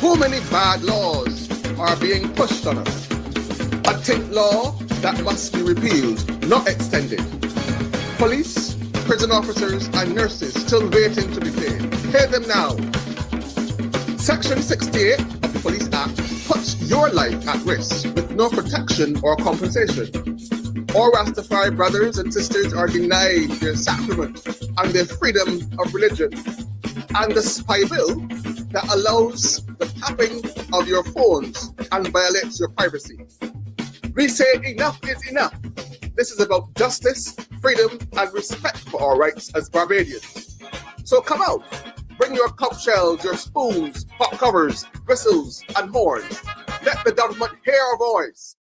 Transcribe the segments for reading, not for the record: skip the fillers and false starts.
Too many bad laws are being pushed on us. A tint law that must be repealed, not extended. Police, prison officers and nurses still waiting to be paid. Pay them now. Section 68 of the Police Act puts your life at risk with no protection or compensation. All Rastafari brothers and sisters are denied their sacrament and their freedom of religion. And the spy bill that allows the tapping of your phones and violates your privacy. We say enough is enough. This is about justice, freedom, and respect for our rights as Barbadians. So come out, bring your cup shells, your spoons, pot covers, whistles, and horns. Let the government hear our voice.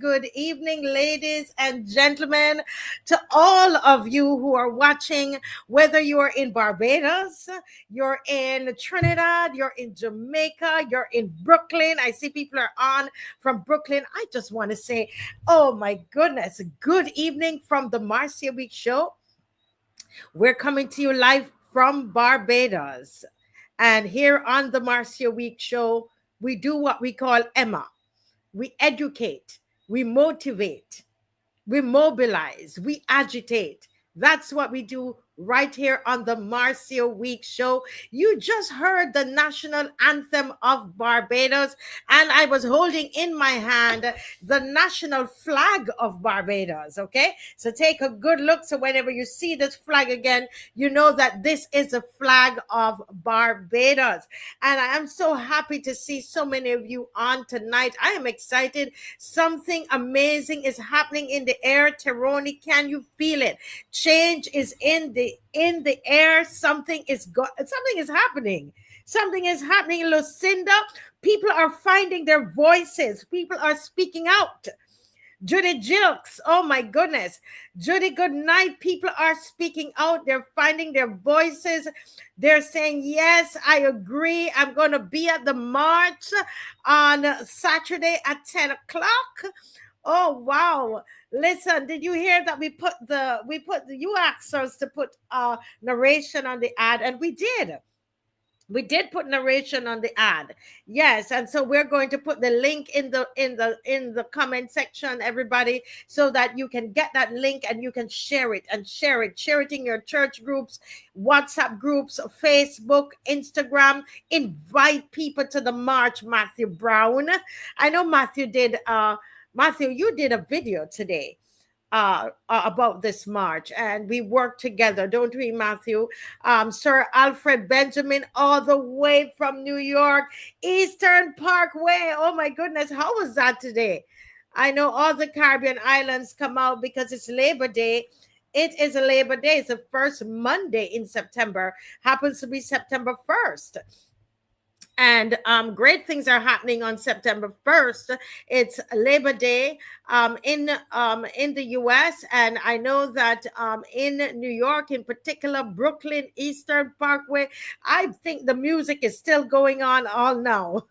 Good evening, ladies and gentlemen, to all of you who are watching, whether you're in Barbados, you're in Trinidad, you're in Jamaica, you're in Brooklyn. I see people are on from Brooklyn. I just want to say, oh my goodness, good evening from the Marcia Week Show. We're coming to you live from Barbados. And here on the Marcia Week Show, we do what we call Emma. We educate, we motivate, we mobilize, we agitate. That's what we do right here on the Marcia Week Show. You just heard the national anthem of Barbados, and I was holding in my hand the national flag of Barbados, okay? So take a good look. So whenever you see this flag again, you know that this is the flag of Barbados. And I am so happy to see so many of you on tonight. I am excited. Something amazing is happening in the air. Teroni, can you feel it? Change is in the air. Something is happening. Something is happening, Lucinda. People are finding their voices. People are speaking out. Judy Jilks, oh my goodness. Judy, good night. People are speaking out. They're finding their voices. They're saying, yes, I agree. I'm going to be at the march on Saturday at 10 o'clock. Oh, wow. Listen, did you hear that you asked us to put narration on the ad, and we did. We did put narration on the ad. Yes, and so we're going to put the link in the comment section, everybody, so that you can get that link and you can share it in your church groups, WhatsApp groups, Facebook, Instagram. Invite people to the march. Matthew Brown, I know Matthew did. Matthew, you did a video today about this march, and we work together, don't we, Matthew? Sir Alfred Benjamin, all the way from New York, Eastern Parkway. Oh my goodness, how was that today? I know all the Caribbean islands come out because it's Labor Day. It is a Labor Day. It's the first Monday in September. Happens to be September 1st. And great things are happening on September 1st. It's Labor Day in the U.S. And I know that in New York, in particular, Brooklyn, Eastern Parkway, I think the music is still going on all now.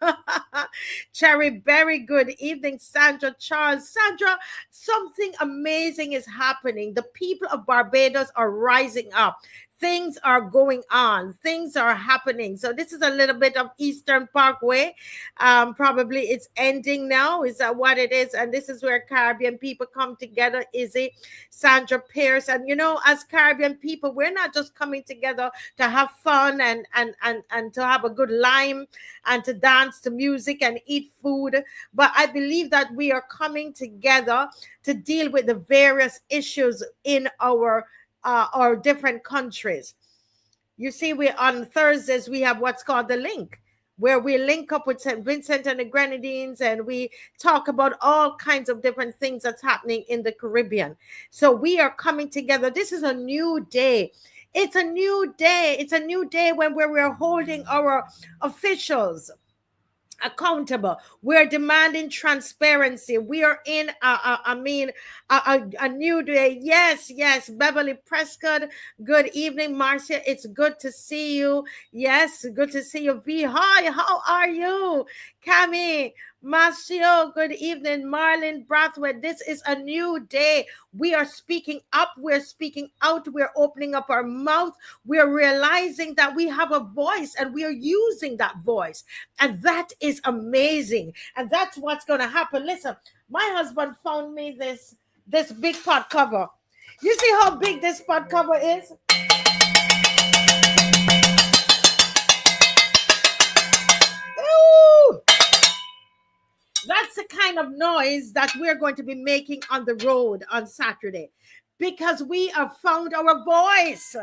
Cherry Berry, good evening. Sandra Charles. Sandra, something amazing is happening. The people of Barbados are rising up. Things are going on. Things are happening. So this is a little bit of Eastern Parkway. Probably it's ending now. Is that what it is? And this is where Caribbean people come together. Izzy, Sandra Pierce. And, you know, as Caribbean people, we're not just coming together to have fun and to have a good lime and to dance to music and eat food. But I believe that we are coming together to deal with the various issues in our different countries. You see, we on Thursdays we have what's called the link, where we link up with St. Vincent and the Grenadines, and we talk about all kinds of different things that's happening in the Caribbean. So we are coming together. This is a new day. It's a new day. It's a new day when we're holding our officials accountable. We're demanding transparency. We are in a new day. Yes, Beverly Prescott, good evening. Marcia, it's good to see you. Yes, good to see you. V, hi, how are you? Cami, Marcio, good evening. Marlon Brathwaite, this is a new day. We are speaking up, we're speaking out, we're opening up our mouth, we're realizing that we have a voice and we are using that voice. And that is amazing. And that's what's going to happen. Listen, my husband found me this big pot cover. You see how big this pot cover is? Ooh! That's the kind of noise that we're going to be making on the road on Saturday, because we have found our voice.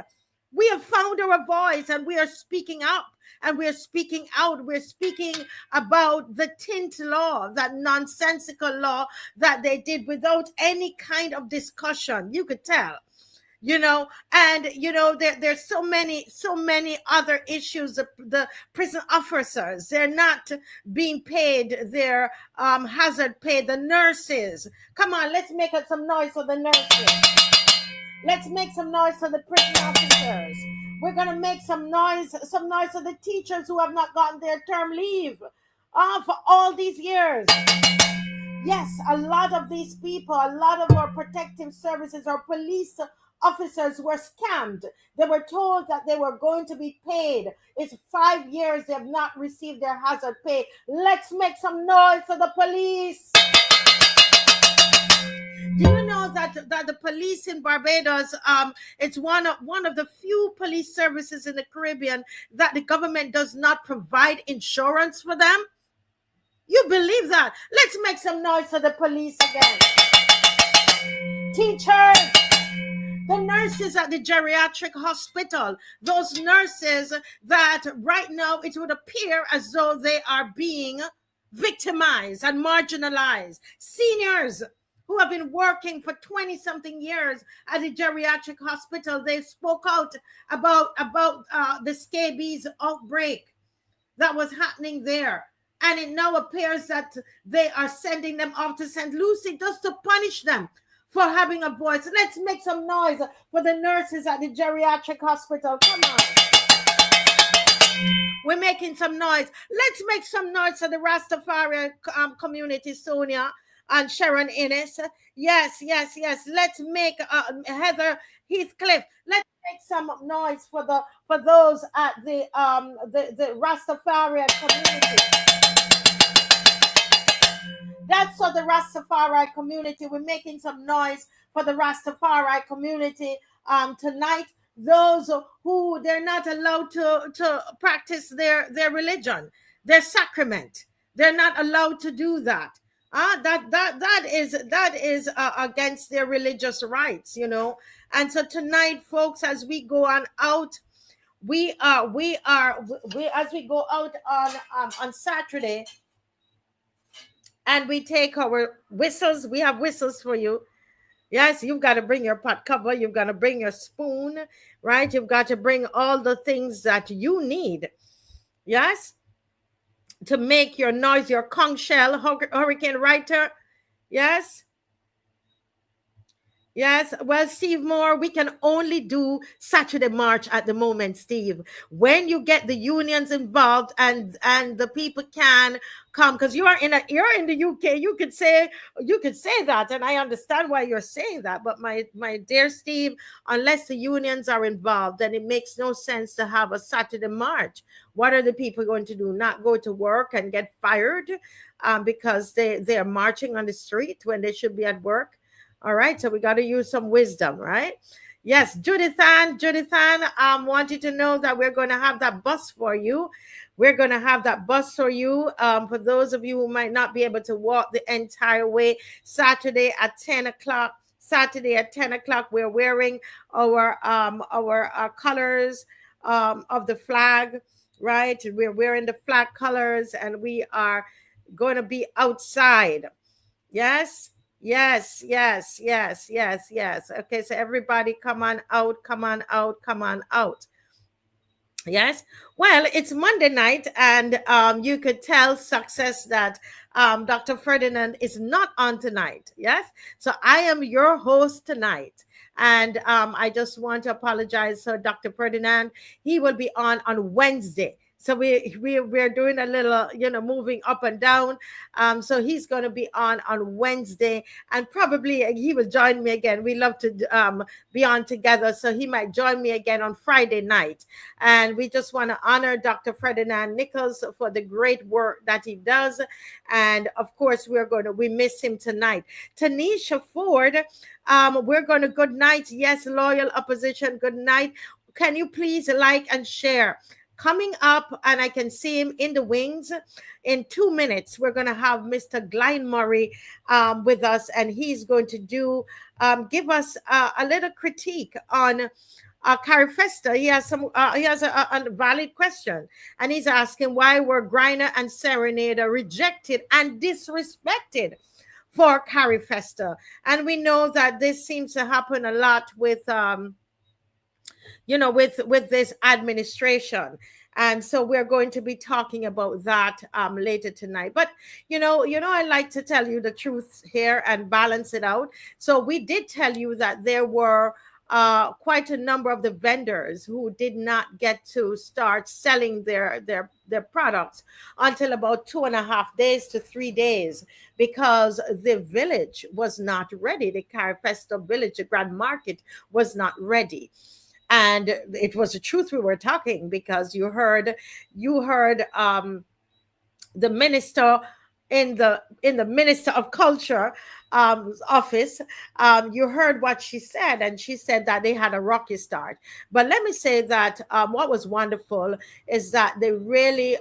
We have found our voice and we are speaking up and we're speaking out. We're speaking about the tint law, that nonsensical law that they did without any kind of discussion. You could tell. You know, and you know, there's so many other issues. The prison officers, they're not being paid their hazard pay. The nurses, come on, let's make some noise for the nurses. Let's make some noise for the prison officers. We're gonna make some noise for the teachers who have not gotten their term leave for all these years. Yes, a lot of these people, a lot of our protective services, our police officers were scammed. They were told that they were going to be paid. It's 5 years they have not received their hazard pay. Let's make some noise for the police. Do you know that the police in Barbados, it's one of the few police services in the Caribbean that the government does not provide insurance for them? You believe that? Let's make some noise for the police again. Teachers, the nurses at the geriatric hospital, those nurses that right now it would appear as though they are being victimized and marginalized. Seniors who have been working for 20-something years at the geriatric hospital, they spoke out about the scabies outbreak that was happening there. And it now appears that they are sending them off to St. Lucie just to punish them for having a voice. Let's make some noise for the nurses at the geriatric hospital. Come on. We're making some noise. Let's make some noise for the Rastafarian community, Sonia. and Sharon Innes. Yes, yes, yes. Let's make Heather Heathcliff. Let's make some noise for those at the Rastafarian community. That's for the Rastafari community. We're making some noise for the Rastafari community tonight. Those who they're not allowed to practice their religion, their sacrament. They're not allowed to do that. That is against their religious rights, you know. And so tonight, folks, as we go on out, we as we go out on Saturday, and we take our whistles. We have whistles for you. Yes, you've got to bring your pot cover. You've got to bring your spoon, right? You've got to bring all the things that you need. Yes, to make your noise, your conch shell, hurricane writer. Yes. Yes, well, Steve Moore, we can only do Saturday March at the moment, Steve. When you get the unions involved and the people can come, because you're in the UK, you could say that, and I understand why you're saying that. But my dear Steve, unless the unions are involved, then it makes no sense to have a Saturday March. What are the people going to do? Not go to work and get fired because they are marching on the street when they should be at work? All right, so we got to use some wisdom, right? Yes, Judith Ann, want you to know that we're going to have that bus for you. We're going to have that bus for you. For those of you who might not be able to walk the entire way, Saturday at 10 o'clock. Saturday at 10 o'clock, we're wearing our colors of the flag, right? We're wearing the flag colors, and we are going to be outside. Yes. Yes. Okay, so everybody come on out. Yes. Well, it's Monday night, and you could tell Success that Dr. Ferdinand is not on tonight. Yes. So I am your host tonight. And I just want to apologize. So Dr. Ferdinand, he will be on Wednesday. So we're doing a little, moving up and down. So he's going to be on Wednesday, and probably he will join me again. We love to be on together. So he might join me again on Friday night. And we just want to honor Dr. Ferdinand Nichols for the great work that he does. And of course, we miss him tonight. Tanisha Ford, we're going to good night. Yes, loyal opposition, good night. Can you please like and share? Coming up, and I can see him in the wings in 2 minutes, we're going to have Mr. Glen Murray with us, and he's going to give us a little critique on Carifesta. He has a valid question, and he's asking, why were GRYNE and Serenader rejected and disrespected for Carifesta? And we know that this seems to happen a lot with with this administration. And so we're going to be talking about that later tonight. But, I like to tell you the truth here and balance it out. So we did tell you that there were quite a number of the vendors who did not get to start selling their products until about 2.5 days to 3 days, because the village was not ready. The Carifesta village, the Grand Market, was not ready. And it was the truth we were talking, because you heard the minister in the Minister of Culture office. You heard what she said, and she said that they had a rocky start. But let me say that what was wonderful is that they really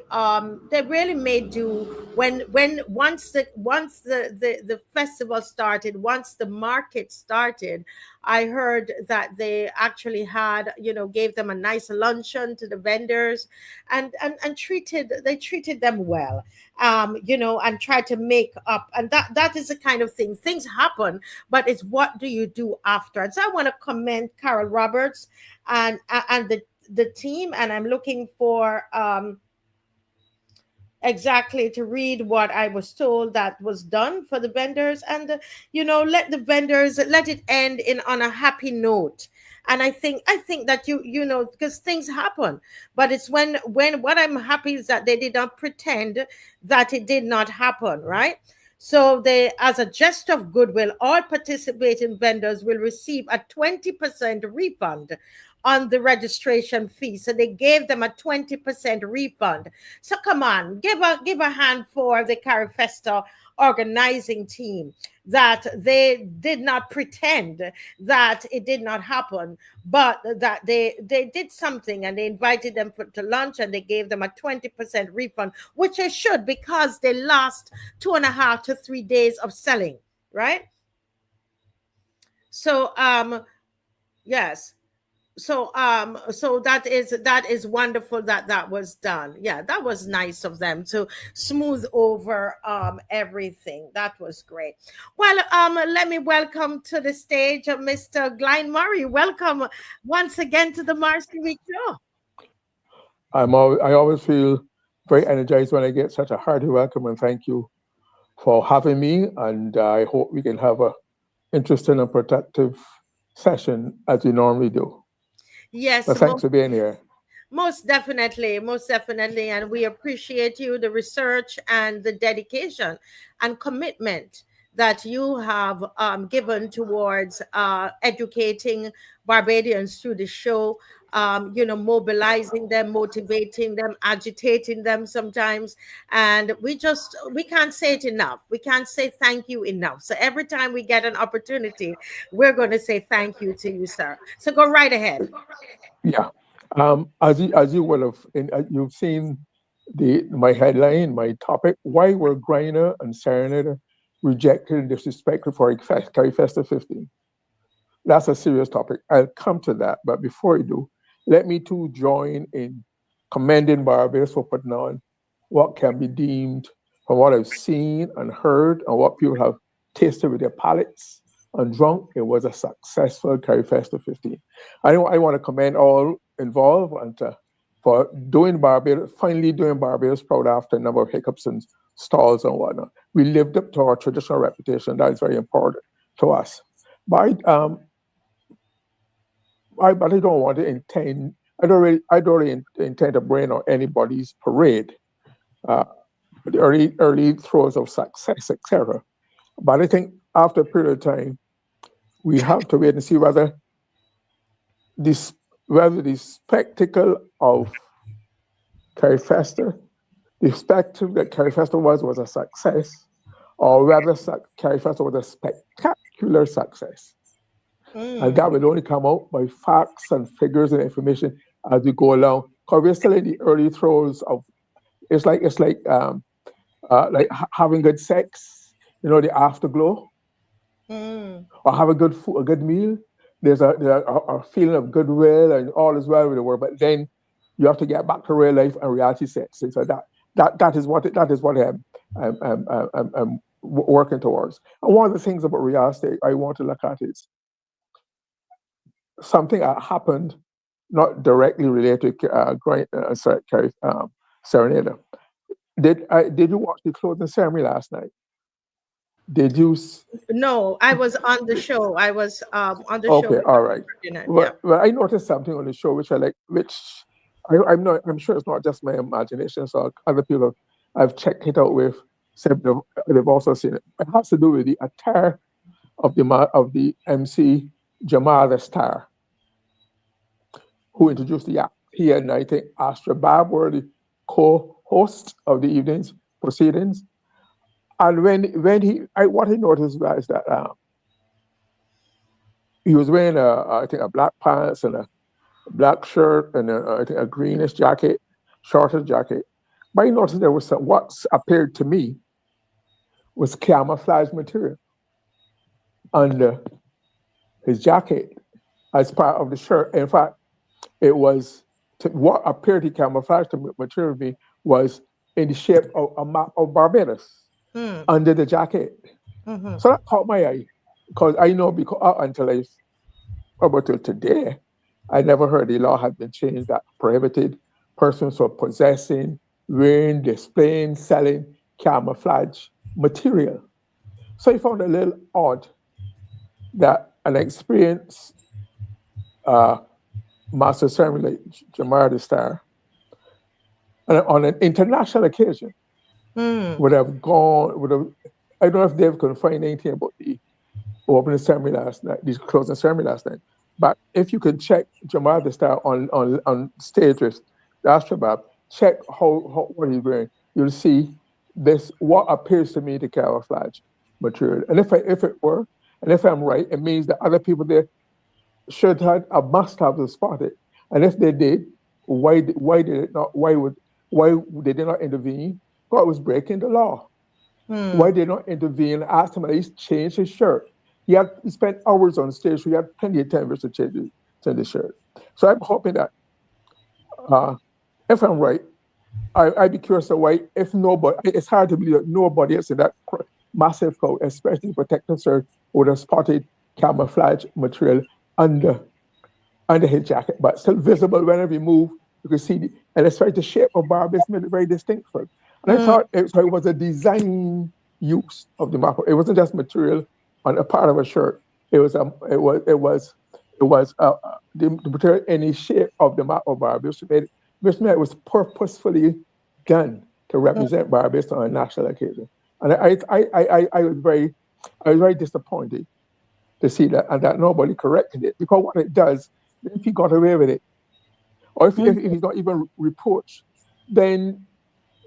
made do once the festival started, once the market started. I heard that they actually had, gave them a nice luncheon to the vendors, and treated them well, and tried to make up. And that is the kind of thing. Things happen, but it's what do you do after? And so I want to commend Carol Roberts and the team, and I'm looking for exactly to read what I was told that was done for the vendors, and let the vendors, let it end on a happy note. And I think that because things happen, but it's when what I'm happy is that they did not pretend that it did not happen, right? So they, as a gesture of goodwill, all participating vendors will receive a 20% refund on the registration fee. So they gave them a 20% refund. So come on, give a hand for the Carifesta organizing team, that they did not pretend that it did not happen, but that they did something, and they invited them to lunch, and they gave them a 20% refund, which they should, because they lost 2.5 to 3 days of selling, right? So yes, so that is wonderful that that was done. Yeah, that was nice of them to smooth over everything. That was great. Well, let me welcome to the stage Mr. Glen Murray. Welcome once again to the Marcy Week Show. I always feel very energized when I get such a hearty welcome, and thank you for having me. And I hope we can have a interesting and productive session as we normally do. Yes, but thanks for being here. Most definitely, and we appreciate you, the research and the dedication and commitment that you have given towards educating Barbadians through the show. Mobilizing them, motivating them, agitating them sometimes, and we can't say it enough. We can't say thank you enough. So every time we get an opportunity, we're going to say thank you to you, sir. So go right ahead. Yeah. As you will have, you've seen my headline, my topic: why were GLYNE and Serenade rejected and disrespected for Carifesta 15? That's a serious topic. I'll come to that, but before I do, let me too join in commending Barbados for putting on what can be deemed, from what I've seen and heard and what people have tasted with their palates and drunk, it was a successful Carifesta 15. I want to commend all involved and for finally doing Barbados proud after a number of hiccups and stalls and whatnot. We lived up to our traditional reputation. That is very important to us. But I don't want to intend. I don't really intend to bring on anybody's parade, the early throes of success, etc. But I think after a period of time, we have to wait and see whether the spectacle of Carifesta, the spectacle that Carifesta was a success, or whether Carifesta was a spectacular success. And that will only come out by facts and figures and information as we go along. Because we're still in the early throes of, it's like having good sex, the afterglow, or have a good meal. There's a feeling of goodwill and all is well with the world, but then you have to get back to real life and reality sets. So that is what I'm working towards. And one of the things about real estate I want to look at is something that happened not directly related to Serenade. Did you watch the closing ceremony last night? Did you? No, I was on the show. I was on the show. Okay, all right. Well, I noticed something on the show which I like, I'm sure it's not just my imagination. So other people I've checked it out with said they've also seen it. It has to do with the attire of the MC Jamal the Star, who introduced the act. He and I think Astra Bab were the co-hosts of the evening's proceedings. And what he noticed was that he was wearing I think a black pants and a black shirt and I think a greenish jacket, shorter jacket. But he noticed there was what appeared to me was camouflage material under his jacket as part of the shirt. In fact, it was what appeared to camouflage material to me was in the shape of a map of Barbados. Under the jacket. So that caught my eye, because I know until today, I never heard the law had been changed that prohibited persons from possessing, wearing, displaying, selling camouflage material. So I found it a little odd that an experienced master ceremony like Jamar the Star, on an international occasion, would have I don't know if Dave can find anything about the opening ceremony last night, the closing ceremony last night. But if you can check Jamal the Star on stage with the Astrobab, check how what he's wearing. You'll see this what appears to me the camouflage material. And if it were, and if I'm right, it means that other people there should have must have spotted. And if they did, why did it not? Why they did not intervene? God was breaking the law. Why did they not intervene and ask him at least change his shirt? He spent hours on stage, so he had plenty of time to change the shirt. So I'm hoping that if I'm right, I'd be curious of why, if nobody, it's hard to believe that nobody else in that massive crowd, especially protective shirt, would have spotted camouflage material under his jacket, but still visible whenever he moved. You could see, and it's right, the shape of Barbie's made it very distinct for him. And I thought it was a design use of the map. It wasn't just material on a part of a shirt. It was the material in the shape of the map of Barbados. It was purposefully done to represent Barbados on a national occasion. And I was very disappointed to see that, and that nobody corrected it, because what it does, if he got away with it, or if he's not even reproached, then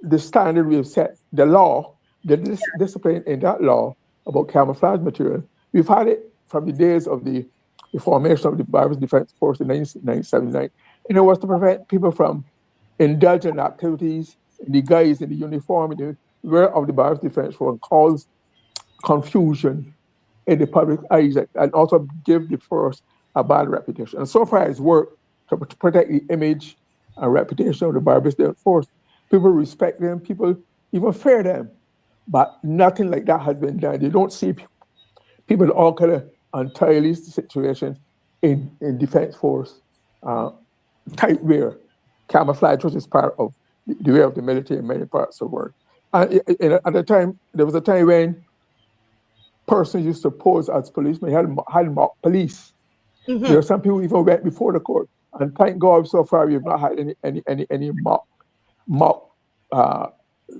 the standard we have set, the law, the discipline in that law about camouflage material, we've had it from the days of the formation of the Barbados Defense Force in 1979, and it was to prevent people from indulging activities, the guys in the uniform, in the wear of the Barbados Defense Force, and cause confusion in the public eyes, and also give the force a bad reputation. And so far it's worked to protect the image and reputation of the Barbados Defense Force. People respect them, people even fear them, but nothing like that has been done. You don't see people in all kind of entirely situations in Defense Force type wear. Camouflage, which is part of the way of the military in many parts of the world. And at the time, there was a time when persons used to pose as policemen, had mock police. There are some people even went before the court, and thank God so far we have not had any mock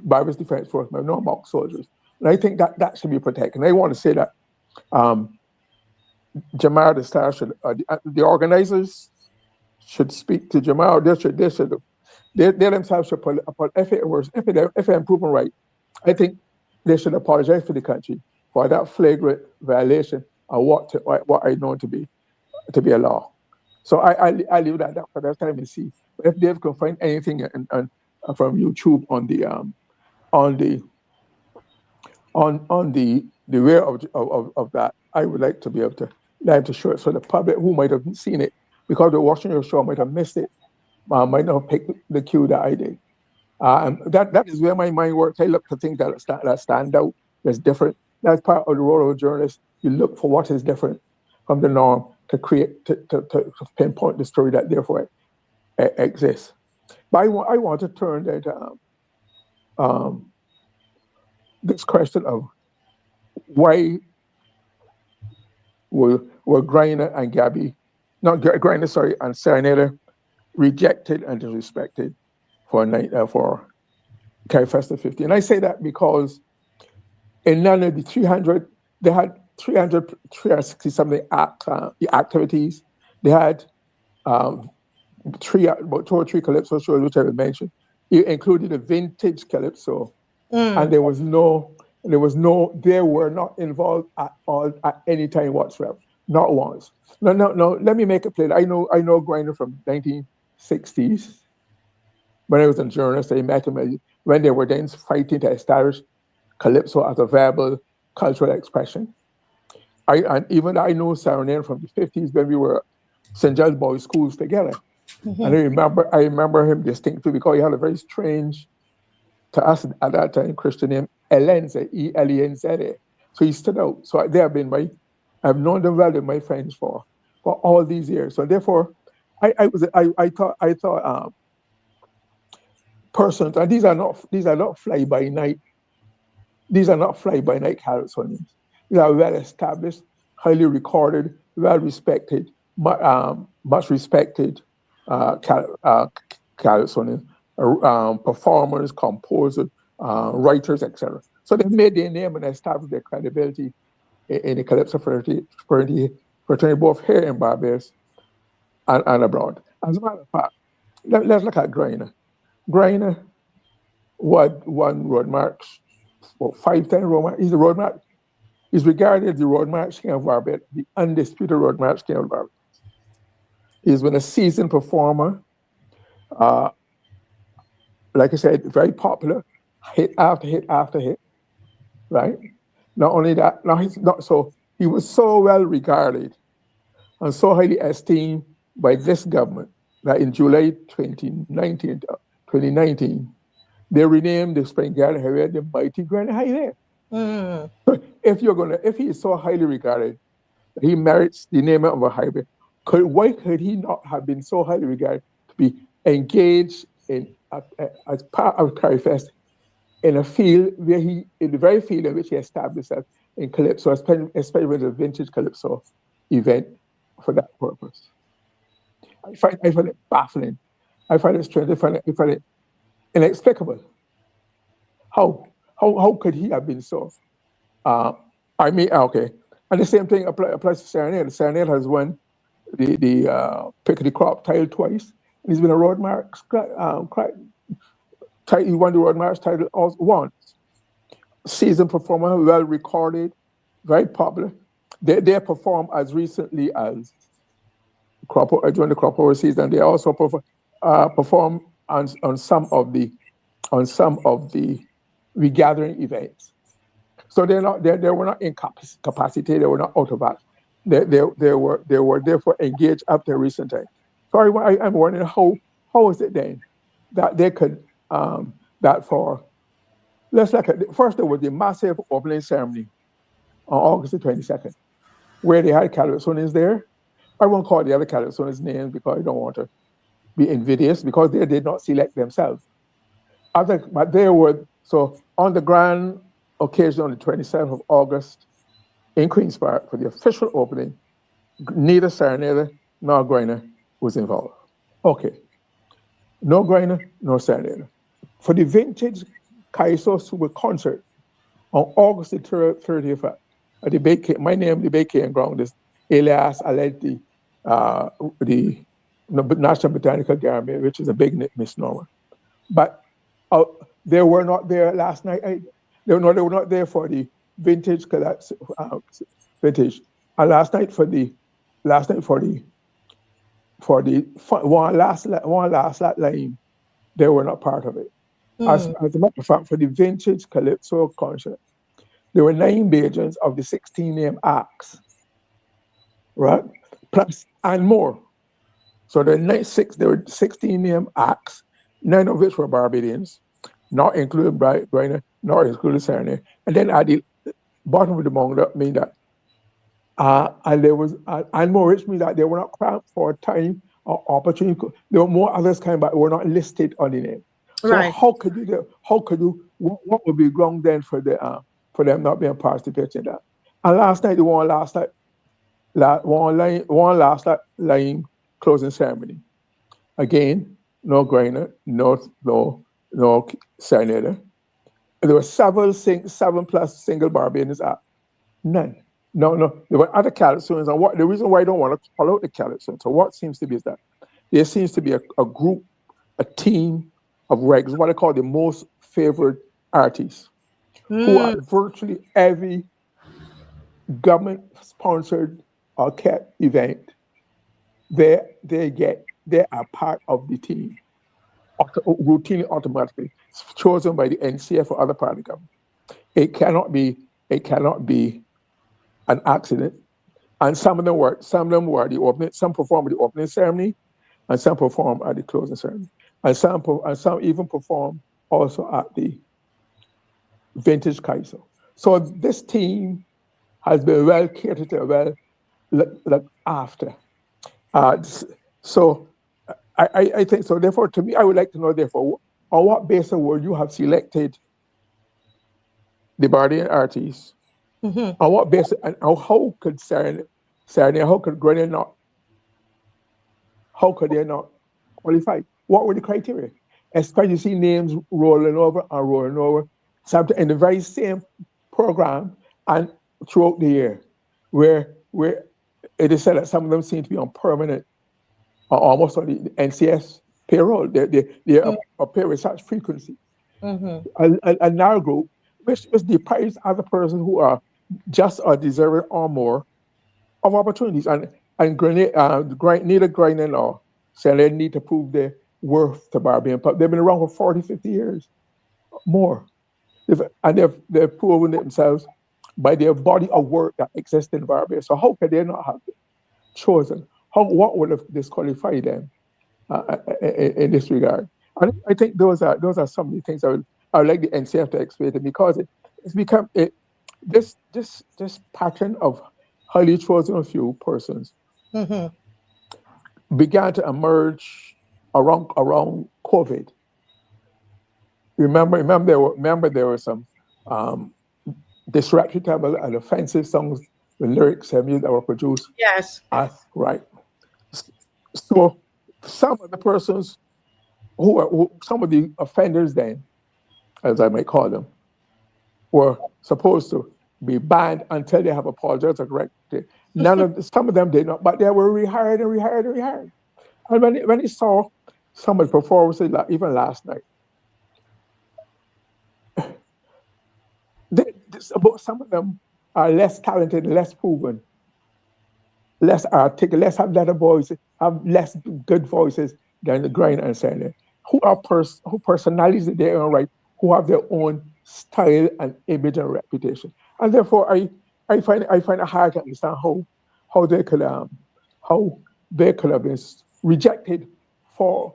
Barbados Defense Force, no mock soldiers. And I think that should be protected. And I want to say that Jamal the Star should, the organizers should speak to Jamal. They themselves should put, if I'm proven right, I think they should apologize to the country for that flagrant violation of what I know to be a law. So I leave that for that time and see. But if Dave can find anything from YouTube on the way of that, I would like to be able to show it so the public who might have seen it, because they're watching your show, might have missed it, might not have picked the cue that I did. That is where my mind works. I look for things that stand out, that's different. That's part of the role of a journalist. You look for what is different from the norm to pinpoint the story that therefore exists. But I want to turn that this question of why were GLYNE and and Serenada rejected and disrespected for Carifesta 50. And I say that because in none of the 300, they had 360 something activities. They had about 2 or 3 calypso shows, which I will mention. It included a vintage calypso, and they were not involved at all at any time whatsoever, not once. No. Let me make it clear. I know GLYNE from 1960s. When I was a journalist, I met him when they were then fighting to establish calypso as a viable cultural expression. I know Serenade from the 50s when we were St. John's Boys schools together. And I remember him distinctly because he had a very strange, to us at that time, Christian name, Elenze, E-L-E-N-Z-A. So he stood out. So I've known them well, they're my friends for all these years. So therefore, I thought persons, and these are not fly by night. These are not fly by night calypsonians. These are well established, highly recorded, well respected, much respected calypsonians, performers, composers, writers, etc. So they made their name and established their credibility in the Calypso fraternity both here in Barbados and abroad. As a matter of fact, let's look at GLYNE. GLYNE won road march, 5 times road march. He's a road march. He's regarded as the road march king of Barbados, the undisputed road march king of Barbados. He's been a seasoned performer. Like I said, very popular, hit after hit after hit, right? Not only that, now he's not so, he was so well regarded and so highly esteemed by this government that in July 2019, they renamed the Spring Garden Highway the Mighty Grand Highway. Mm. If he is so highly regarded, he merits the name of a highway. Why could he not have been so highly regarded to be engaged in as part of Carifesta in a field where in the very field in which he established himself in Calypso, especially with the vintage Calypso event for that purpose? I find it baffling. I find it strange. I find it inexplicable. How could he have been so? Okay. And the same thing applies to Serenade. Serenade has won the Pick of the Crop title twice. And he's been a road march. He won the road march title once. Seasoned performer, well recorded, very popular. They perform as recently as during the crop over season. They also perform on some of the regathering events. So they were not incapacitated. They were not out of act. They were therefore engaged up to recent time. So I'm wondering how is it then that they could let's look at first there was the massive opening ceremony on August the 22nd, where they had Calypsonians there. I won't call the other Calypsonians names because I don't want to be invidious, because they did not select themselves. But they were, so on the grand occasion on the 27th of August in Queen's Park for the official opening, neither Serenade nor GLYNE was involved. Okay. No GLYNE, no Serenade. For the vintage Kaiso Super concert on August the 30th at the Baking Ground is alias Alenti, the National Botanical Garden, which is a big misnomer. But they were not there last night. They were not there for the vintage collapse, vintage. And last night for the one last line, they were not part of it. As a matter of fact, for the vintage Calypso concert, there were 9 Bajans of the 16 named acts, right? Plus and more. So there were 16 named acts, 9 of which were Barbadians, not including GLYNE, nor including Serenade. And then at the bottom of the mountain, mean that and there was and more, which means that they were not cramped for time or opportunity. There were more others came, but were not listed on the name. So right. How could you? What would be wrong then for them not being participating in that? And last night, one last line closing ceremony. Again, no GLYNE, no Serenade. There were 7+ single Barbadians. None. No. There were other Calypsonians, and the reason why I don't want to call out the Calypsonians, so what seems to be is that there seems to be a group, a team of regs, what I call the most favored artists, who are virtually every government-sponsored or kept event. They are part of the team, routinely, automatically, chosen by the NCF or other part of the government. It cannot be an accident. And some of them were the opening, some performed at the opening ceremony, and some performed at the closing ceremony. And some even performed also at the vintage Kaiso. So this team has been well catered to, well looked after. So I think so. Therefore, to me, I would like to know, therefore, on what basis would you have selected the Bardian artists? On what basis, and how could Serenade, how could GRAZETTE not? How could they not qualify? What were the criteria? Especially you see names rolling over something in the very same program and throughout the year, where it is said that some of them seem to be on permanent or almost on the NCS payroll. They appear with such frequency. A narrow group, which deprives other persons who are just or deserving or more of opportunities. And neither GRYNE nor say they need to prove their worth to Barbadian. But they've been around for 40, 50 years more. They've proven themselves by their body of work that exists in Barbados. So how could they not have been chosen? What would have disqualified them in this regard? And I think those are some of the things I would like the NCF to explain to me, because it's become this pattern of highly chosen few persons began to emerge around COVID. Remember there were some disreputable and offensive songs with lyrics and music that were produced. Yes. Right. So some of the persons some of the offenders then, as I might call them, were supposed to be banned until they have apologized or corrected. Some of them did not, but they were rehired and rehired and rehired. And when he saw some of the performances, like even last night, some of them are less talented, less proven, less articulate, less have better voices, have less good voices than the GRYNE and Senate, who are who personalities in their own right, who have their own style and image and reputation. And therefore, I find it hard to understand how they could have been rejected for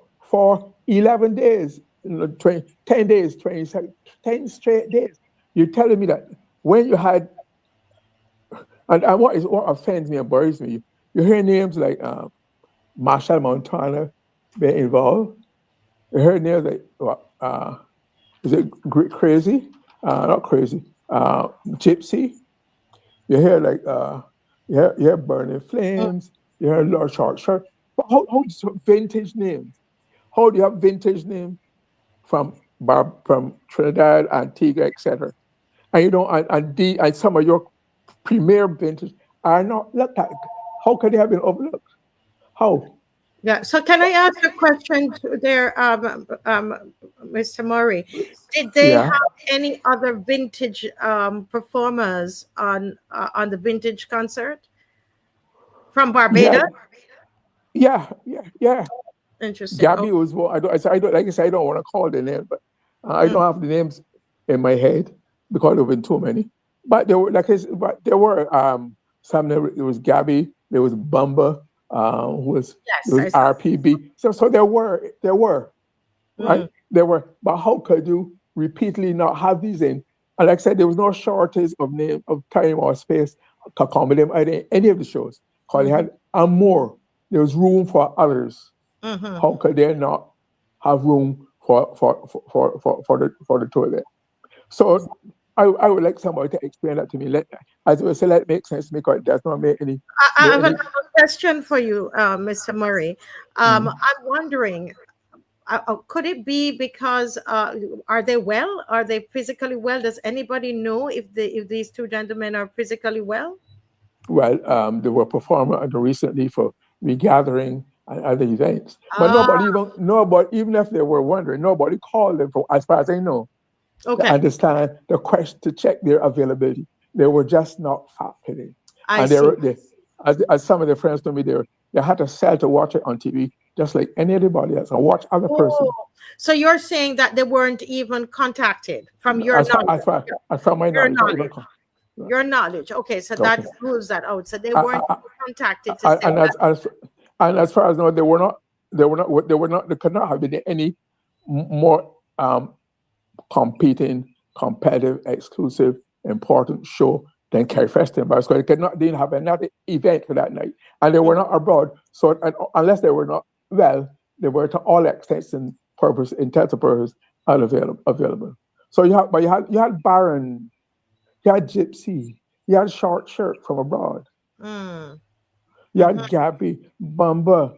11 days, 10 days, 10 straight days. You're telling me that when you had, and what offends me and worries me, you hear names like Marshall Montana being involved. You hear names like, is it Crazy? Not Crazy. Gypsy. You hear like, you hear Burning Flames. You hear Lord Short Shirt. But how vintage names? How do you have vintage names from Trinidad, Antigua, etc.? And you know, and some of your premier vintage are not looked at. How could they have been overlooked? How? Yeah. So can I ask a question there, Mr. Murray? Did they have any other vintage performers on the vintage concert from Barbados? Yeah. Interesting. Gabby was one. I don't like I said, I don't want to call the name, but I don't have the names in my head because there have been too many. But there were some. There was Gabby. There was Bumba. Who was RPB. So there were right. There were. But how could you repeatedly not have these in? And like I said, there was no shortage of time or space to accommodate them at any of the shows. Because they had more. There was room for others. How could they not have room for the two of them? So I would like somebody to explain that to me. As I say, let it make sense to me, because it does not make any. I have a question for you, Mr. Murray. I'm wondering, could it be because are they well? Are they physically well? Does anybody know if these two gentlemen are physically well? Well, they were performing recently for regathering and other events, but nobody, even if they were wondering, nobody called them, as far as I know, to understand the question, to check their availability. They were just not factored in. As some of their friends told me, they had to sell to watch it on TV, just like anybody else, and watch other persons. So you're saying that they weren't even contacted from your knowledge? From my knowledge. Your knowledge. Okay, so that rules that out. So they weren't contacted to say and as far as I know, they could not have been any more competing, competitive, exclusive, important show than Carifesta in Barbados. They didn't have another event for that night, and they were not abroad. So unless they were not well, they were to all extents and intents and purpose available. So you had Baron, you had Gypsy, you had Short Shirt from abroad, you had Gabby, Bumba,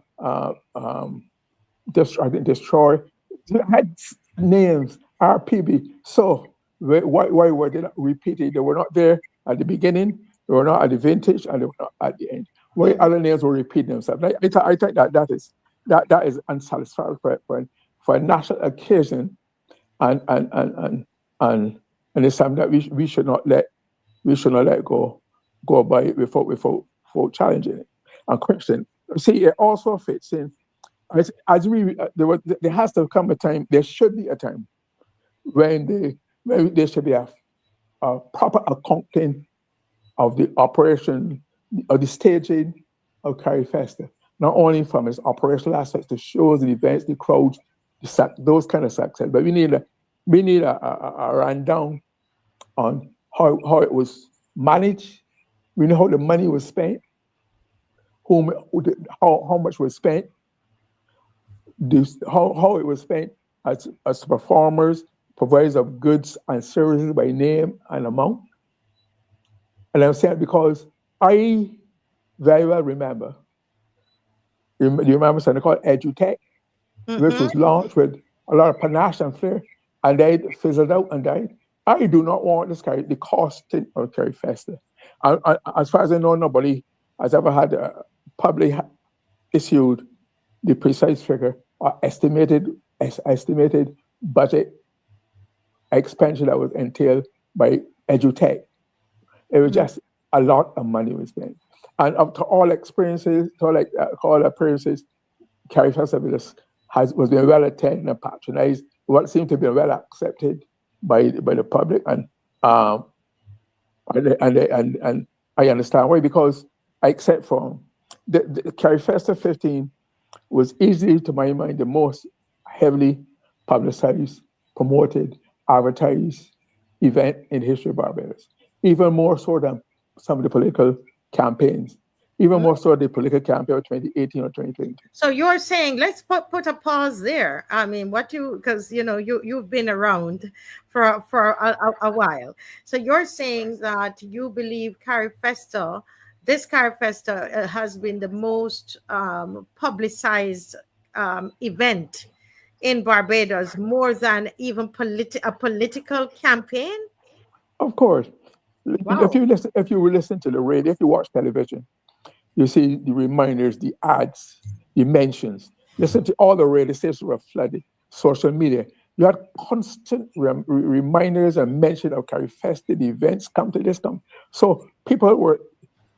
Destroy. You had names, RPB. So Why were they not repeated? They were not there at the beginning, they were not at the vintage, and they were not at the end. Why other names were repeating themselves? I think that is unsatisfactory for a national occasion, and it's something that we should not let go by it without challenging it and question. See, it also fits in as we there has to come a time. There should be a time when there should be a proper accounting of the operation of the staging of Carifesta, not only from its operational aspects, the shows, the events, the crowds, those kind of success, but we need a rundown on how it was managed. We know how the money was spent, how much was spent, how it was spent as performers, providers of goods and services by name and amount. And I'm saying because I very well remember, you remember something called EduTech, which was launched with a lot of panache and flair, and then fizzled out and died. I do not want the costing of Carifesta. As far as I know, nobody has ever had publicly issued the precise figure or estimated budget expenditure that was entailed by EduTech. It was just a lot of money was spent. And up to all appearances, Carifesta was being well attended and patronized, what seemed to be well accepted by the public, and I understand why, because except for the Carifesta 15 was easily, to my mind, the most heavily publicized, promoted, advertised event in the history of Barbados, even more so than some of the political campaigns, even more so the political campaign of 2018 or 2020. So you're saying, let's put a pause there. I mean, because you've been around for a while. So you're saying that you believe this Carifesta has been the most publicized event in Barbados, more than even a political campaign? Of course. Wow. If you listen to the radio, if you watch television, you see the reminders, the ads, the mentions. Listen to all the radio stations were flooded. Social media, you had constant reminders and mention of Carifesta, the events, come to this, come. So people were.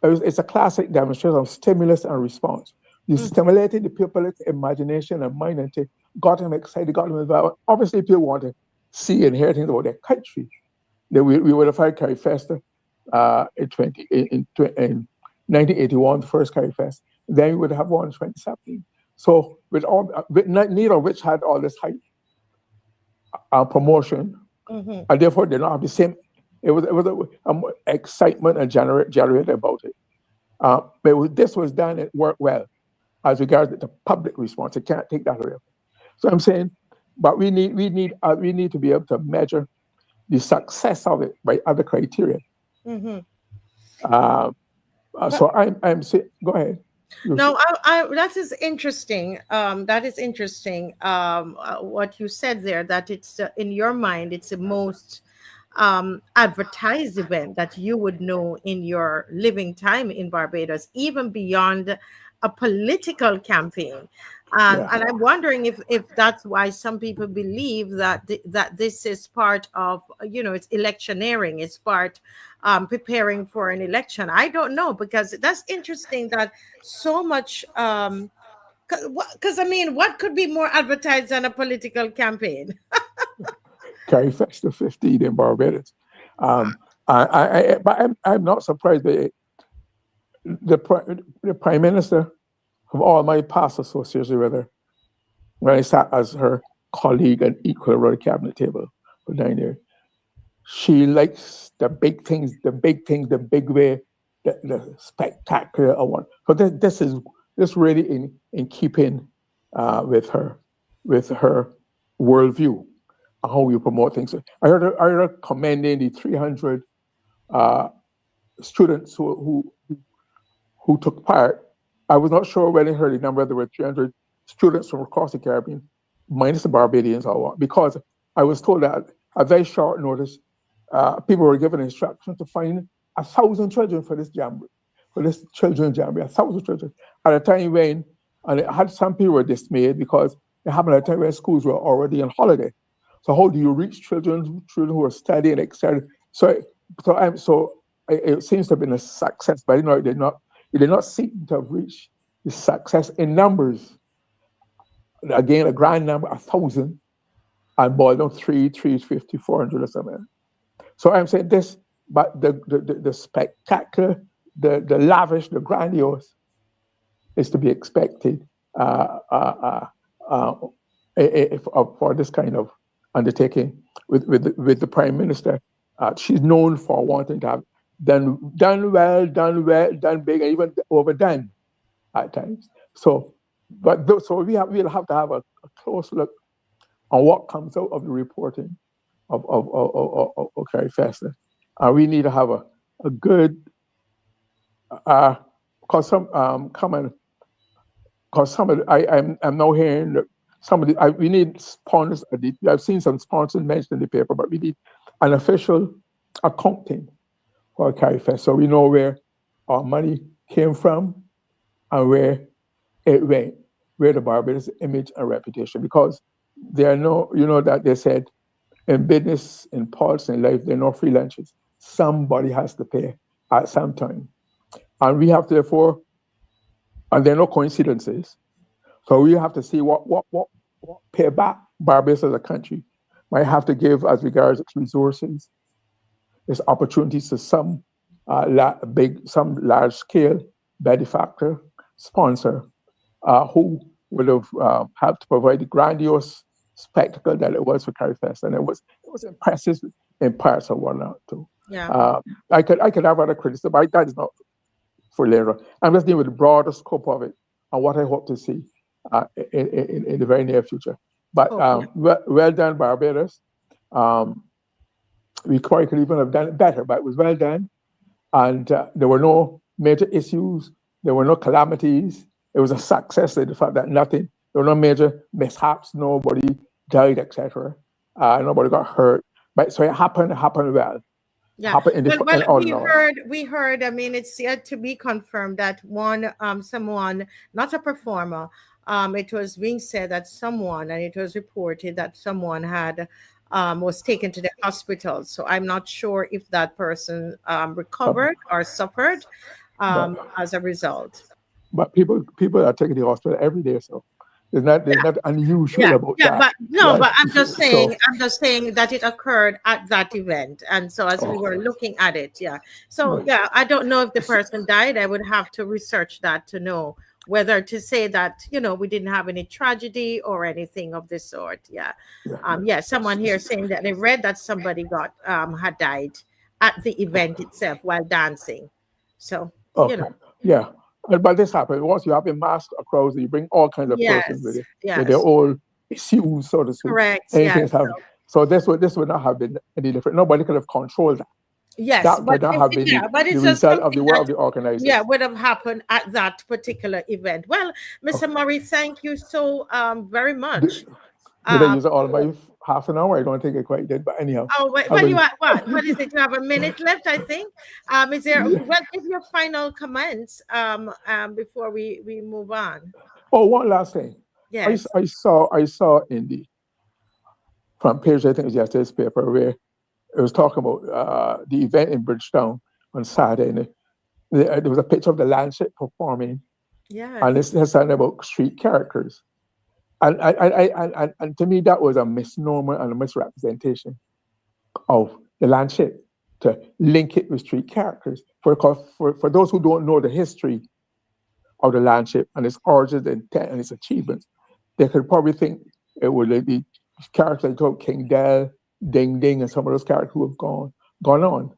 It's a classic demonstration of stimulus and response. You stimulated the people's imagination and mind and got them excited, got them involved. Obviously, people want to see and hear things about their country. We would have had Carifesta in 1981, the first Carifesta. Then we would have one in 2017. So neither of which had all this hype promotion, and therefore they don't have the same. It was excitement and generated about it. But this was done, it worked well as regards to the public response. I can't take that away. So I'm saying, but we need to be able to measure the success of it by other criteria. So I'm saying, go ahead. No, that is interesting. That is interesting. What you said there, that it's in your mind, it's the most advertised event that you would know in your living time in Barbados, even beyond a political campaign. And I'm wondering if that's why some people believe that this is part of, it's electioneering, it's part preparing for an election. I don't know, because that's interesting that so much, because I mean, what could be more advertised than a political campaign? Carifesta 15 in Barbados. But I'm not surprised that the Prime Minister, of all my past associates with her, when I sat as her colleague and equal around the cabinet table for 9 years, she likes the big things, the big way, the spectacular one. So this really in keeping with her worldview, how you promote things. I heard her commending the 300 students who took part. I was not sure when I heard the number. There were 300 students from across the Caribbean, minus the Barbadians, or what, because I was told that at very short notice, people were given instructions to find 1,000 children for this jamboree, for this children's jamboree, 1,000 children. At a time when, and it had some people were dismayed because it happened at a time when schools were already on holiday. So how do you reach children who are studying, etc.? So it seems to have been a success, but it did not seem to have reached the success in numbers. Again, a grand number, 1,000, and boiled down 350, 400 or something. So I'm saying this, but the spectacular, the lavish, the grandiose is to be expected for this kind of undertaking with the Prime Minister. She's known for wanting to have done well, done big, and even overdone at times. So we'll have to have a close look on what comes out of the reporting of Carifesta. We need to have a good because I'm now hearing that we need sponsors. I've seen some sponsors mentioned in the paper, but we need an official accounting for Carifesta, so we know where our money came from and where it went, where the Barbados image and reputation, because there are no, that they said in business, in politics, in life, there are no free lunches. Somebody has to pay at some time. And we have to, therefore, and there are no coincidences. So we have to see what payback Barbados as a country might have to give as regards its resources, its opportunities to some large-scale benefactor, sponsor, who would have helped to provide the grandiose spectacle that it was for Carifesta, and it was impressive in parts of one or two. Yeah. I could have other criticism, but that is not for later. I'm just dealing with the broader scope of it and what I hope to see in the very near future. But well done, Barbados. We quite could even have done it better, but it was well done. And there were no major issues. There were no calamities. It was a success in the fact that there were no major mishaps. Nobody died, etc. Nobody got hurt. But so it happened well. Yeah. We heard. I mean, it's yet to be confirmed that someone, not a performer, it was being said that someone, and it was reported that someone had was taken to the hospital. So I'm not sure if that person recovered or suffered as a result. But people are taking the hospital every day, so there's not unusual about that. But I'm just saying that it occurred at that event, and so as we were looking at it, I don't know if the person died. I would have to research that to know whether to say that we didn't have any tragedy or anything of this sort. Someone here saying that they read that somebody had died at the event itself while dancing. So But this happens once you have a mass across, you bring all kinds of persons with it, with their own issues, so to speak. Correct. So this would not have been any different. Nobody could have controlled that. Yes, that would not have been the result of the work of the organizers. Yeah, would have happened at that particular event. Well, Mr. Murray, thank you so very much. Did I use all my half an hour? I don't think I quite did, but anyhow. Oh, wait, what is it? You have a minute left, I think. Is there? Well, give your final comments before we move on. Oh, one last thing. Yes. I saw in the front page, I think it was yesterday's paper, where it was talking about the event in Bridgetown on Saturday. And there was a picture of the Lancet performing. Yeah. And it's something about street characters. And to me, that was a misnomer and a misrepresentation of the Lancet to link it with street characters. For those who don't know the history of the Lancet and its origins and its achievements, they could probably think it would be characters like King Del, Ding Ding, and some of those characters who have gone on.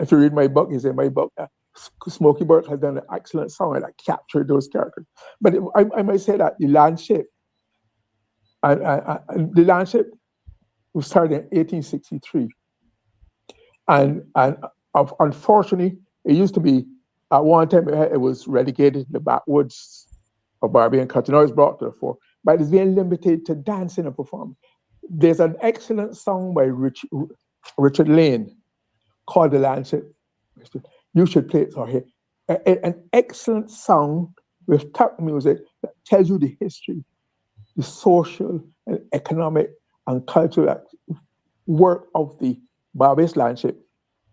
If you read my book, you say my book, Smokey Burke has done an excellent song that captured those characters. But I might say that the Lancet, the Lancet was started in 1863, and unfortunately, it used to be at one time it was relegated to the backwoods of Barbadian country. Now it's brought to the fore, but it's being limited to dancing and performing. There's an excellent song by Richard Lane called the Lancet. You should play it for him. An excellent song with tap music that tells you the history, the social and economic and cultural work of the Barbados Landship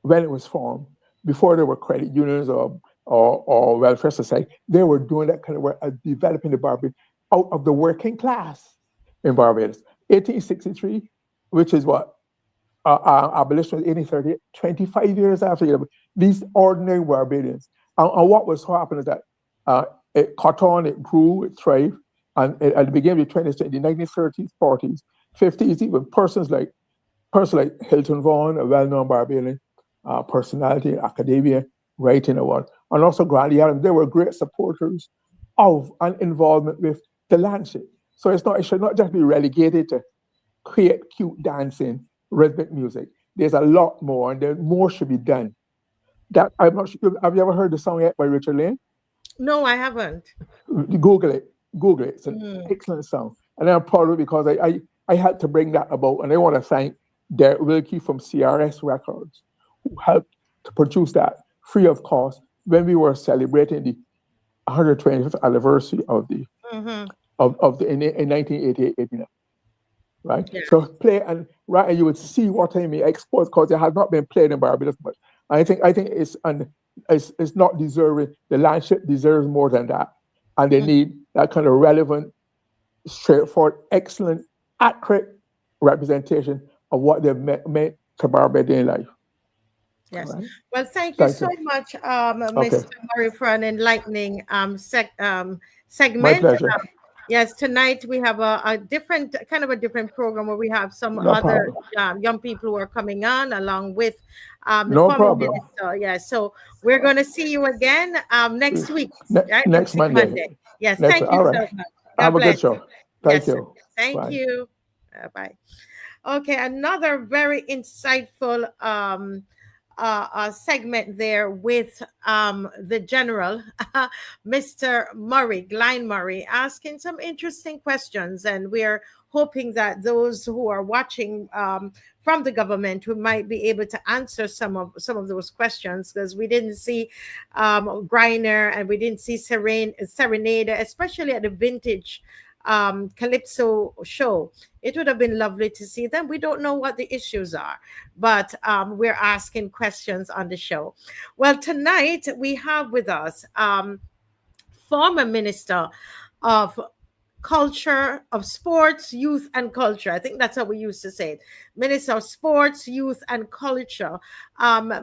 when it was formed. Before there were credit unions or welfare society, they were doing that kind of work, developing the Barbados out of the working class in Barbados. 1863, which is what? Abolition was 1830, 25 years after these ordinary Barbadians. And what was happening is that it caught on, it grew, it thrived, and at the beginning of the 20th century, the 1930s, 40s, 50s, even persons like Hilton Vaughan, a well-known Barbadian personality, academia, writing award, and also Grandy Adams, they were great supporters of and involvement with the Landship. So it should not just be relegated to create cute dancing, rhythmic music. There's a lot more, and there more should be done. That I'm not sure. Have you ever heard the song yet by Richard Lane? No, I haven't. Google it. It's an excellent song, and I'm proud of it because I had to bring that about, and I want to thank Derek Wilkie from CRS Records who helped to produce that free of cost when we were celebrating the 125th anniversary of the in 1988-89. Right, yeah. So play and you would see what I mean. Export because it has not been played in Barbados much. I think it's not deserving. The Landship deserves more than that, and they need that kind of relevant, straightforward, excellent, accurate representation of what they've meant to Barbadian life. Yes. Right. Well, thank you so much, Mr. Murray, for an enlightening segment. My pleasure. Yes, tonight we have a different program where we have some other young people who are coming on along with the former minister. Yeah, so we're going to see you again next week, right? Next Monday. Yes, thank you so much. Have a good show. Thank you. Thank you. Bye. Okay, another very insightful segment there with the general, Mr. Murray, Glen Murray, asking some interesting questions, and we're hoping that those who are watching from the government who might be able to answer some of those questions, because we didn't see GRYNE and we didn't see Serenade, especially at the vintage Calypso show. It would have been lovely to see them. We don't know what the issues are, but we're asking questions on the show. Well, tonight we have with us former Minister of Culture, of Sports, Youth and Culture. I think that's how we used to say it. Minister of Sports, Youth and Culture. Former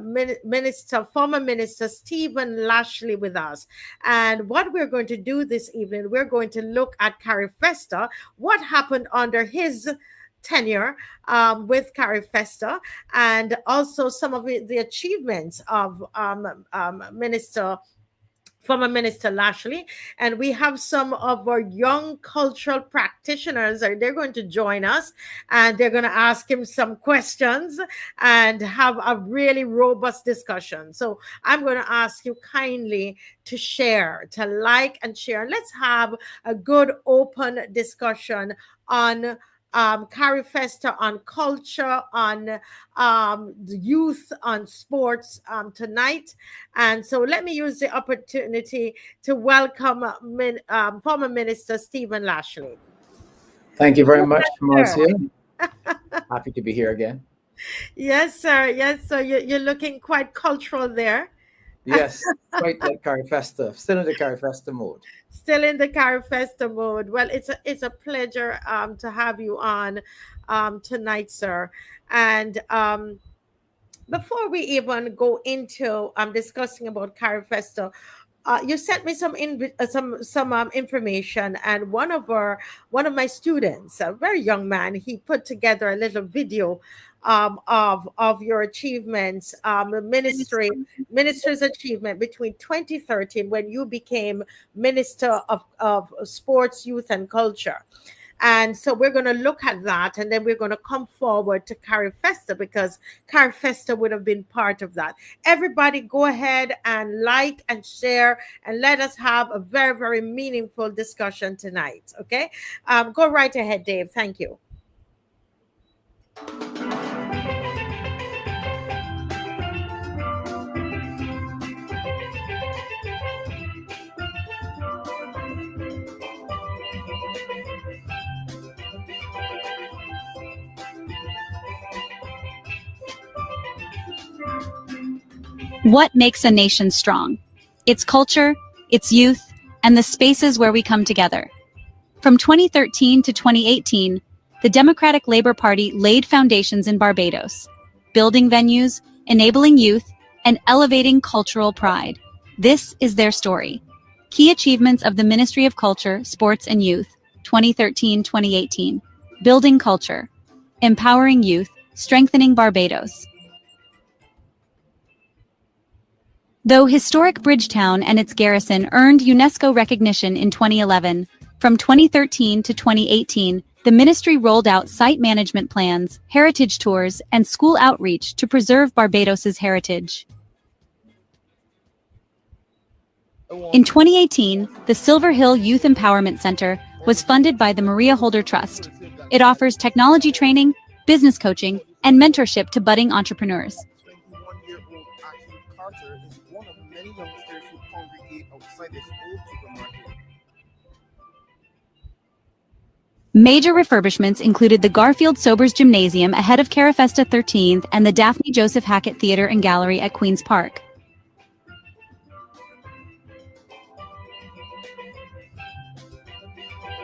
Minister Stephen Lashley with us. And what we're going to do this evening, we're going to look at Carifesta, what happened under his tenure with Carifesta, and also some of the achievements of former Minister Lashley. And we have some of our young cultural practitioners, they're going to join us, and they're going to ask him some questions and have a really robust discussion. So I'm going to ask you kindly to share, to like and share, and let's have a good open discussion on Carifesta, on culture, on the youth, on sports tonight. And so let me use the opportunity to welcome former Minister Stephen Lashley. Thank you very much, Marcia. Happy to be here again. Yes, sir. Yes, sir. You're looking quite cultural there. Yes, quite like Carifesta. Still in the Carifesta mode. Still in the Carifesta mode. Well, it's a pleasure to have you on tonight, sir. And before we even go into discussing about Carifesta, you sent me some information, and one of my students, a very young man, he put together a little video of your achievements, minister's achievement between 2013 when you became Minister of Sports, Youth and Culture. And so we're going to look at that, and then we're going to come forward to Carifesta, because Carifesta would have been part of that. Everybody go ahead and like and share, and let us have a very, very meaningful discussion tonight. Okay? Go right ahead, Dave. Thank you. What makes a nation strong? Its culture, its youth, and the spaces where we come together. From 2013 to 2018, the Democratic Labour Party laid foundations in Barbados, building venues, enabling youth, and elevating cultural pride. This is their story. Key achievements of the Ministry of Culture, Sports and Youth, 2013-2018. Building culture, empowering youth, strengthening Barbados. Though historic Bridgetown and its garrison earned UNESCO recognition in 2011, from 2013 to 2018, the ministry rolled out site management plans, heritage tours, and school outreach to preserve Barbados's heritage. In 2018, the Silver Hill Youth Empowerment Center was funded by the Maria Holder Trust. It offers technology training, business coaching, and mentorship to budding entrepreneurs. Major refurbishments included the Garfield Sobers Gymnasium ahead of Carifesta 13th and the Daphne Joseph Hackett Theatre and Gallery at Queen's Park.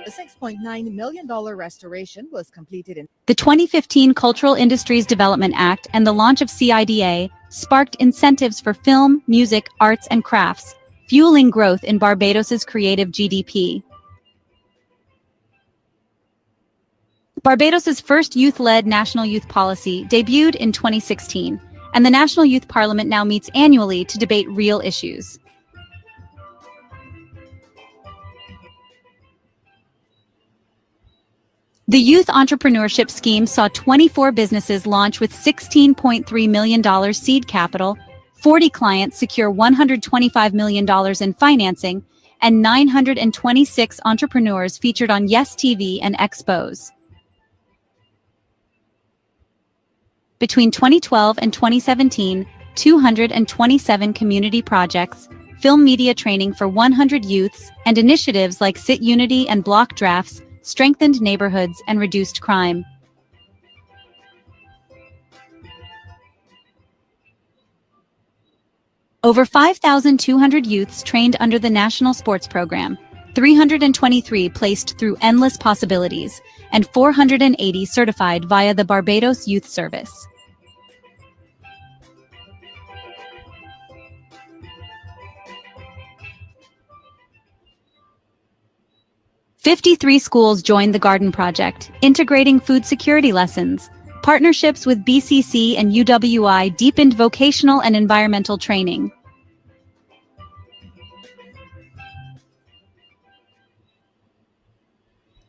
The $6.9 million restoration was completed in The 2015 Cultural Industries Development Act and the launch of CIDA sparked incentives for film, music, arts, and crafts, fueling growth in Barbados's creative GDP. Barbados's first youth-led national youth policy debuted in 2016, and the National Youth Parliament now meets annually to debate real issues. The Youth Entrepreneurship Scheme saw 24 businesses launch with $16.3 million seed capital, 40 clients secure $125 million in financing, and 926 entrepreneurs featured on Yes TV and Expos. Between 2012 and 2017, 227 community projects, film media training for 100 youths, and initiatives like Sit Unity and Block Drafts strengthened neighborhoods and reduced crime. Over 5,200 youths trained under the National Sports Program, 323 placed through Endless Possibilities, and 480 certified via the Barbados Youth Service. "53 schools joined the Garden Project, integrating food security lessons. Partnerships with BCC and UWI deepened vocational and environmental training.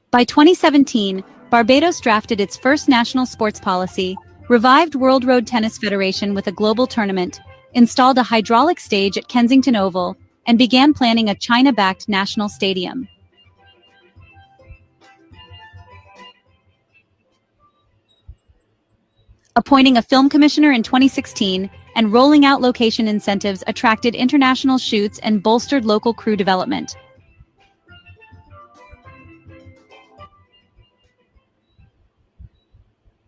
By 2017, Barbados drafted its first national sports policy, revived World Road Tennis Federation with a global tournament, installed a hydraulic stage at Kensington Oval, and began planning a China-backed national stadium. Appointing a film commissioner in 2016 and rolling out location incentives attracted international shoots and bolstered local crew development.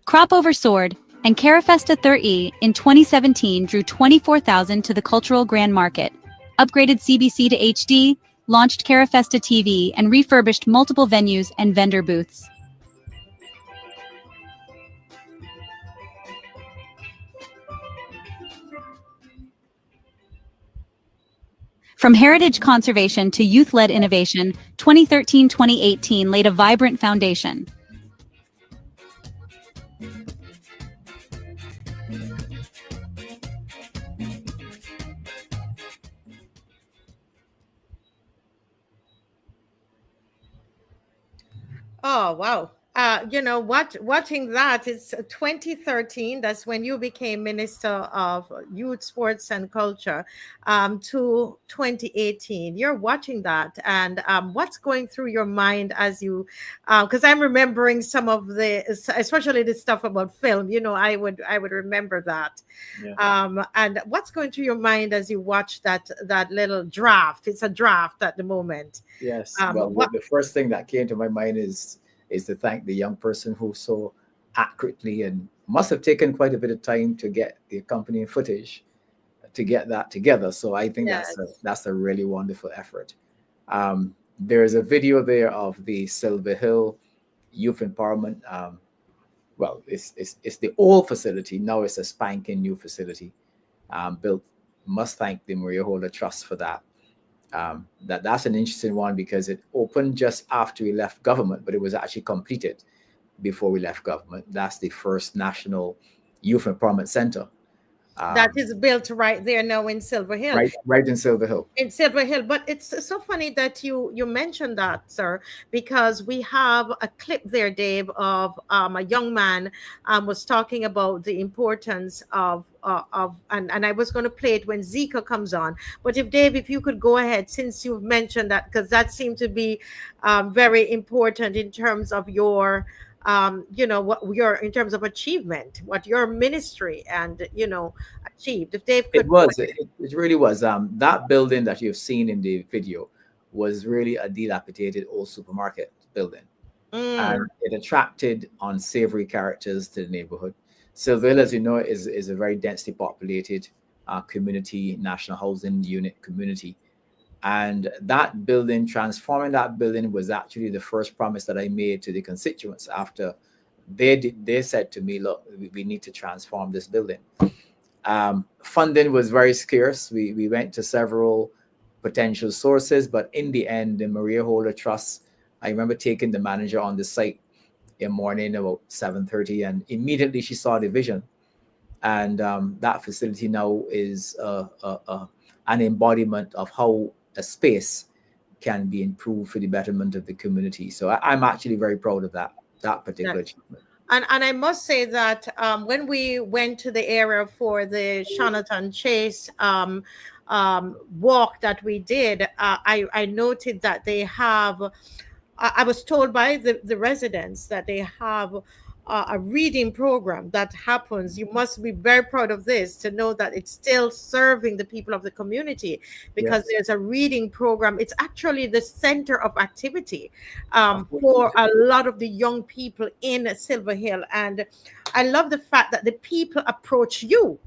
Crop Over Sword and Carifesta 30 in 2017 drew 24,000 to the cultural grand market, upgraded CBC to HD, launched Carifesta TV, and refurbished multiple venues and vendor booths. From heritage conservation to youth-led innovation, 2013-2018 laid a vibrant foundation. Oh, wow. Watching that, it's 2013. That's when you became Minister of Youth, Sports and Culture, to 2018. You're watching that, and what's going through your mind as you, because I'm remembering some of the, especially the stuff about film. I would remember that. Yeah. And what's going through your mind as you watch that little draft? It's a draft at the moment. Yes. Well, the first thing that came to my mind is to thank the young person who so accurately and must have taken quite a bit of time to get the accompanying footage to get that together. So I think Yes. that's a really wonderful effort. There is a video there of the Silver Hill Youth Empowerment. Well, it's the old facility. Now it's a spanking new facility built. Must thank the Maria Holder Trust for that. That's an interesting one because it opened just after we left government, but it was actually completed before we left government. That's the first national youth empowerment center. That is built right there now in Silver Hill. Right in Silver Hill. In Silver Hill. But it's so funny that you mentioned that, sir, because we have a clip there, Dave, of a young man was talking about the importance of and I was going to play it when ZICO comes on. But if you could go ahead, since you've mentioned that, because that seemed to be very important in terms of your what your in terms of achievement, what your ministry and achieved. If Dave could, it really was. That building that you've seen in the video was really a dilapidated old supermarket building, and it attracted unsavory characters to the neighborhood. Silver Hill, as you know, is a very densely populated community, national housing unit community. And that building, transforming that building, was actually the first promise that I made to the constituents after they said to me, look, we need to transform this building. Funding was very scarce. We went to several potential sources, but in the end, the Maria Holder Trust, I remember taking the manager on the site in the morning about 7:30, and immediately she saw the vision. And that facility now is an embodiment of how a space can be improved for the betterment of the community. So I'm actually very proud of that particular achievement. And I must say that when we went to the area for the Shonatan Chase walk that we did, I noted that they have, I was told by the residents that they have a reading program that happens. You must be very proud of this to know that it's still serving the people of the community, because there's a reading program. It's actually the center of activity for a lot of the young people in Silver Hill. And I love the fact that the people approach you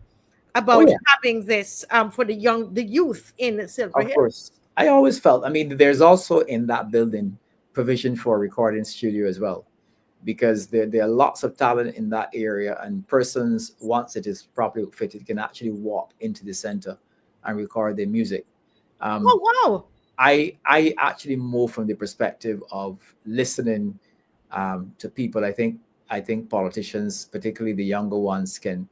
about having this for the youth in Silver Hill. Of course. I always felt, there's also in that building provision for a recording studio as well, because there are lots of talent in that area, and persons, once it is properly fitted, can actually walk into the center and record their music. Oh, wow. I actually move from the perspective of listening to people. I think politicians, particularly the younger ones, can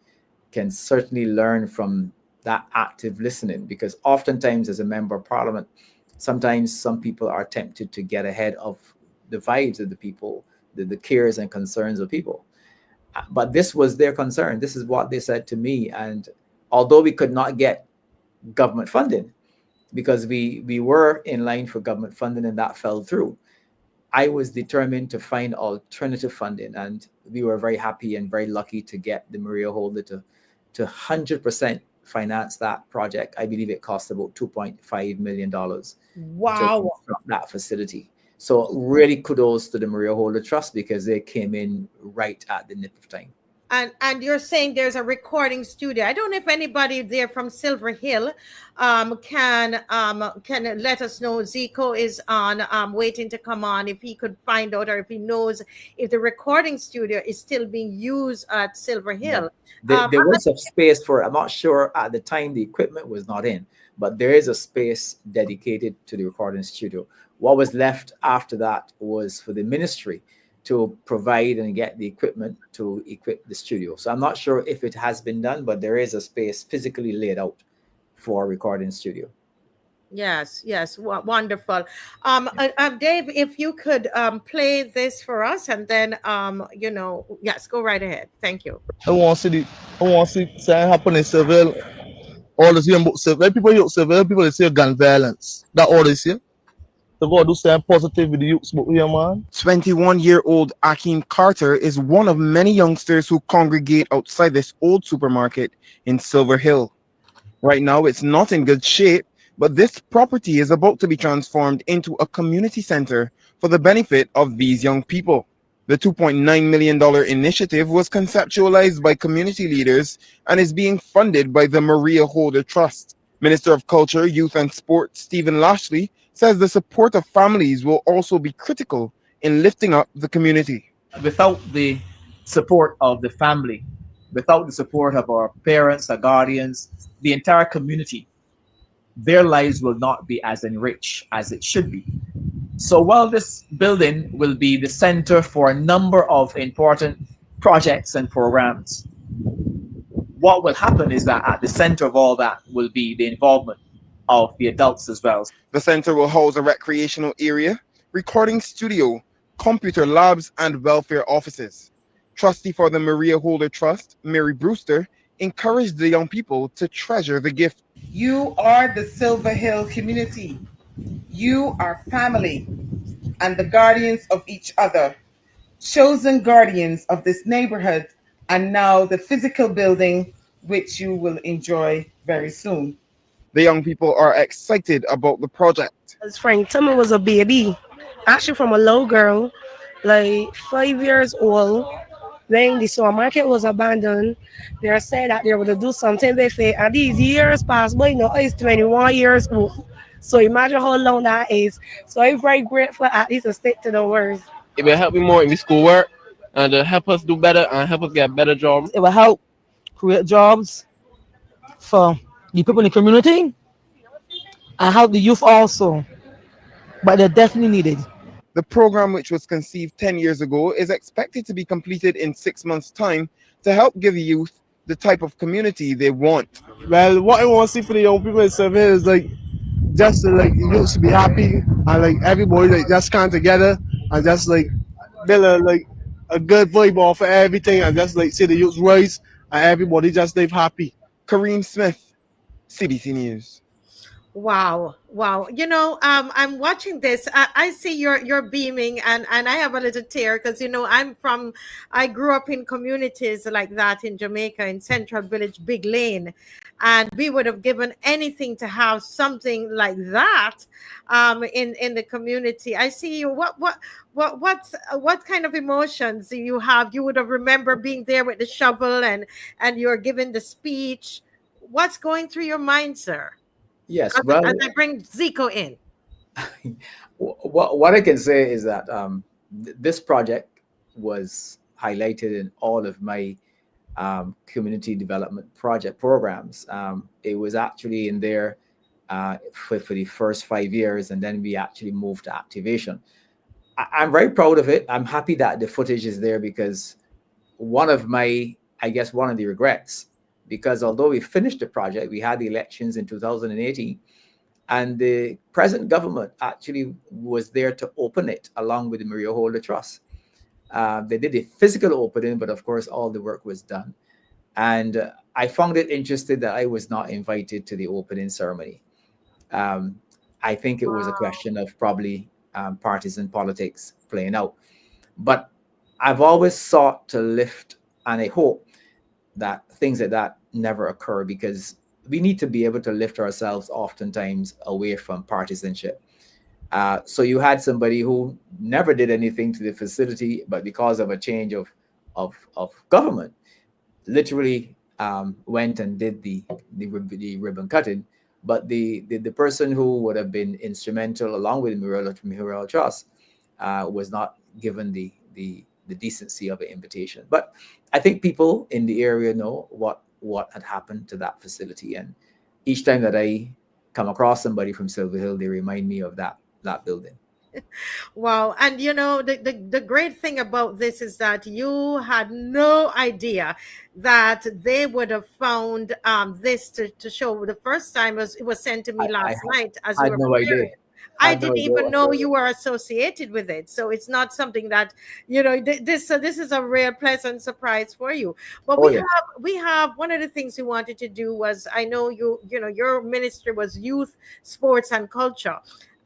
certainly learn from that active listening, because oftentimes as a member of parliament, sometimes some people are tempted to get ahead of the vibes of the people, the cares and concerns of people. But this was their concern. This is what they said to me. And although we could not get government funding, because we were in line for government funding and that fell through, I was determined to find alternative funding. And we were very happy and very lucky to get the Maria Holder to 100% finance that project. I believe it cost about $2.5 million. Wow. To construct that facility. So really kudos to the Maria Holder Trust, because they came in right at the nip of time. And you're saying there's a recording studio. I don't know if anybody there from Silver Hill can let us know. ZICO is on, waiting to come on, if he could find out, or if he knows if the recording studio is still being used at Silver Hill. There was a space for, I'm not sure at the time the equipment was not in, but there is a space dedicated to the recording studio. What was left after that was for the ministry to provide and get the equipment to equip the studio. So I'm not sure if it has been done, but there is a space physically laid out for a recording studio. Yes, wonderful. Dave, if you could play this for us, and then yes, go right ahead. Thank you. I want to see something happen in Seville. All this here, Seville people here, Seville people, they say gun violence. That all this here. To go do something positive with the youths here, man. 21-year-old Akeem Carter is one of many youngsters who congregate outside this old supermarket in Silver Hill. Right now, it's not in good shape, but this property is about to be transformed into a community center for the benefit of these young people. The $2.9 million initiative was conceptualized by community leaders and is being funded by the Maria Holder Trust. Minister of Culture, Youth and Sport Stephen Lashley says the support of families will also be critical in lifting up the community. Without the support of the family, without the support of our parents, our guardians, the entire community, their lives will not be as enriched as it should be. So while this building will be the center for a number of important projects and programs, what will happen is that at the center of all that will be the involvement of the adults as well. The center will house a recreational area, recording studio, computer labs, and welfare offices. Trustee for the Maria Holder Trust, Mary Brewster, encouraged the young people to treasure the gift. You are the Silver Hill community. You are family and the guardians of each other, chosen guardians of this neighborhood, and now the physical building, which you will enjoy very soon. The young people are excited about the project. As Frank Timmer was a baby, actually from a little girl, like 5 years old, when the supermarket was abandoned, they said that they were to do something with it. And these years passed by, it's 21 years old. So imagine how long that is. So I'm very grateful at least to stick to the words. It will help me more in the schoolwork and help us do better and help us get better jobs. It will help create jobs for the people in the community and help the youth also. But they're definitely needed. The program, which was conceived 10 years ago, is expected to be completed in 6 months' time to help give youth the type of community they want. Well, what I want to see for the young people in Silver Hill is just the youth to be happy and everybody just come together and just build a good vibe off of everything and just see the youth rise and everybody just live happy. Kareem Smith, CBC News. Wow. I'm watching this. I see you're beaming and I have a little tear because, I grew up in communities like that in Jamaica, in Central Village, Big Lane. And we would have given anything to have something like that in the community. I see you. What kind of emotions do you have? You would have remembered being there with the shovel and you're giving the speech. What's going through your mind, sir? Yes, as I bring ZICO in. What I can say is that this project was highlighted in all of my community development project programs. It was actually in there for the first 5 years, and then we actually moved to activation. I'm very proud of it. I'm happy that the footage is there because one of the regrets, because although we finished the project, we had the elections in 2018, and the present government actually was there to open it along with the Maria Holder Trust. They did a physical opening, but of course, all the work was done. And I found it interesting that I was not invited to the opening ceremony. I think it was a question of probably partisan politics playing out. But I've always sought to lift, and I hope that things like that never occur, because we need to be able to lift ourselves oftentimes away from partisanship. So you had somebody who never did anything to the facility, but because of a change of government, literally went and did the ribbon cutting. But the person who would have been instrumental along with Maria Trust was not given the decency of an invitation. But I think people in the area know what had happened to that facility, and each time that I come across somebody from Silver Hill, they remind me of that building. Wow. And the great thing about this is that you had no idea that they would have found this to show. The first time it was sent to me last night as we were preparing. I didn't even know you were associated with it. So it's not something that, this is a real pleasant surprise for you. But we have one of the things we wanted to do was, I know your ministry was youth, sports and culture.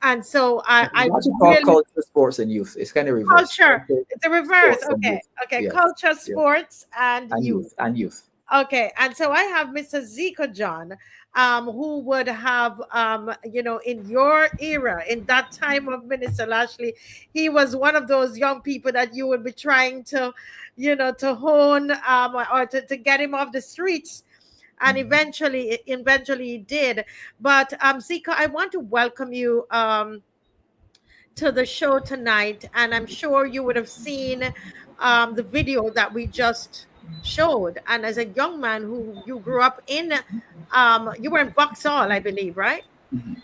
And so I really, culture, sports, and youth. It's kind of reverse. Culture, it's the reverse. Okay. Yes. Culture, sports, and youth. And youth. Okay, and so I have Mr. ZICO John, who would have, in your era, in that time of Minister Lashley, he was one of those young people that you would be trying to, to hone, or to get him off the streets. And eventually he did. But ZICO, I want to welcome you to the show tonight, and I'm sure you would have seen the video that we just showed. And as a young man who you grew up in, you were in Vauxhall, I believe, right? Right.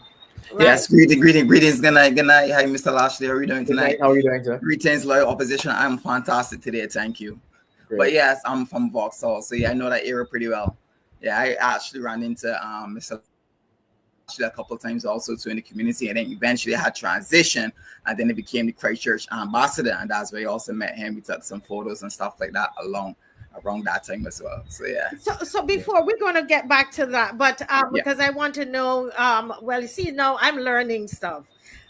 Yes, greetings. Good night. Hi, Mr. Lashley. How are you doing tonight? How are you doing, sir? Greetings, loyal opposition. I'm fantastic today. Thank you. Great. But yes, I'm from Vauxhall, so yeah, I know that area pretty well. Yeah, I actually ran into Mr. Lashley a couple of times also too in the community, and then eventually I had transition, and then it became the Christchurch ambassador, and that's where I also met him. We took some photos and stuff like that around that time as well. So yeah. So before we're going to get back to that, but because I want to know, well, you see, now I'm learning stuff.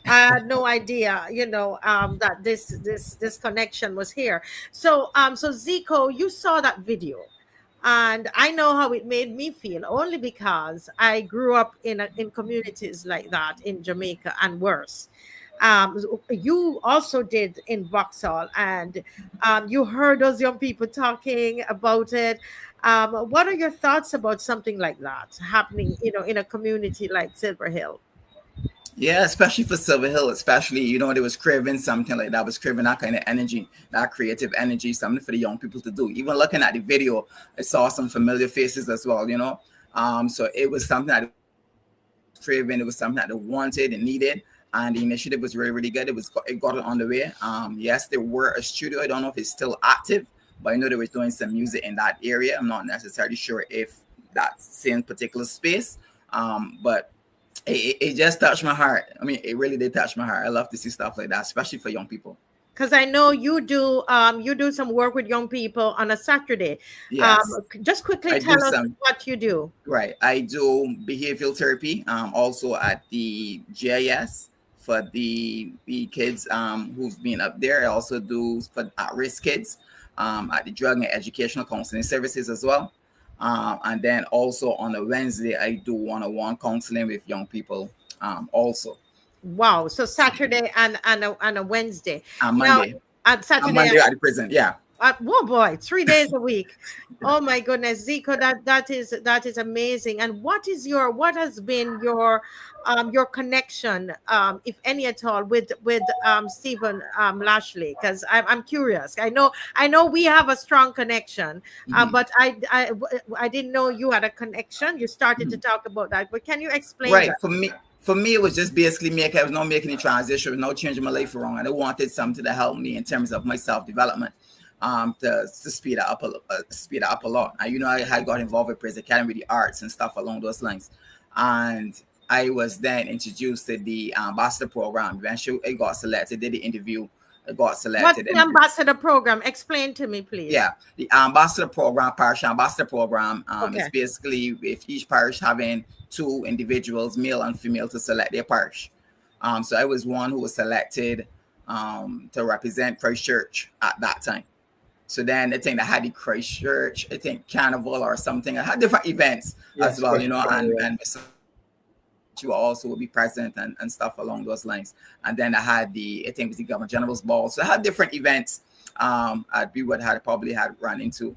I had no idea, that this connection was here. So ZICO, you saw that video, and I know how it made me feel, only because I grew up in communities like that in Jamaica and worse. You also did in Vauxhall, and you heard those young people talking about it. What are your thoughts about something like that happening, in a community like Silver Hill? Yeah, especially for Silver Hill, especially, they was craving something like that, was craving that kind of energy, that creative energy, something for the young people to do. Even looking at the video, I saw some familiar faces as well, So it was something that craving, it was something that they wanted and needed. And the initiative was really, really good. It got it on the way. Yes, there were a studio. I don't know if it's still active, but I know they were doing some music in that area. I'm not necessarily sure if that same particular space, but it just touched my heart. I mean, it really did touch my heart. I love to see stuff like that, especially for young people. Because I know you do some work with young people on a Saturday. Yes. Just quickly tell us what you do. Right. I do behavioral therapy, also at the GIS for the kids who've been up there. I also do for at-risk kids at the Drug and Educational Counseling Services as well. And then also on a Wednesday, I do one-on-one counseling with young people also. Wow. So Saturday and a Wednesday. Monday. Now, at Saturday. On Monday at the prison, yeah. Oh boy, 3 days a week. Oh my goodness, ZICO, that is amazing. And what has been your connection, if any at all, with Stephen Lashley? Because I'm curious. I know we have a strong connection, but I didn't know you had a connection. You started to talk about that, but can you explain? Right. That? For me, it was just basically I was not making a transition, no changing my life around, and I wanted something to help me in terms of my self-development. To speed it up a lot. And I had got involved with Praise Academy, the arts and stuff along those lines. And I was then introduced to the ambassador program. Eventually I got selected, did the interview, I got selected. What's the ambassador program? Explain to me, please. Yeah, the ambassador program, parish ambassador program, is basically with each parish having 2 individuals, male and female, to select their parish. So I was one who was selected to represent Christchurch at that time. So then I think I had the Christchurch, I think Carnival or something. I had different events as well, and you also would be present and stuff along those lines. And then I had I think it was the Governor General's Ball. So I had different events we would have probably had run into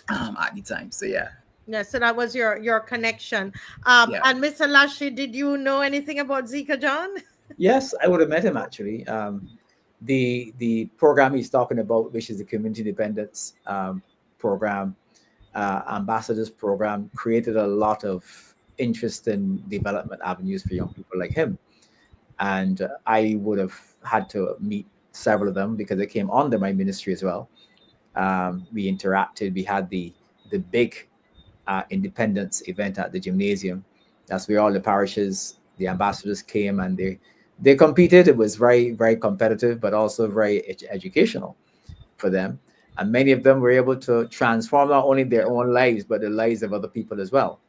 at the time. So yeah. Yeah, so that was your connection. And Mr. Lashley, did you know anything about ZICO John? Yes, I would have met him actually. The program he's talking about, which is the Community Independence program, Ambassadors program, created a lot of interesting development avenues for young people like him. And I would have had to meet several of them because they came under my ministry as well. We interacted. We had the big independence event at the gymnasium. That's where all the parishes, the ambassadors came, and they competed. It was very, very competitive, but also very educational for them. And many of them were able to transform not only their own lives, but the lives of other people as well.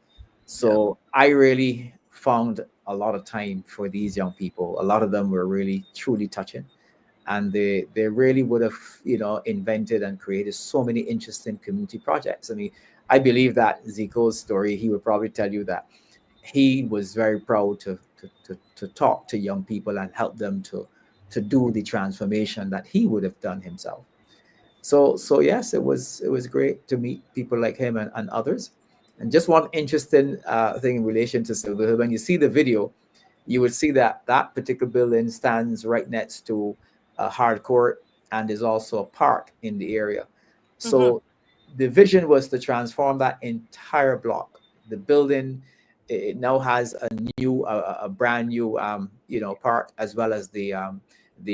So I really found a lot of time for these young people. A lot of them were really, truly touching. And they really would have, invented and created so many interesting community projects. I mean, I believe that ZICO's story, he would probably tell you that he was very proud to talk to young people and help them to do the transformation that he would have done himself. So yes, it was great to meet people like him and others. And just one interesting thing in relation to Silver Hill, when you see the video, you would see that that particular building stands right next to a hard court, and there's also a park in the area. So the vision was to transform that entire block. The building, it now has a brand new park, as well as the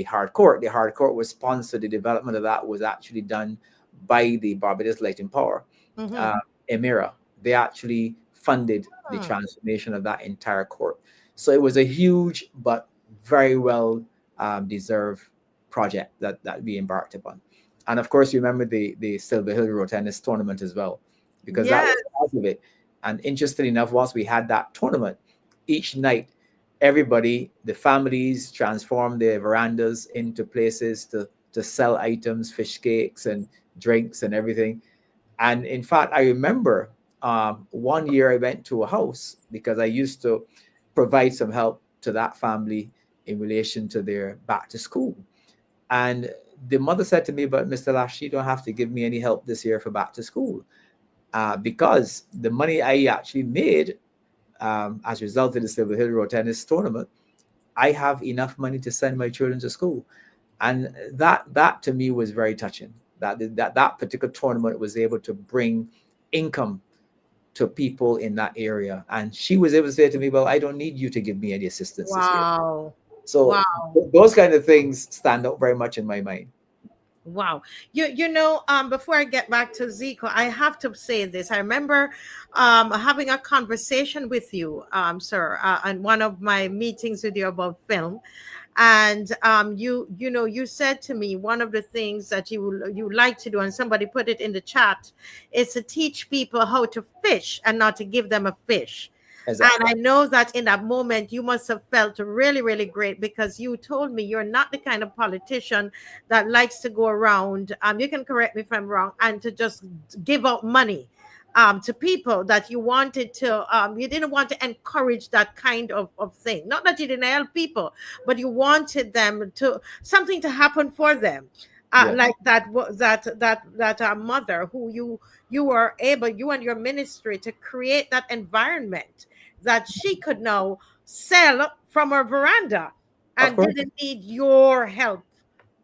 hard court. The hard court was sponsored. The development of that was actually done by the Barbados Light and Power, Emira. They actually funded the transformation of that entire court. So it was a huge but very well deserved project that we embarked upon. And of course, you remember the Silver Hill Road Tennis tournament as well, because that was part of it. And interestingly enough, once we had that tournament, each night, everybody, the families, transformed their verandas into places to sell items, fish cakes and drinks and everything. And in fact, I remember one year I went to a house because I used to provide some help to that family in relation to their back to school. And the mother said to me, "But Mr. Lashley, you don't have to give me any help this year for back to school, because the money I actually made as a result of the Silver Hill Road Tennis tournament, I have enough money to send my children to school." And that to me was very touching. That particular tournament was able to bring income to people in that area. And she was able to say to me, "Well, I don't need you to give me any assistance this year." Wow. So Wow. those kind of things stand out very much in my mind. Wow. Before I get back to ZICO, I have to say this. I remember having a conversation with you, sir, on one of my meetings with you about film. And you said to me one of the things that you like to do, and somebody put it in the chat, is to teach people how to fish and not to give them a fish. Exactly. And I know that in that moment you must have felt really, really great, because you told me you're not the kind of politician that likes to go around, you can correct me if I'm wrong, and to just give out money to people. That you wanted to, you didn't want to encourage that kind of thing. Not that you didn't help people, but you wanted them to, something to happen for them. Like that mother who you were able, you and your ministry, to create that environment that she could now sell from her veranda and didn't need your help.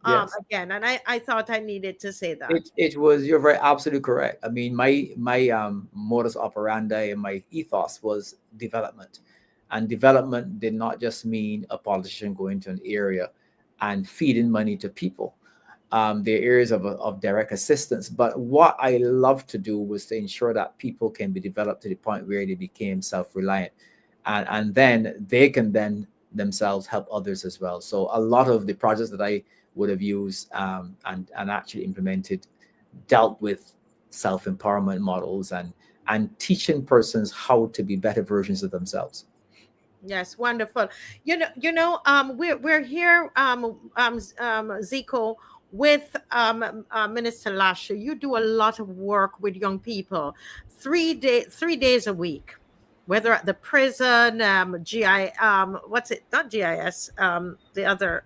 Again, and I thought I needed to say that. You're very absolutely correct. I mean, my modus operandi and my ethos was development. And development did not just mean a politician going to an area and feeding money to people. There are areas of direct assistance. But what I love to do was to ensure that people can be developed to the point where they became self-reliant. And then they can then themselves help others as well. So a lot of the projects that I would have used and actually implemented dealt with self-empowerment models and teaching persons how to be better versions of themselves. Yes, wonderful. We're here, ZICO, with Minister Lashley. You do a lot of work with young people, 3 days a week, whether at the prison, what's it? Not GIS, the other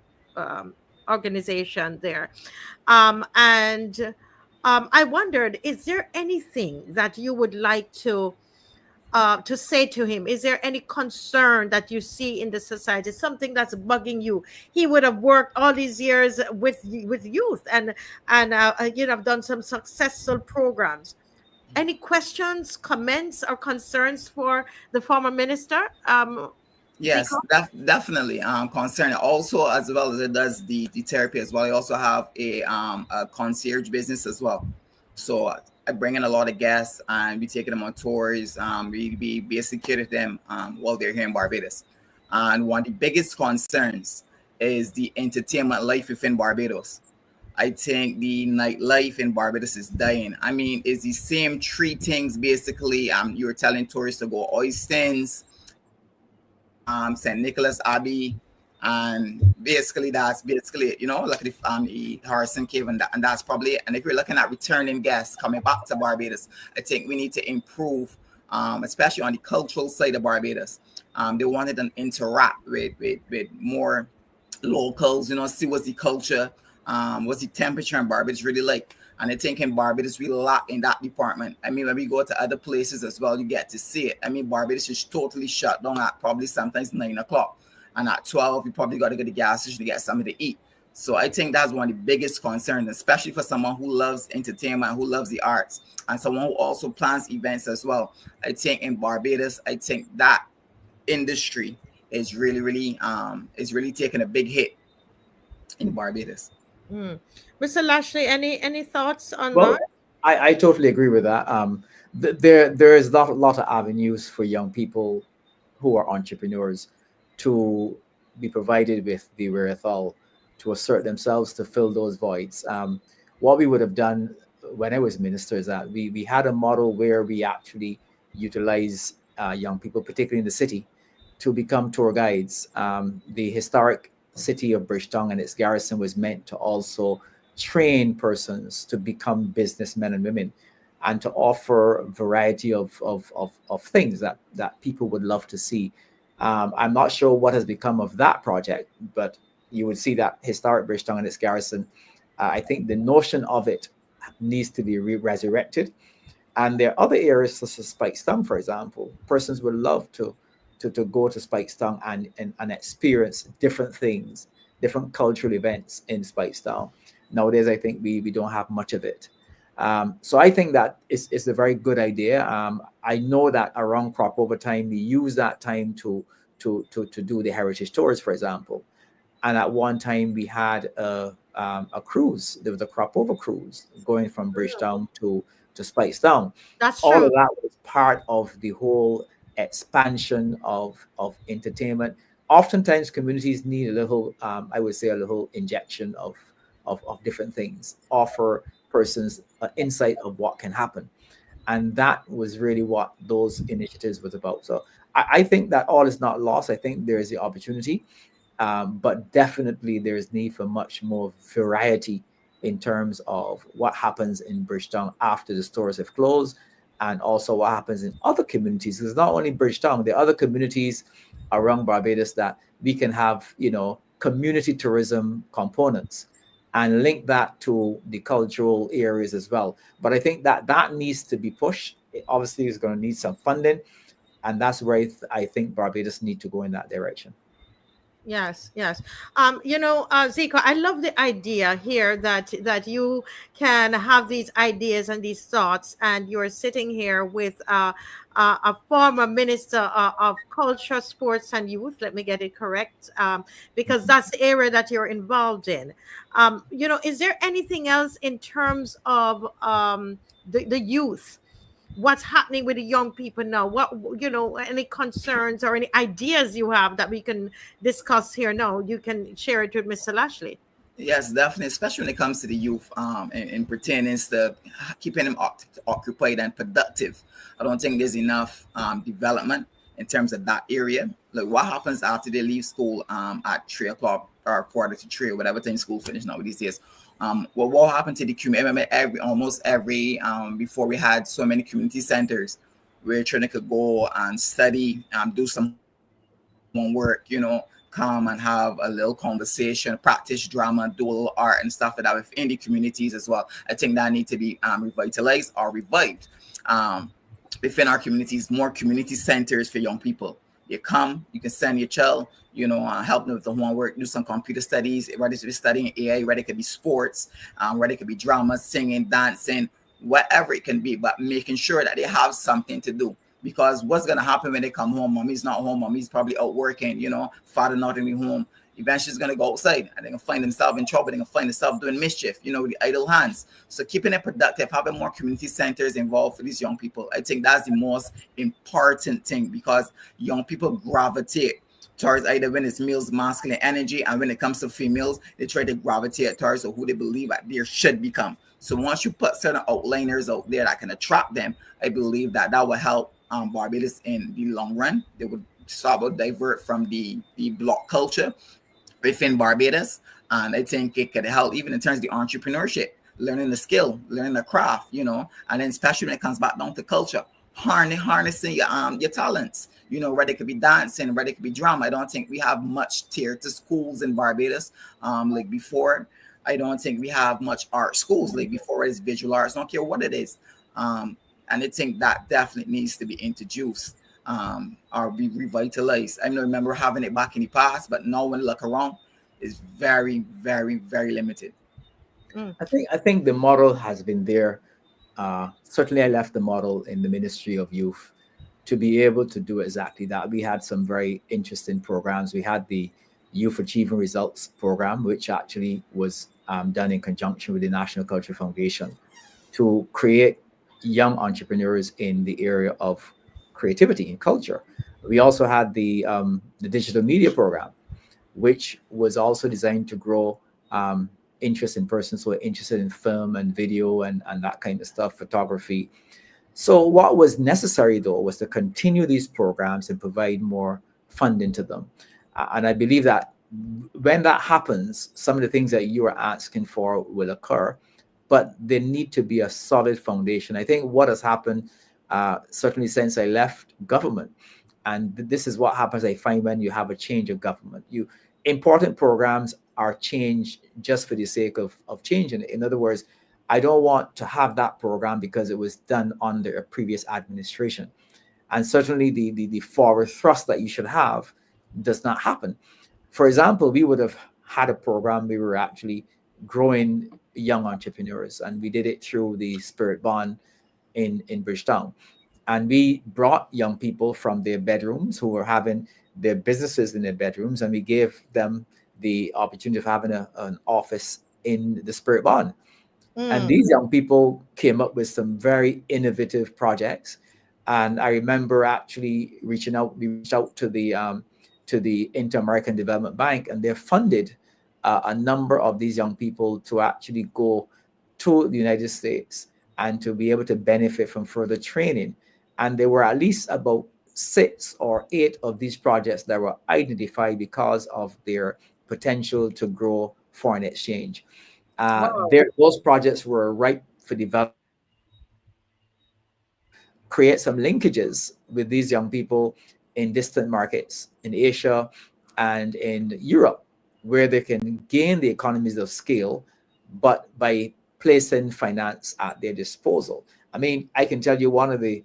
organization there, and I wondered, is there anything that you would like to say to him? Is there any concern that you see in the society, something that's bugging you? He would have worked all these years with youth and have done some successful programs. Any questions, comments, or concerns for the former minister? Yes, definitely. Concern also, as well as it does the therapy as well. I also have a concierge business as well. So I bring in a lot of guests and we take them on tours. We basically cater to them while they're here in Barbados. And one of the biggest concerns is the entertainment life within Barbados. I think the nightlife in Barbados is dying. I mean, it's the same three things basically. You're telling tourists to go Oystins, St. Nicholas Abbey, And basically that's basically it, like the Harrison Cave, and that's probably it. And if you're looking at returning guests coming back to Barbados, I think we need to improve, especially on the cultural side of Barbados. They wanted to interact with more locals, see what's the culture, what's the temperature in Barbados really like. And I think in Barbados, we lack in that department. I mean, when we go to other places as well, you get to see it. I mean, Barbados is totally shut down at probably sometimes 9 o'clock. And at 12, you probably got to go to the gas station to get something to eat. So I think that's one of the biggest concerns, especially for someone who loves entertainment, who loves the arts, and someone who also plans events as well. I think in Barbados, I think that industry is really taking a big hit in Barbados. Mr. Lashley, any thoughts on Well, that? I totally agree with that. There is a lot of avenues for young people who are entrepreneurs to be provided with the wherewithal to assert themselves, to fill those voids. What we would have done when I was minister is that we had a model where we actually utilize young people, particularly in the city, to become tour guides. The historic city of Bridgetown and its garrison was meant to also train persons to become businessmen and women, and to offer a variety of things that people would love to see. I'm not sure what has become of that project, but you would see that historic Bridgetown and its garrison. I think the notion of it needs to be resurrected. And there are other areas such as Spikestown, for example. Persons would love to go to Spikestown and experience different things, different cultural events in Spikestown. Nowadays, I think we don't have much of it. So I think that it's a very good idea. I know that around crop over time, we use that time to do the heritage tours, for example. And at one time we had a cruise. There was a crop over cruise going from Bridgetown to Spikestown. That's All true. of that was part of the whole expansion of entertainment. Oftentimes communities need a little, I would say, a little injection of different things, offer persons an insight of what can happen. And that was really what those initiatives was about. So I think that all is not lost. I think there is the opportunity, but definitely there is need for much more variety in terms of what happens in Bridgetown after the stores have closed, and also what happens in other communities. Because not only Bridgetown, there are other communities around Barbados that we can have, community tourism components and link that to the cultural areas as well. But I think that needs to be pushed. It obviously is going to need some funding, and that's where I think Barbados need to go in that direction. Yes. Zico, I love the idea here that you can have these ideas and these thoughts, and you're sitting here with a former minister of culture, sports, and youth. Let me get it correct, because that's the area that you're involved in. Is there anything else in terms of the youth? What's happening with the young people now? What, any concerns or any ideas you have that we can discuss here now? You can share it with Mr. Lashley. Yes, definitely, especially when it comes to the youth, and pertaining to keeping them occupied and productive. I don't think there's enough development in terms of that area. Like, what happens after they leave school at 3 o'clock or 2:45 or whatever time school finish now these days? What happened to the community? Almost every before we had so many community centers where children could go and study, do some homework, come and have a little conversation, practice drama, do a little art and stuff like that within the communities as well. I think that need to be revitalized or revived within our communities. More community centers for young people. You come, you can send your child, help them with the homework, do some computer studies, whether it's studying AI, whether it could be sports, whether it could be drama, singing, dancing, whatever it can be, but making sure that they have something to do. Because what's going to happen when they come home? Mommy's not home. Mommy's probably out working, father not in the home. Eventually, he's going to go outside and they're going to find themselves in trouble. They're going to find themselves doing mischief, with the idle hands. So keeping it productive, having more community centers involved for these young people, I think that's the most important thing, because young people gravitate towards either when it's males, masculine energy, and when it comes to females, they try to gravitate towards who they believe that they should become. So once you put certain outliners out there that can attract them, I believe that will help Barbados in the long run. They would start to divert from the block culture within Barbados. And I think it could help even in terms of the entrepreneurship, learning the skill, learning the craft, you know, and then especially when it comes back down to culture, harnessing your talents, you know, whether it could be dancing, whether it could be drama. I don't think we have much tier to schools in Barbados. Like before, I don't think we have much art schools like before. It's visual arts, don't care what it is. And I think that definitely needs to be introduced or be revitalized. I remember having it back in the past, but now when I look around, it's very, very, very limited. I think the model has been there. Certainly, I left the model in the Ministry of Youth to be able to do exactly that. We had some very interesting programs. We had the Youth Achieving Results program, which actually was done in conjunction with the National Culture Foundation to create young entrepreneurs in the area of creativity and culture. We also had the digital media program, which was also designed to grow interest in persons who are interested in film and video and that kind of stuff, photography. So what was necessary, though, was to continue these programs and provide more funding to them. And I believe that when that happens, some of the things that you are asking for will occur, but there need to be a solid foundation. I think what has happened, certainly since I left government, and this is what happens, I find, when you have a change of government. Important programs are changed just for the sake of changing it. In other words, I don't want to have that program because it was done under a previous administration. And certainly the forward thrust that you should have does not happen. For example, we would have had a program, we were actually growing young entrepreneurs, and we did it through the Spirit Bond in Bridgetown. And we brought young people from their bedrooms who were having their businesses in their bedrooms, and we gave them the opportunity of having an office in the Spirit Bond. And these young people came up with some very innovative projects. And I remember actually we reached out to the Inter-American Development Bank, and they funded a number of these young people to actually go to the United States and to be able to benefit from further training. And there were at least about 6 or 8 of these projects that were identified because of their potential to grow foreign exchange. Wow. Those projects were ripe for development. Create some linkages with these young people in distant markets in Asia and in Europe, where they can gain the economies of scale, but by placing finance at their disposal. I mean, I can tell you one of the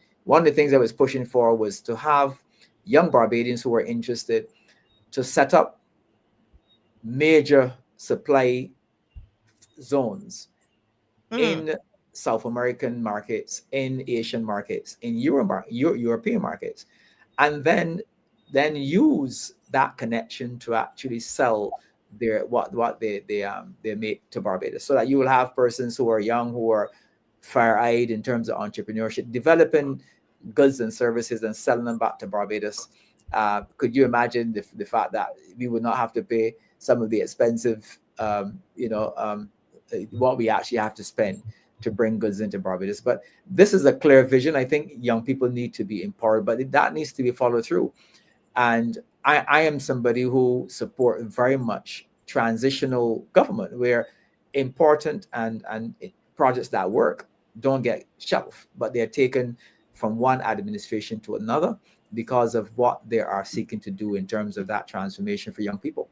things I was pushing for was to have young Barbadians who were interested to set up major supply zones in South American markets, in Asian markets, in European markets, and then use that connection to actually sell their what they make to Barbados, so that you will have persons who are young, who are fire-eyed in terms of entrepreneurship, developing goods and services and selling them back to Barbados. Could you imagine the fact that we would not have to pay some of the expensive, what we actually have to spend to bring goods into Barbados? But this is a clear vision. I think young people need to be empowered, but that needs to be followed through. And I am somebody who support very much transitional government, where important and projects that work don't get shelved, but they're taken from one administration to another because of what they are seeking to do in terms of that transformation for young people.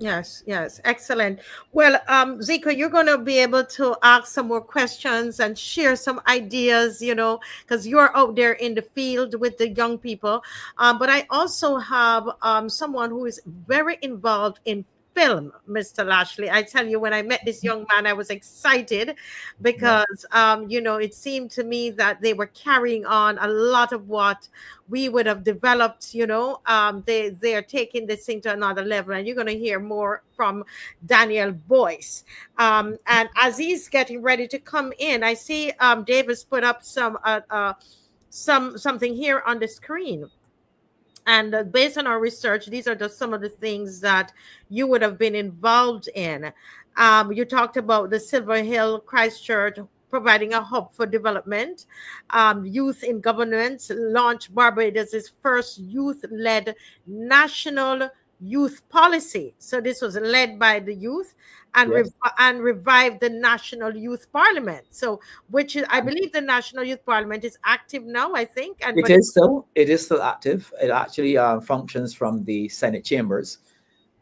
Yes, excellent. Well, ZICO, you're going to be able to ask some more questions and share some ideas, because you're out there in the field with the young people. But I also have someone who is very involved in film, Mr. Lashley. I tell you, when I met this young man, I was excited because, it seemed to me that they were carrying on a lot of what we would have developed. They are taking this thing to another level, and you're going to hear more from Daniel BOYCE. And as he's getting ready to come in, I see Davis put up something here on the screen. And based on our research, these are just some of the things that you would have been involved in. You talked about the Silver Hill Christchurch providing a hub for development. Youth in Governance launched Barbados' first youth-led national youth policy. So this was led by the youth and Yes. and revived the National Youth Parliament. So, which is, I believe the National Youth Parliament is active now, I think. And It but is still active. It actually functions from the Senate chambers,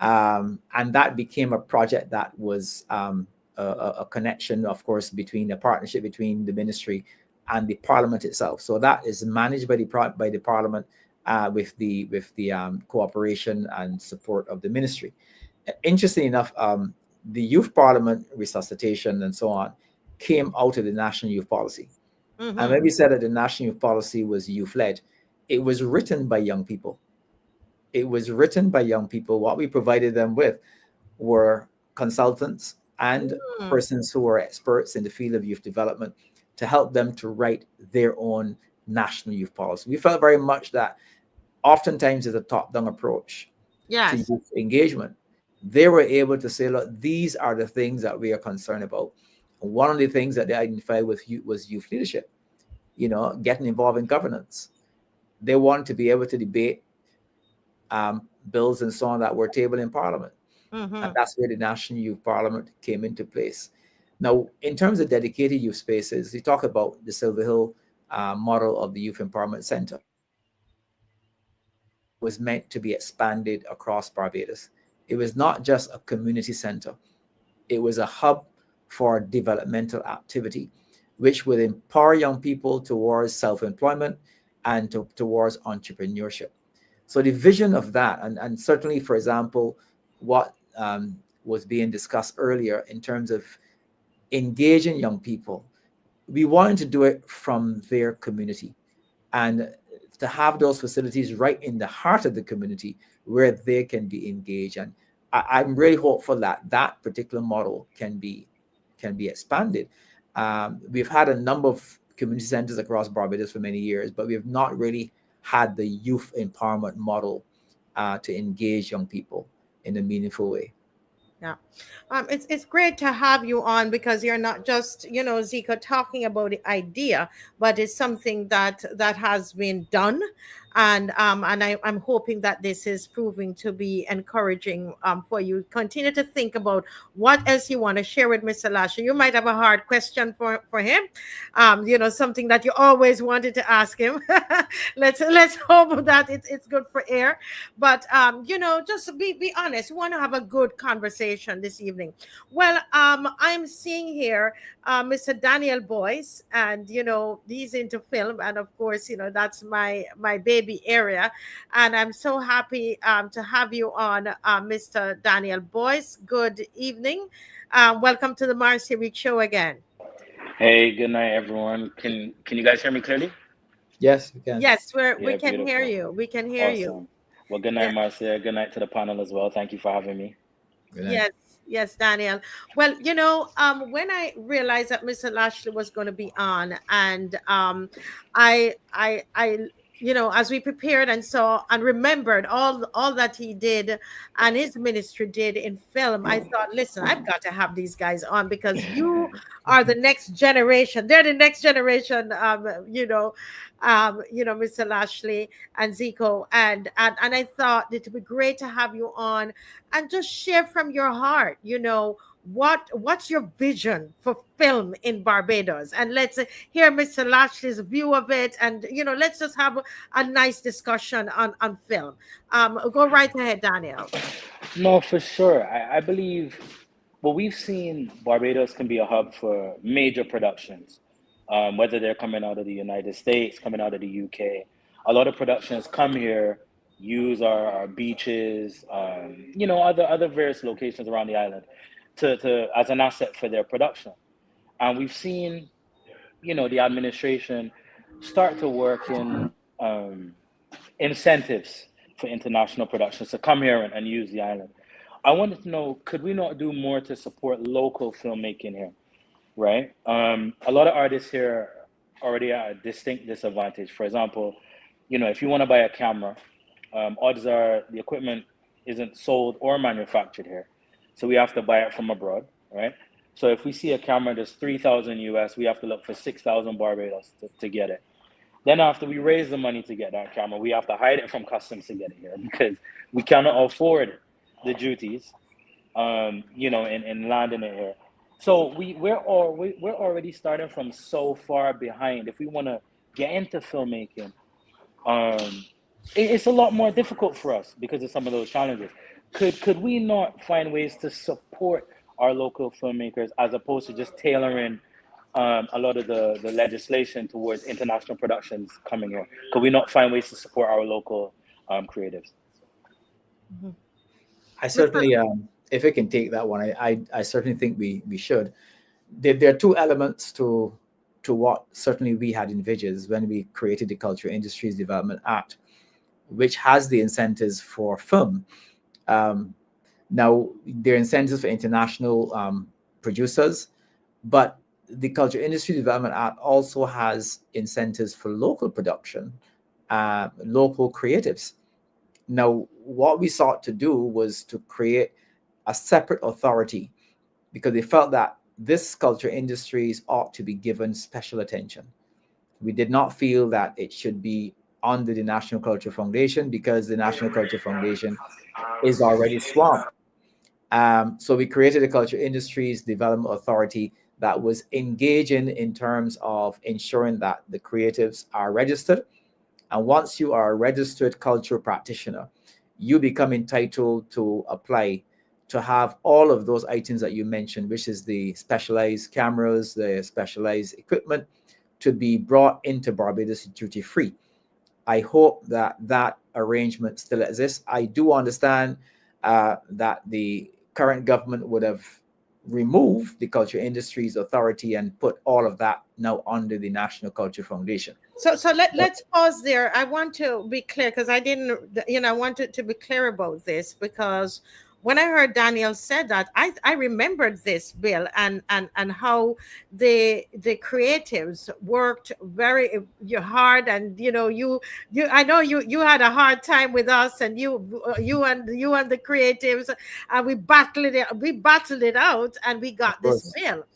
and that became a project that was a connection, of course, between a partnership between the ministry and the Parliament itself. So that is managed by the Parliament with the cooperation and support of the ministry. Interestingly enough, the Youth Parliament resuscitation and so on came out of the National Youth Policy. And when we said that the National Youth Policy was youth-led, it was written by young people. It was written by young people. What we provided them with were consultants and persons who were experts in the field of youth development to help them to write their own national youth policy. We felt very much that oftentimes it's a top-down approach to youth engagement. They were able to say, look, these are the things that we are concerned about. And one of the things that they identified with youth was youth leadership, getting involved in governance. They wanted to be able to debate bills and so on that were tabled in Parliament. And that's where the National Youth Parliament came into place. Now, in terms of dedicated youth spaces, we talk about the Silver Hill model of the Youth Empowerment Center. Was meant to be expanded across Barbados. It was not just a community center. It was a hub for developmental activity, which would empower young people towards self-employment and towards entrepreneurship. So the vision of that, and certainly, for example, what was being discussed earlier in terms of engaging young people, we wanted to do it from their community and to have those facilities right in the heart of the community where they can be engaged. And I'm really hopeful that that particular model can be expanded. We've had a number of community centers across Barbados for many years, but we have not really had the youth empowerment model to engage young people in a meaningful way. Yeah, it's great to have you on because you're not just ZICO talking about the idea, but it's something that has been done, and I'm hoping that this is proving to be encouraging for you. Continue to think about what else you want to share with Mr. Lashley. You might have a hard question for him, something that you always wanted to ask him. let's hope that it's good for air, but just be honest. We want to have a good conversation this evening. Well, I'm seeing here Mr. Daniel BOYCE, and he's into film, and of course that's my baby area, and I'm so happy to have you on, Mr. Daniel BOYCE. Good evening. Welcome to the Marcia Week show again. Hey, good night, everyone. Can you guys hear me clearly? Yes, we can. Yes, we can hear you. We can hear you. Well, good night, Marcia. Good night to the panel as well. Thank you for having me. Yes, Daniel. Well, when I realized that Mr. Lashley was going to be on, and I as we prepared and saw and remembered all that he did and his ministry did in film, I thought, listen, I've got to have these guys on because you are the next generation. They're the next generation, Mr. Lashley and ZICO, and I thought it would be great to have you on and just share from your heart, what's your vision for film in Barbados, and let's hear Mr. Lashley's view of it, and let's just have a nice discussion on film. Go right ahead, Daniel. No, for sure. I believe what we've seen, Barbados can be a hub for major productions, whether they're coming out of the United States, coming out of the UK. A lot of productions come here, use our beaches, other various locations around the island to as an asset for their production. And we've seen, the administration start to work in incentives for international productions to come here and use the island. I wanted to know, could we not do more to support local filmmaking here, right? A lot of artists here already are at a distinct disadvantage. For example, if you want to buy a camera, odds are the equipment isn't sold or manufactured here. So we have to buy it from abroad, right? So if we see a camera that's $3,000 US, we have to look for 6,000 Barbados to get it. Then after we raise the money to get that camera, we have to hide it from customs to get it here because we cannot afford the duties, you know, in landing it here. So we're already starting from so far behind. If we want to get into filmmaking, it's a lot more difficult for us because of some of those challenges. Could we not find ways to support our local filmmakers as opposed to just tailoring a lot of the legislation towards international productions coming here? Could we not find ways to support our local creatives? I certainly, if I can take that one, I certainly think we should. There are two elements to what certainly we had envisaged when we created the Culture Industries Development Act, which has the incentives for film. Now, there are incentives for international producers, but the Culture Industry Development Act also has incentives for local production, local creatives. Now, what we sought to do was to create a separate authority because they felt that this culture industries ought to be given special attention. We did not feel that it should be under the National Culture Foundation because the National Culture Foundation is already swamped. So we created a Culture Industries Development Authority that was engaging in terms of ensuring that the creatives are registered. And once you are a registered cultural practitioner, you become entitled to apply to have all of those items that you mentioned, which is the specialized cameras, the specialized equipment, to be brought into Barbados duty-free. I hope that that arrangement still exists. I do understand that the current government would have removed the Culture Industries Authority and put all of that now under the National Culture Foundation. So let's pause there. I want to be clear because I didn't, you know, I wanted to be clear about this because when I heard Daniel said that, I remembered this, Bill, and how the creatives worked very hard, and you know you I know you had a hard time with us, and you and the creatives, and we battled it out, and we got this bill,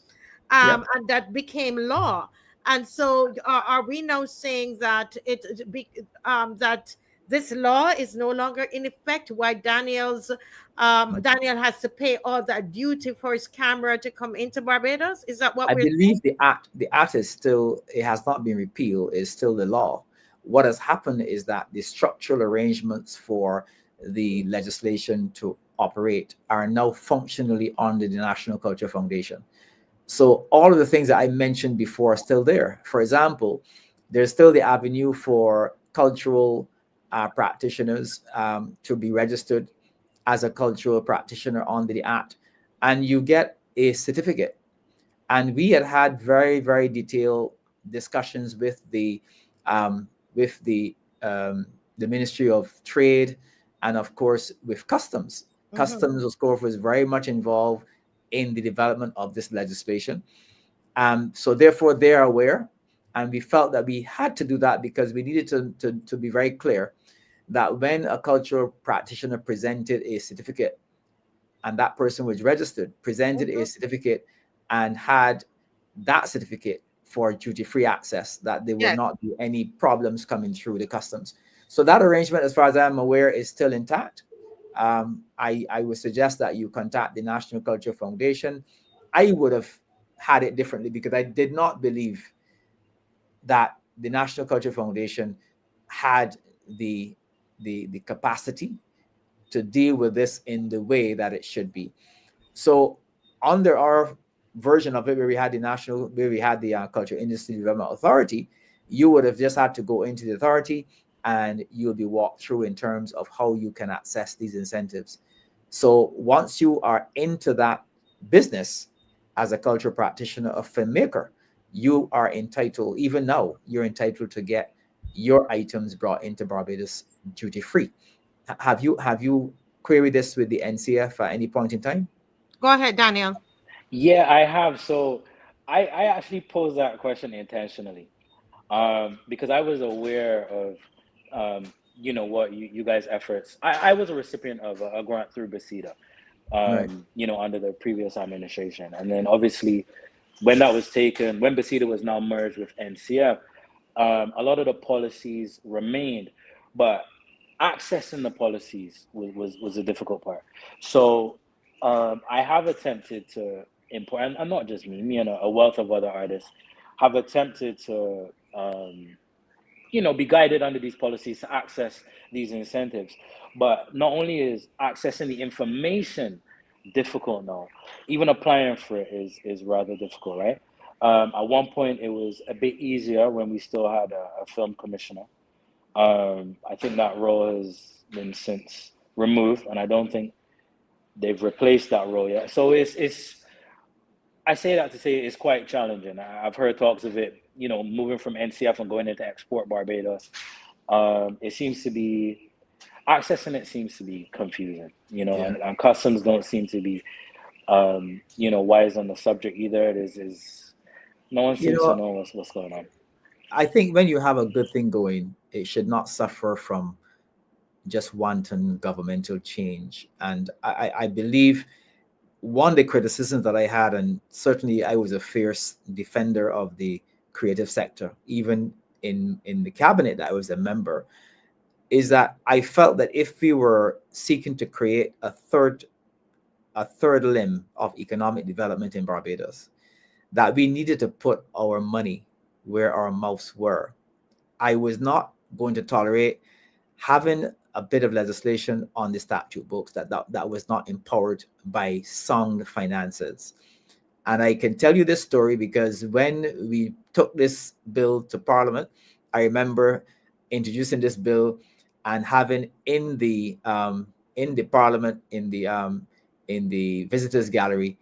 and that became law. And so, are we now saying that that this law is no longer in effect? Why Daniel has to pay all that duty for his camera to come into Barbados? Is that what I we're believe saying? the act is still, it has not been repealed, it's still the law. What has happened is that the structural arrangements for the legislation to operate are now functionally under the National Culture Foundation. So all of the things that I mentioned before are still there. For example, there's still the avenue for cultural practitioners to be registered as a cultural practitioner under the Act, and you get a certificate. And we had very, very detailed discussions with the Ministry of Trade, and of course with Customs. Customs, of course, was very much involved in the development of this legislation. So therefore they are aware, and we felt that we had to do that because we needed to be very clear that when a cultural practitioner presented a certificate and that person was registered, presented a certificate and had that certificate for duty-free access, that there will not be any problems coming through the customs. So that arrangement, as far as I'm aware, is still intact. I would suggest that you contact the National Culture Foundation. I would have had it differently because I did not believe that the National Culture Foundation had the capacity to deal with this in the way that it should be. So under our version of it, where we had the Culture Industry Development Authority, you would have just had to go into the authority and you'll be walked through in terms of how you can access these incentives. So once you are into that business as a cultural practitioner, a filmmaker, you are entitled, even now, you're entitled to get your items brought into Barbados duty-free. Have you queried this with the NCF at any point in time? Go ahead, Daniel. Yeah, I have. So I actually posed that question intentionally because I was aware of you know what you guys' efforts. I was a recipient of a grant through BOYCE, you know, under the previous administration, and then obviously when that was taken, when BOYCE was now merged with NCF, A lot of the policies remained, but accessing the policies was a difficult part. So I have attempted to import, and not just me and a wealth of other artists have attempted to, be guided under these policies to access these incentives. But not only is accessing the information difficult now, even applying for it is rather difficult, right? At one point, it was a bit easier when we still had a film commissioner. I think that role has been since removed, and I don't think they've replaced that role yet. So it's I say that to say it's quite challenging. I've heard talks of it, moving from NCF and going into Export Barbados. It seems to be accessing it seems to be confusing, and customs don't seem to be, wise on the subject either. It is no one seems to know what's going on. I think when you have a good thing going, it should not suffer from just wanton governmental change. And I believe one of the criticisms that I had, and certainly I was a fierce defender of the creative sector, even in the cabinet that I was a member, is that I felt that if we were seeking to create a third limb of economic development in Barbados, that we needed to put our money where our mouths were. I was not going to tolerate having a bit of legislation on the statute books that was not empowered by sound finances. And I can tell you this story because when we took this bill to Parliament, I remember introducing this bill and having in the Parliament, in the visitors gallery,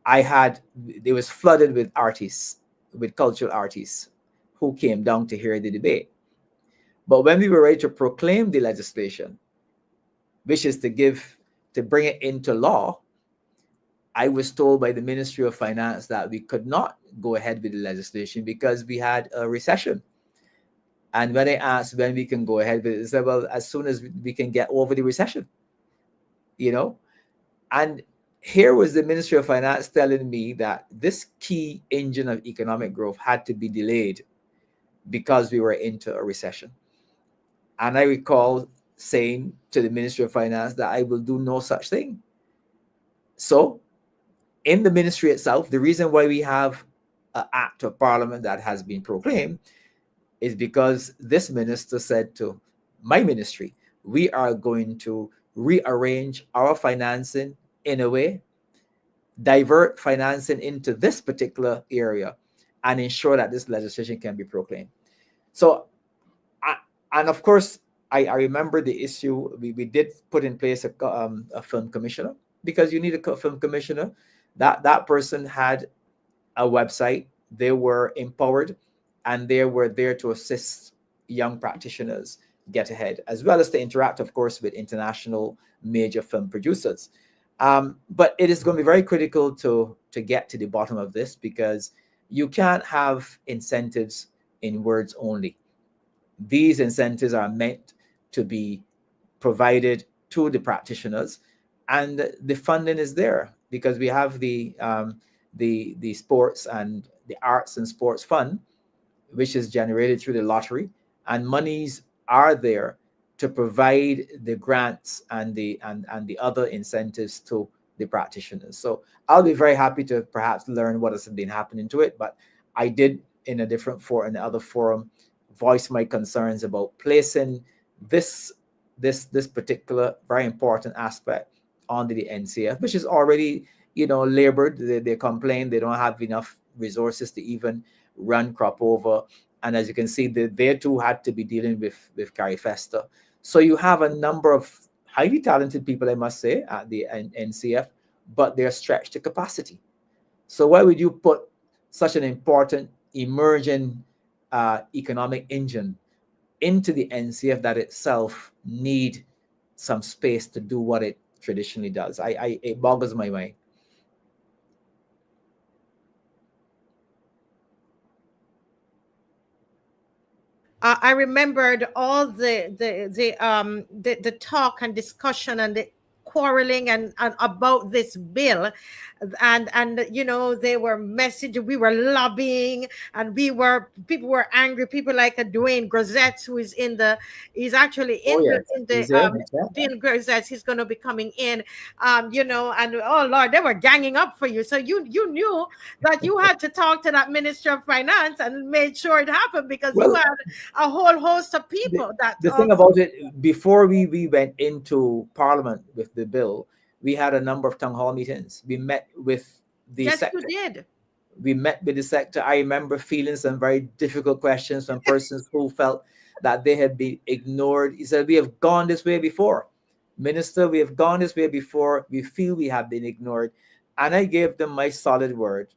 it was flooded with artists, with cultural artists who came down to hear the debate. But when we were ready to proclaim the legislation, which is to bring it into law, I was told by the Ministry of Finance that we could not go ahead with the legislation because we had a recession. And when I asked when we can go ahead with it, they said, well, as soon as we can get over the recession, And here was the Ministry of Finance telling me that this key engine of economic growth had to be delayed because we were into a recession. And I recall saying to the Ministry of Finance that I will do no such thing. So in the ministry itself, the reason why we have an act of parliament that has been proclaimed is because this minister said to my ministry, we are going to rearrange our financing in a way, divert financing into this particular area, and ensure that this legislation can be proclaimed. So, and of course, I remember the issue. We did put in place a film commissioner because you need a film commissioner. That person had a website. They were empowered, and they were there to assist young practitioners get ahead, as well as to interact, of course, with international major film producers. But it is going to be very critical to get to the bottom of this because you can't have incentives in words only. These incentives are meant to be provided to the practitioners, and the funding is there because we have the sports and the arts and sports fund, which is generated through the lottery, and monies are there to provide the grants and the other incentives to the practitioners. So I'll be very happy to perhaps learn what has been happening to it, but I did in a different forum, in the other forum, voice my concerns about placing this particular very important aspect onto the NCF, which is already, labored. They complain they don't have enough resources to even run crop over. And as you can see, they too had to be dealing with Carifesta. So you have a number of highly talented people, I must say, at the NCF, but they're stretched to capacity. So why would you put such an important emerging economic engine into the NCF that itself need some space to do what it traditionally does? It boggles my mind. I remembered all the talk and discussion and the quarreling and about this bill, and you know, they were messaging, we were lobbying, and people were angry. People like Dwayne Grazette, who is he's actually Oh yes, in the he's there. Yeah. Dwayne Grazette, he's going to be coming in, you know, and oh Lord, they were ganging up for you. So you knew that you had to talk to that Minister of Finance and made sure it happened, because you Well, had a whole host of people that the thing about it, before we went into Parliament with the bill, we had a number of town hall meetings. We met with the yes, sector. you did. We met with the sector. I remember feeling some very difficult questions from persons who felt that they had been ignored. He said, "We have gone this way before, Minister. We have gone this way before. We feel we have been ignored." And I gave them my solid word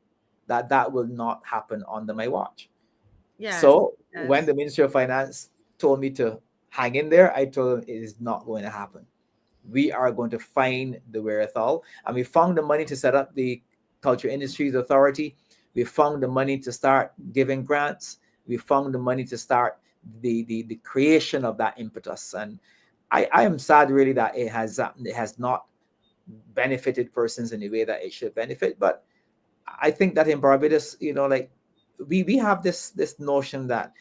that that will not happen under my watch. Yes, So yes. when the Ministry of Finance told me to hang in there, I told them it is not going to happen. We are going to find the wherewithal. And we found the money to set up the Culture Industries Authority. We found the money to start giving grants. We found the money to start the creation of that impetus. And I am sad really that it has not benefited persons in the way that it should benefit. But I think that in Barbados, you know, like we have this notion that,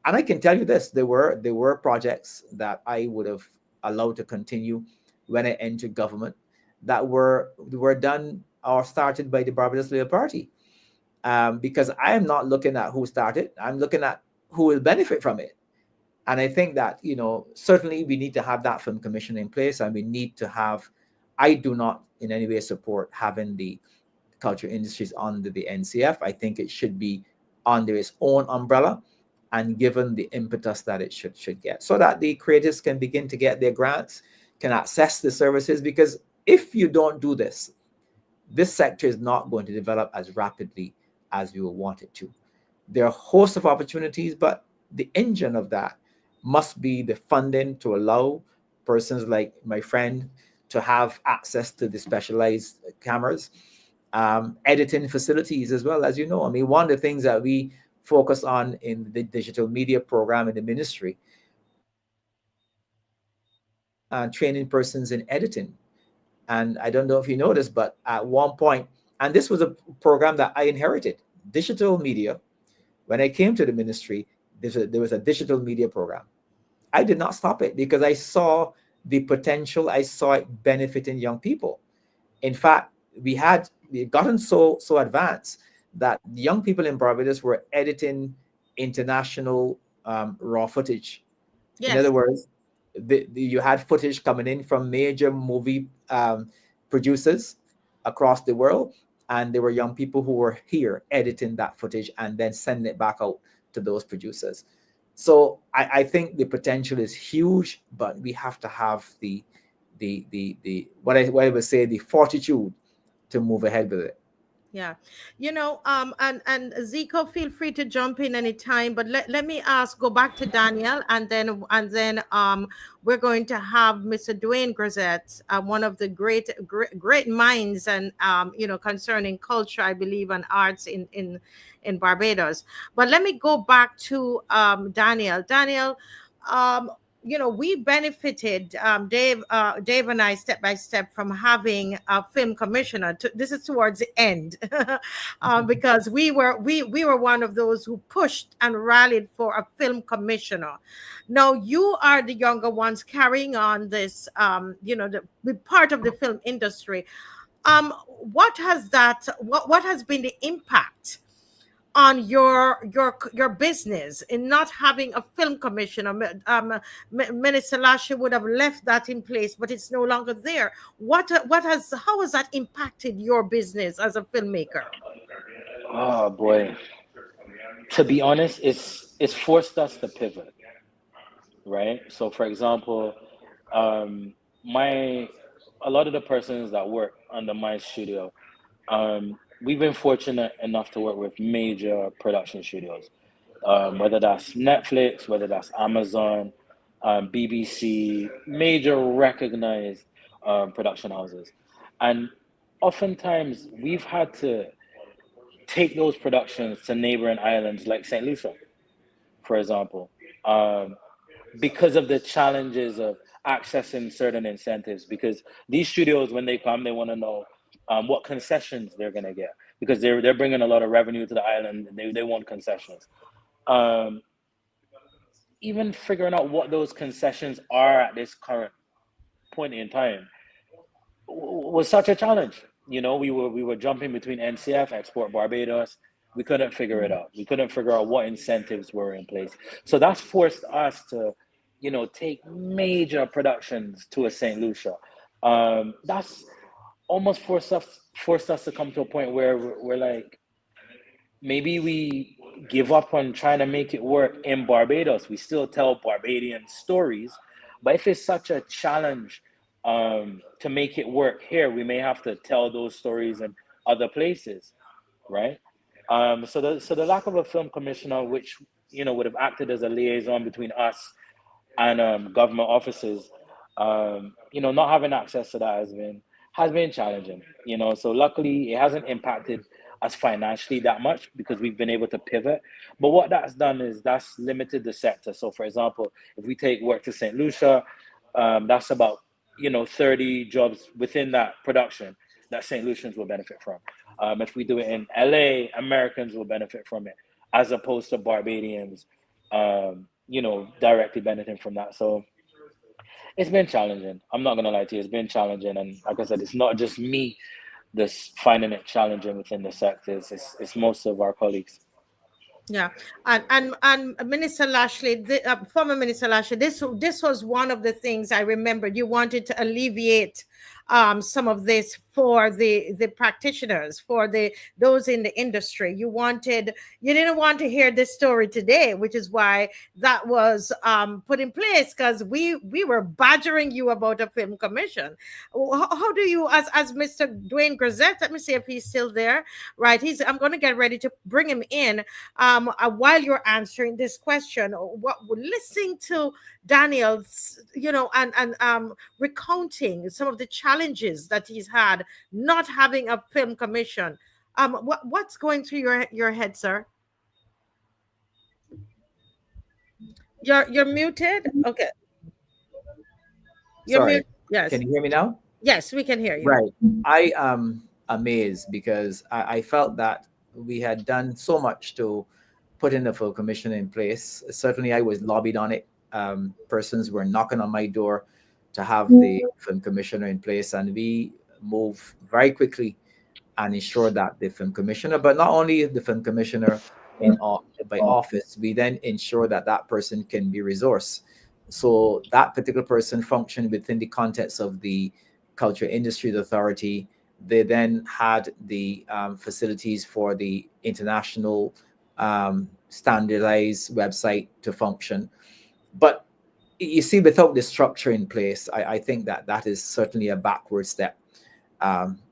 and I can tell you this, there were projects that I would have allowed to continue when I entered government that were done or started by the Barbados Labour Party, because I am not looking at who started. I'm looking at who will benefit from it. And I think that, you know, certainly we need to have that film commission in place, and we need to have. I do not in any way support having the culture industries under the NCF. I think it should be under its own umbrella and given the impetus that it should get, so that the creatives can begin to get their grants, can access the services. Because if you don't do this, this sector is not going to develop as rapidly as we will want it to. There are a host of opportunities, but the engine of that must be the funding to allow persons like my friend to have access to the specialized cameras, editing facilities as well. As you know, I mean, one of the things that we focus on in the digital media program in the ministry, training persons in editing. And I don't know if you noticed, but at one point, and this was a program that I inherited, digital media. When I came to the ministry, there was a digital media program. I did not stop it because I saw the potential. I saw it benefiting young people. In fact, we had gotten so advanced that young people in Barbados were editing international raw footage. Yes. In other words, you had footage coming in from major movie producers across the world, and there were young people who were here editing that footage and then sending it back out to those producers. So I think the potential is huge, but we have to have the what I would say, the fortitude to move ahead with it. Yeah, you know, and Zico, feel free to jump in anytime. But let me go back to Daniel, and then we're going to have Mr. Dwayne Grazette, one of the great minds, and you know, concerning culture, I believe, and arts in Barbados. But let me go back to Daniel. Daniel, you know, we benefited, Dave and I, step by step, from having a film commissioner. This is towards the end, because we were one of those who pushed and rallied for a film commissioner. Now you are the younger ones carrying on this, you know, the part of the film industry. What has been the impact on your business in not having a film commissioner? Minister Lashley would have left that in place, but it's no longer there. How has that impacted your business as a filmmaker? Oh boy, to be honest, it's forced us to pivot, right? So for example, a lot of the persons that work under my studio, we've been fortunate enough to work with major production studios, whether that's Netflix, whether that's Amazon, BBC, major recognized production houses. And oftentimes we've had to take those productions to neighboring islands like St. Lucia, for example, because of the challenges of accessing certain incentives, because these studios, when they come, they want to know what concessions they're going to get, because they're bringing a lot of revenue to the island. They want concessions. Even figuring out what those concessions are at this current point in time was such a challenge. You know, we were jumping between NCF, Export Barbados. We couldn't figure it out. We couldn't figure out what incentives were in place. So that's forced us to, you know, take major productions to a St. Lucia. That's almost forced us to come to a point where we're like, maybe we give up on trying to make it work in Barbados. We still tell Barbadian stories, but if it's such a challenge to make it work here, we may have to tell those stories in other places, right? So the lack of a film commissioner, which, you know, would have acted as a liaison between us and government offices, you know, not having access to that has been challenging, you know. So luckily it hasn't impacted us financially that much, because we've been able to pivot. But what that's done is that's limited the sector. So for example, if we take work to St. Lucia, that's about, you know, 30 jobs within that production that St. Lucians will benefit from. If we do it in LA, Americans will benefit from it, as opposed to Barbadians, you know, directly benefiting from that. So it's been challenging. I'm not gonna lie to you, it's been challenging. And like I said, it's not just me that's finding it challenging within the sectors. It's most of our colleagues. Yeah, and Minister Lashley, former Minister Lashley, this was one of the things I remembered. You wanted to alleviate some of this for the practitioners, for those in the industry. You didn't want to hear this story today, which is why that was put in place, because we were badgering you about a film commission. How do you, as Mr. Dwayne Grazette, let me see if he's still there, right? I'm going to get ready to bring him in while you're answering this question. Listening to Daniel's, you know, and recounting some of the challenges that he's had not having a film commission. What's going through your head, sir? You're muted. Okay. You're Sorry. muted. Yes. Can you hear me now? Yes, we can hear you. Right. I am amazed, because I felt that we had done so much to put in the full commission in place. Certainly I was lobbied on it. Persons were knocking on my door to have the film commissioner in place, and we moved very quickly and ensured that the film commissioner, but not only the film commissioner by office, we then ensure that that person can be resourced. So that particular person functioned within the context of the Culture Industries Authority. They then had the facilities for the international standardized website to function. But you see, without the structure in place, I think that is certainly a backward step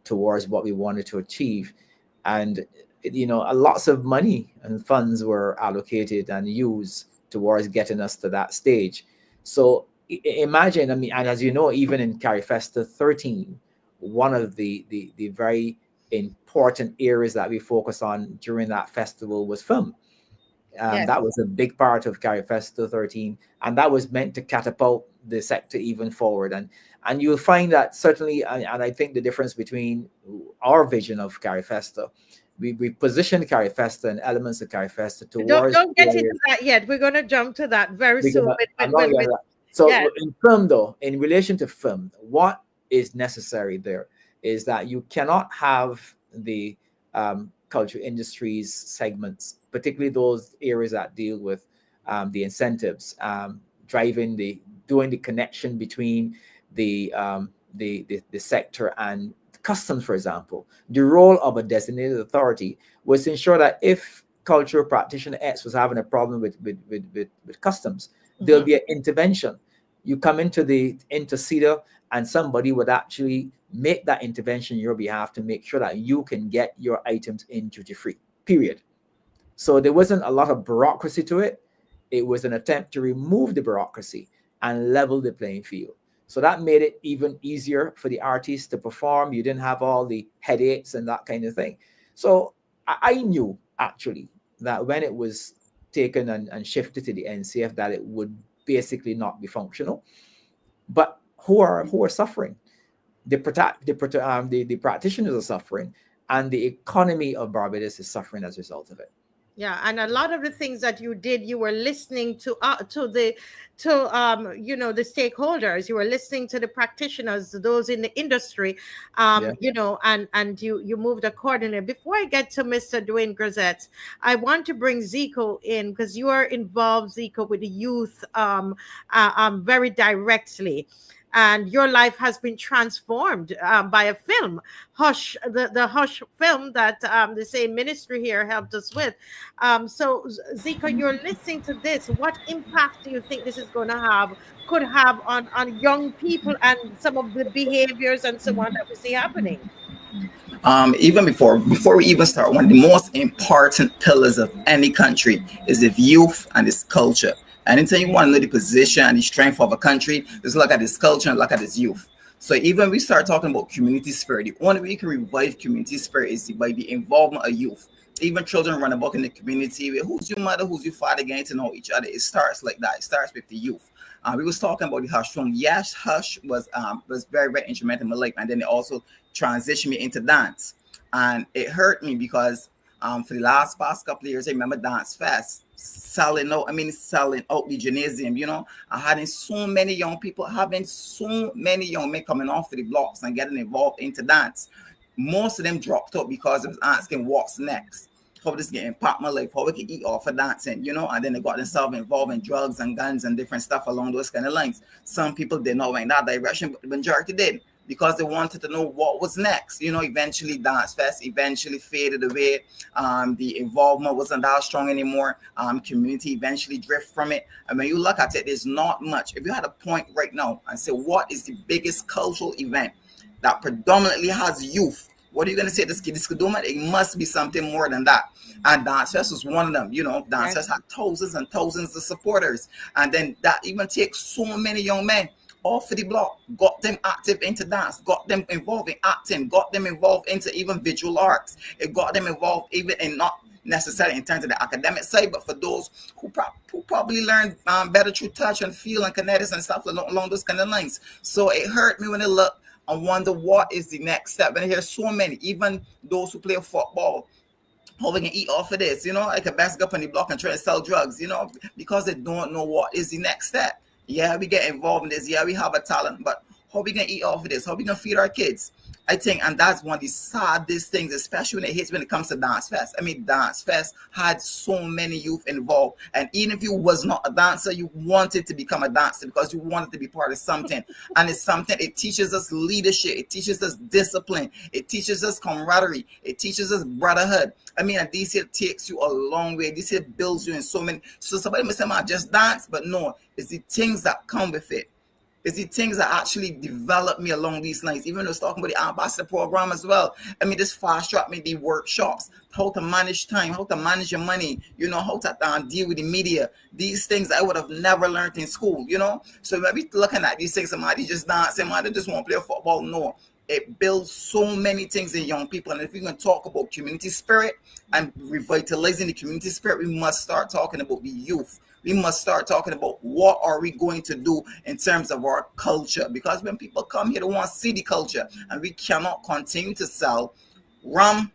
towards what we wanted to achieve. And, you know, lots of money and funds were allocated and used towards getting us to that stage. So imagine, I mean, and as you know, even in Carifesta 13, one of the very important areas that we focused on during that festival was film. Yes. That was a big part of Carifesta 13, and that was meant to catapult the sector even forward. And you'll find that certainly, and I think the difference between our vision of Carifesta, we positioned Carifesta and elements of Carifesta towards. Don't get into that yet. We're going to jump to that very soon. So yes. In film, though, in relation to film, what is necessary there is that you cannot have the culture industries segments, particularly those areas that deal with the incentives, doing the connection between the sector and customs, for example. The role of a designated authority was to ensure that if cultural practitioner X was having a problem with customs, there'll be an intervention. You come into CEDA, and somebody would actually make that intervention on your behalf to make sure that you can get your items in duty-free, period. So there wasn't a lot of bureaucracy to it. It was an attempt to remove the bureaucracy and level the playing field. So that made it even easier for the artists to perform. You didn't have all the headaches and that kind of thing. So I knew actually that when it was taken and shifted to the NCF, that it would basically not be functional. but who are suffering? The practitioners are suffering, and the economy of Barbados is suffering as a result of it. Yeah, and a lot of the things that you did, you were listening to the stakeholders. You were listening to the practitioners, those in the industry, and you moved accordingly. Before I get to Mr. DWAYNE Grazette, I want to bring ZICO in, because you are involved, ZICO, with the youth very directly. And your life has been transformed by a film, Hush, the Hush film that the same ministry here helped us with. So, ZICO, you're listening to this. What impact do you think this is going to could have on young people and some of the behaviors and so on that we see happening? Even before we even start, one of the most important pillars of any country is the youth and its culture. Anytime you want to know the position and the strength of a country, just look at this culture and look at its youth. So even we start talking about community spirit, the only way you can revive community spirit is by the involvement of youth. Even children run about in the community with who's your mother, who's your father, getting to know each other. It starts like that. It starts with the youth. We was talking about the Hush film. Yes, Hush was very, very instrumental in my life, and then it also transitioned me into dance. And it hurt me because for the past couple of years, I remember Dance Fest selling out the gymnasium, I had so many young people, having so many young men coming off the blocks and getting involved into dance. Most of them dropped out because it was asking what's next, how this get impact my life, how we can eat off of dancing, and then they got themselves involved in drugs and guns and different stuff along those kind of lines. Some people did not go in that direction, but the majority did, because they wanted to know what was next. Eventually Dance Fest eventually faded away. The involvement wasn't that strong anymore. Community eventually drift from it. And when you look at it, there's not much. If you had a point right now and say, what is the biggest cultural event that predominantly has youth? What are you going to say? This could do, it must be something more than that. And Dance Fest was one of them. Dance Fest had thousands and thousands of supporters. And then that even takes so many young men off of the block, got them active into dance, got them involved in acting, got them involved into even visual arts. It got them involved even in, not necessarily in terms of the academic side, but for those who probably learn better through touch and feel and kinetics and stuff along those kind of lines. So it hurt me when I look and wonder what is the next step. And I hear so many, even those who play football, how we can eat off of this, I can best go up on the block and try to sell drugs, because they don't know what is the next step. Yeah, we get involved in this. Yeah, we have a talent, but how we gonna eat off of this? How we gonna feed our kids? I think, and that's one of the saddest things, especially when it comes to Dance Fest. I mean, Dance Fest had so many youth involved, and even if you was not a dancer, you wanted to become a dancer because you wanted to be part of something. And it's something, it teaches us leadership, it teaches us discipline, it teaches us camaraderie, it teaches us brotherhood. I mean, and this here takes you a long way. This here builds you in so many. So somebody may say, "Man, just dance," but no, it's the things that come with it. It's the things that actually develop me along these lines. Even though I was talking about the ambassador program as well. I mean, this fast track me the workshops, how to manage time, how to manage your money, how to deal with the media. These things I would have never learned in school, So when we looking at these things, somebody just dancing, somebody just want to play football. No, it builds so many things in young people. And if we're going to talk about community spirit and revitalizing the community spirit, we must start talking about the youth. We must start talking about what are we going to do in terms of our culture, because when people come here, they want to see the culture, and we cannot continue to sell rum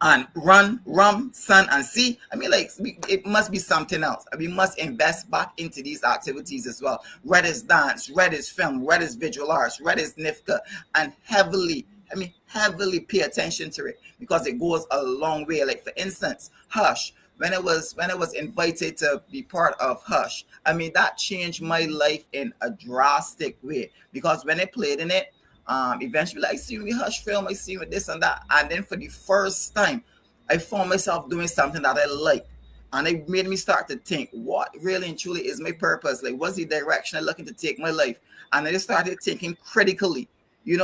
and rum, sun and sea. I mean, it must be something else. We must invest back into these activities as well. Red is dance, red is film, red is visual arts, red is NIFCA, and heavily pay attention to it, because it goes a long way. Like, for instance, Hush. When I was invited to be part of Hush, I mean, that changed my life in a drastic way, because when I played in it, eventually I see the Hush film, I see with this and that, and then for the first time, I found myself doing something that I like, and it made me start to think, what really and truly is my purpose? Like, what's the direction I'm looking to take my life? And I just started thinking critically.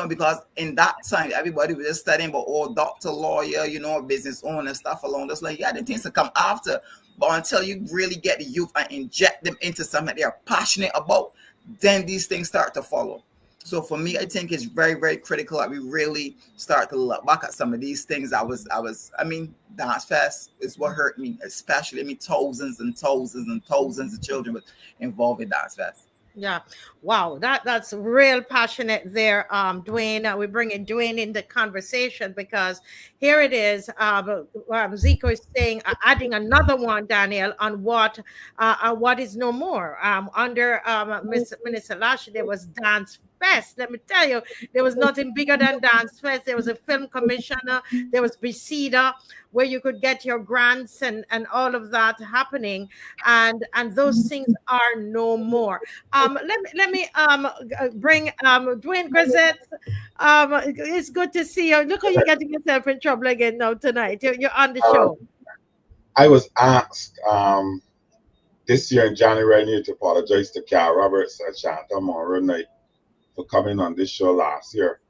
Because in that time, everybody was just studying about, doctor, lawyer, business owner, stuff along those lines. Yeah, the things to come after. But until you really get the youth and inject them into something they are passionate about, then these things start to follow. So for me, I think it's very, very critical that we really start to look back at some of these things. I mean, Dance Fest is what hurt me, especially, thousands and thousands and thousands of children were involved in Dance Fest. Yeah. Wow. That's real passionate there, Dwayne. We're bringing Dwayne in the conversation because here it is. Zico is saying, adding another one, Daniel, on what is no more. Under Minister Lashley, there was Dance Fest. Let me tell you, there was nothing bigger than Dance Fest. There was a film commissioner. There was Besida, where you could get your grants and all of that happening, and those things are no more. Let me bring Dwayne Grazette. It's good to see you. Look how you're getting yourself in trouble again now tonight. You're on the show. I was asked this year in January, I needed to apologize to Carl Roberts and Shanta Monroe Night for coming on this show last year.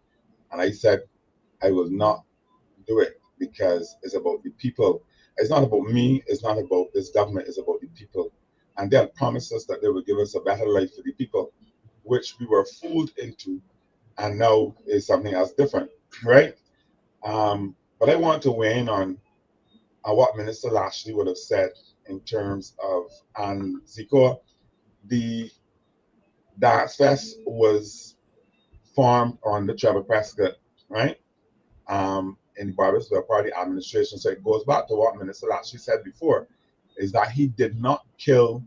And I said I will not do it because it's about the people. It's not about me. It's not about this government. It's about the people. And they had promised us that they would give us a better life for the people, which we were fooled into. And now is something else different, right? But I want to weigh in on what Minister Lashley would have said in terms of, and ZICO, the Dance Fest was formed on the Trevor Prescott, right? In the Barbados Party administration. So it goes back to what Minister Lashley said before, is that he did not kill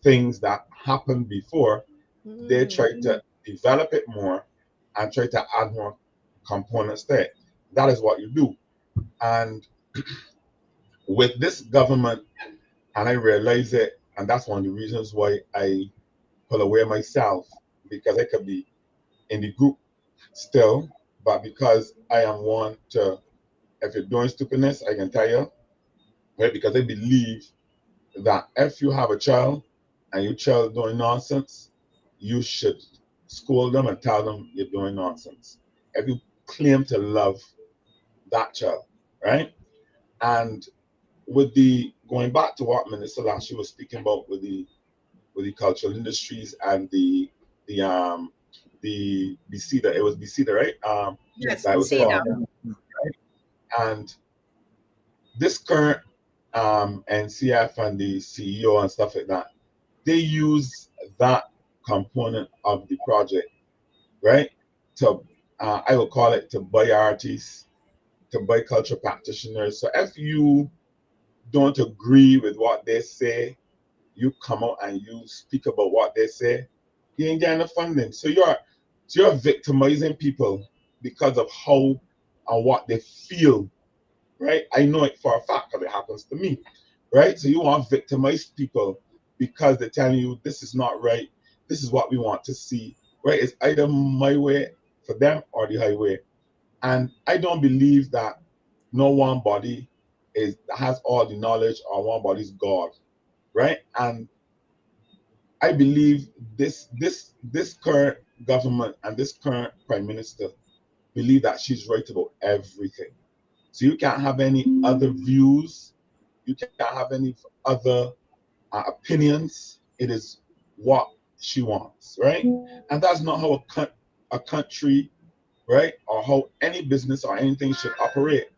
things that happened before. They tried to develop it more and try to add more components to it. That is what you do. And with this government, and I realize it, and that's one of the reasons why I pull away myself, because I could be in the group still, but because I am one to, if you're doing stupidness, I can tell you, right? Because I believe that if you have a child and your child doing nonsense, you should scold them and tell them you're doing nonsense. If you claim to love that child, right? And with the going back to what Minister Lashley was speaking about with the cultural industries and the Besida, it was Besida, right? Yes, that was Besida. right? And this current NCF and the CEO and stuff like that, they use that component of the project, right? To I will call it to buy artists, to buy cultural practitioners. So if you don't agree with what they say, you come out and you speak about what they say, you ain't getting the funding. So you're victimizing people because of how and what they feel, right? I know it for a fact because it happens to me, right? So you want to victimize people because they're telling you this is not right, this is what we want to see, right? It's either my way for them or the highway. And I don't believe that no one body has all the knowledge or one body's God, right? And I believe this current government and this current prime minister believe that she's right about everything. So you can't have any other views. You can't have any other opinions. It is what she wants, right? And that's not how a country, right, or how any business or anything should operate,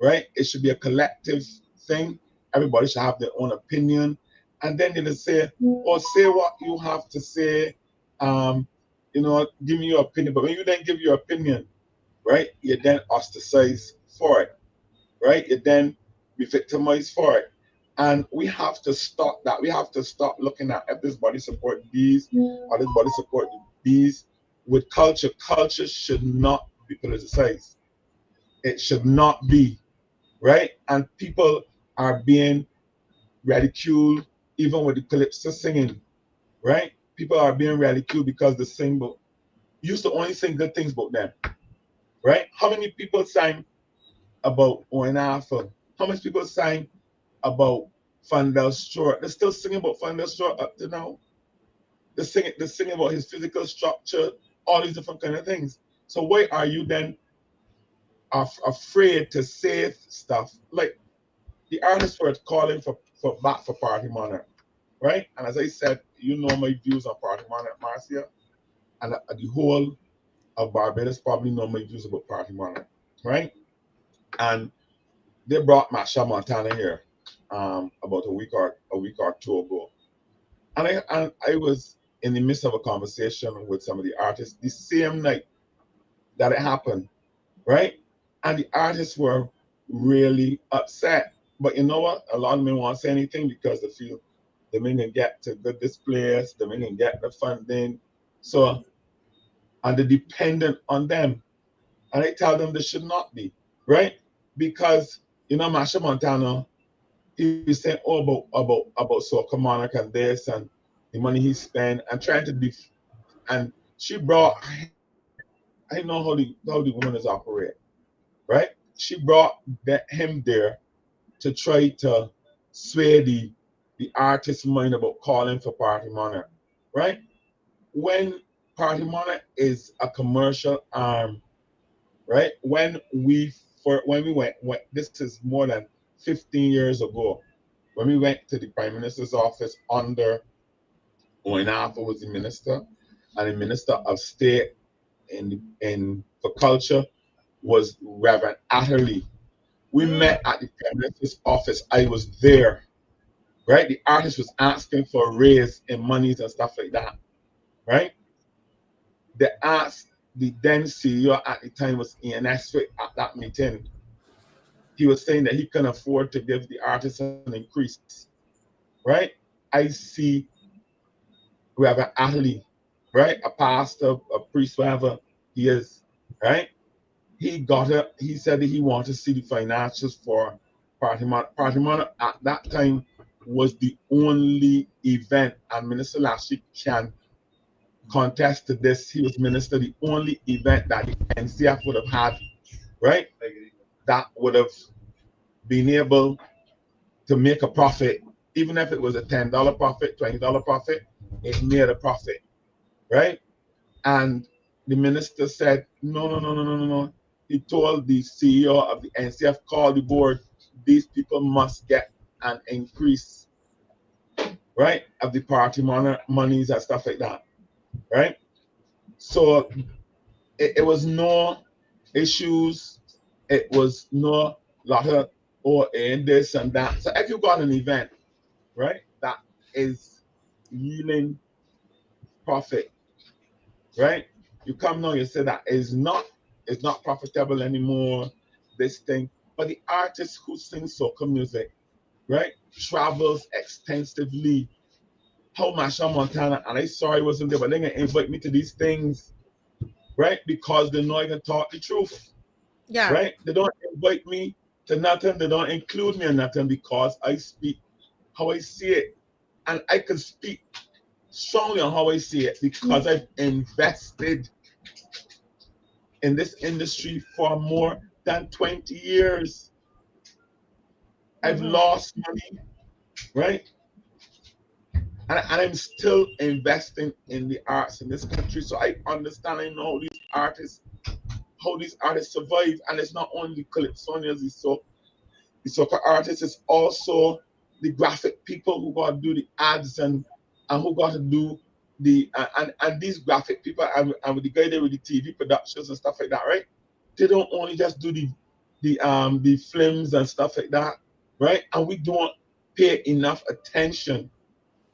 right? It should be a collective thing. Everybody should have their own opinion. And then they say, or say what you have to say, give me your opinion. But when you then give your opinion, right, you're then ostracized for it, right? You then be victimized for it. And we have to stop that. We have to stop looking at if this body support these or this body support these. With culture, culture should not be politicized. It should not be, right? And people are being ridiculed even with the calypso singing, right? People are being ridiculed because they sing, but used to only sing good things about them, right? How many people sang about Owen Arthur? How many people sang about Fandel Stewart? They're still singing about Fandel Stewart up to now. They're singing about his physical structure, all these different kind of things. So why are you then afraid to say stuff like the artists were calling for back for Party Monarch, right? And as I said, you know my views on Party Monarch, Marcia, and the whole of Barbados probably know my views about Party Monarch, right? And they brought Masha Montana here about a week or two ago, and I was in the midst of a conversation with some of the artists the same night that it happened, right? And the artists were really upset. But you know what? A lot of them won't say anything because they feel they may not get to good displays, they may not get the funding. So, and they're dependent on them. And I tell them they should not be, right? Because, you know, Masha Montana, he was saying, oh, about Soca Monarch and this and the money he spent and trying to be, and she brought, I know how the woman is operate, right? She brought him there to try to sway the artist's mind about calling for Party Monarch, right? When Party Monarch is a commercial arm, right? When we went, this is more than 15 years ago, when we went to the Prime Minister's office under Owen Arthur was the minister, and the Minister of State for Culture was Reverend Atherley. We met at the Prime Minister's office. I was there, right? The artist was asking for a raise in monies and stuff like that, right? They asked the then CEO at the time was Ian Eswick at that meeting. He was saying that he can afford to give the artists an increase, right? I see Reverend Atherley, right? A pastor, a priest, whatever he is, right? He got it. He said that he wanted to see the financials for Party Monarch. Party Monarch at that time was the only event, and Minister Lashley can contest to this. He was minister, the only event that the NCF would have had, right? That would have been able to make a profit, even if it was a $10 profit, $20 profit, it made a profit, right? And the minister said, no. He told the CEO of the NCF, call the board, these people must get an increase, right, of the party monies and stuff like that, right? So it was no issues, it was no lot of and this and that. So if you got an event, right, that is yielding profit, right? You come now, you say that it's not profitable anymore, this thing. But the artist who sings soca music, right, travels extensively. How Masha Montana, and I sorry I wasn't there, but they're gonna invite me to these things, right? Because they know I can talk the truth. Yeah. Right? They don't invite me to nothing, they don't include me in nothing because I speak how I see it. And I can speak strongly on how I see it because I've invested in this industry for more than 20 years. I've lost money, right? And I'm still investing in the arts in this country. So I understand, I know how these artists survive. And it's not only the calypsonians, the soca artists, it's also the graphic people who got to do the ads and who got to do the and these graphic people and with the guy there with the TV productions and stuff like that, right? They don't only just do the films and stuff like that, right? And we don't pay enough attention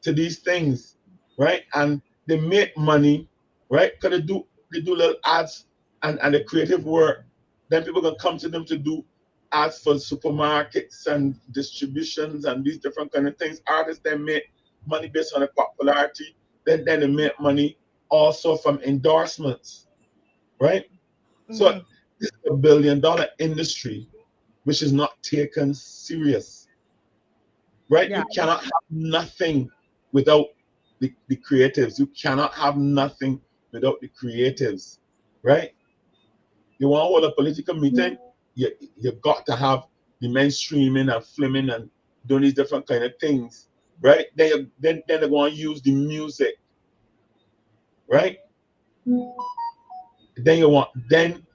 to these things, right? And they make money, right? Because they do little ads and the creative work. Then people can come to them to do ads for supermarkets and distributions and these different kind of things. Artists then make money based on the popularity. Then they make money also from endorsements, right? So this is a $1 billion industry, which is not taken serious, right? Yeah. You cannot have nothing without the creatives. You cannot have nothing without the creatives, right? You want to hold a political meeting, you've got to have the mainstreaming and filming and doing these different kind of things, right? Then they're going to use the music, right? Then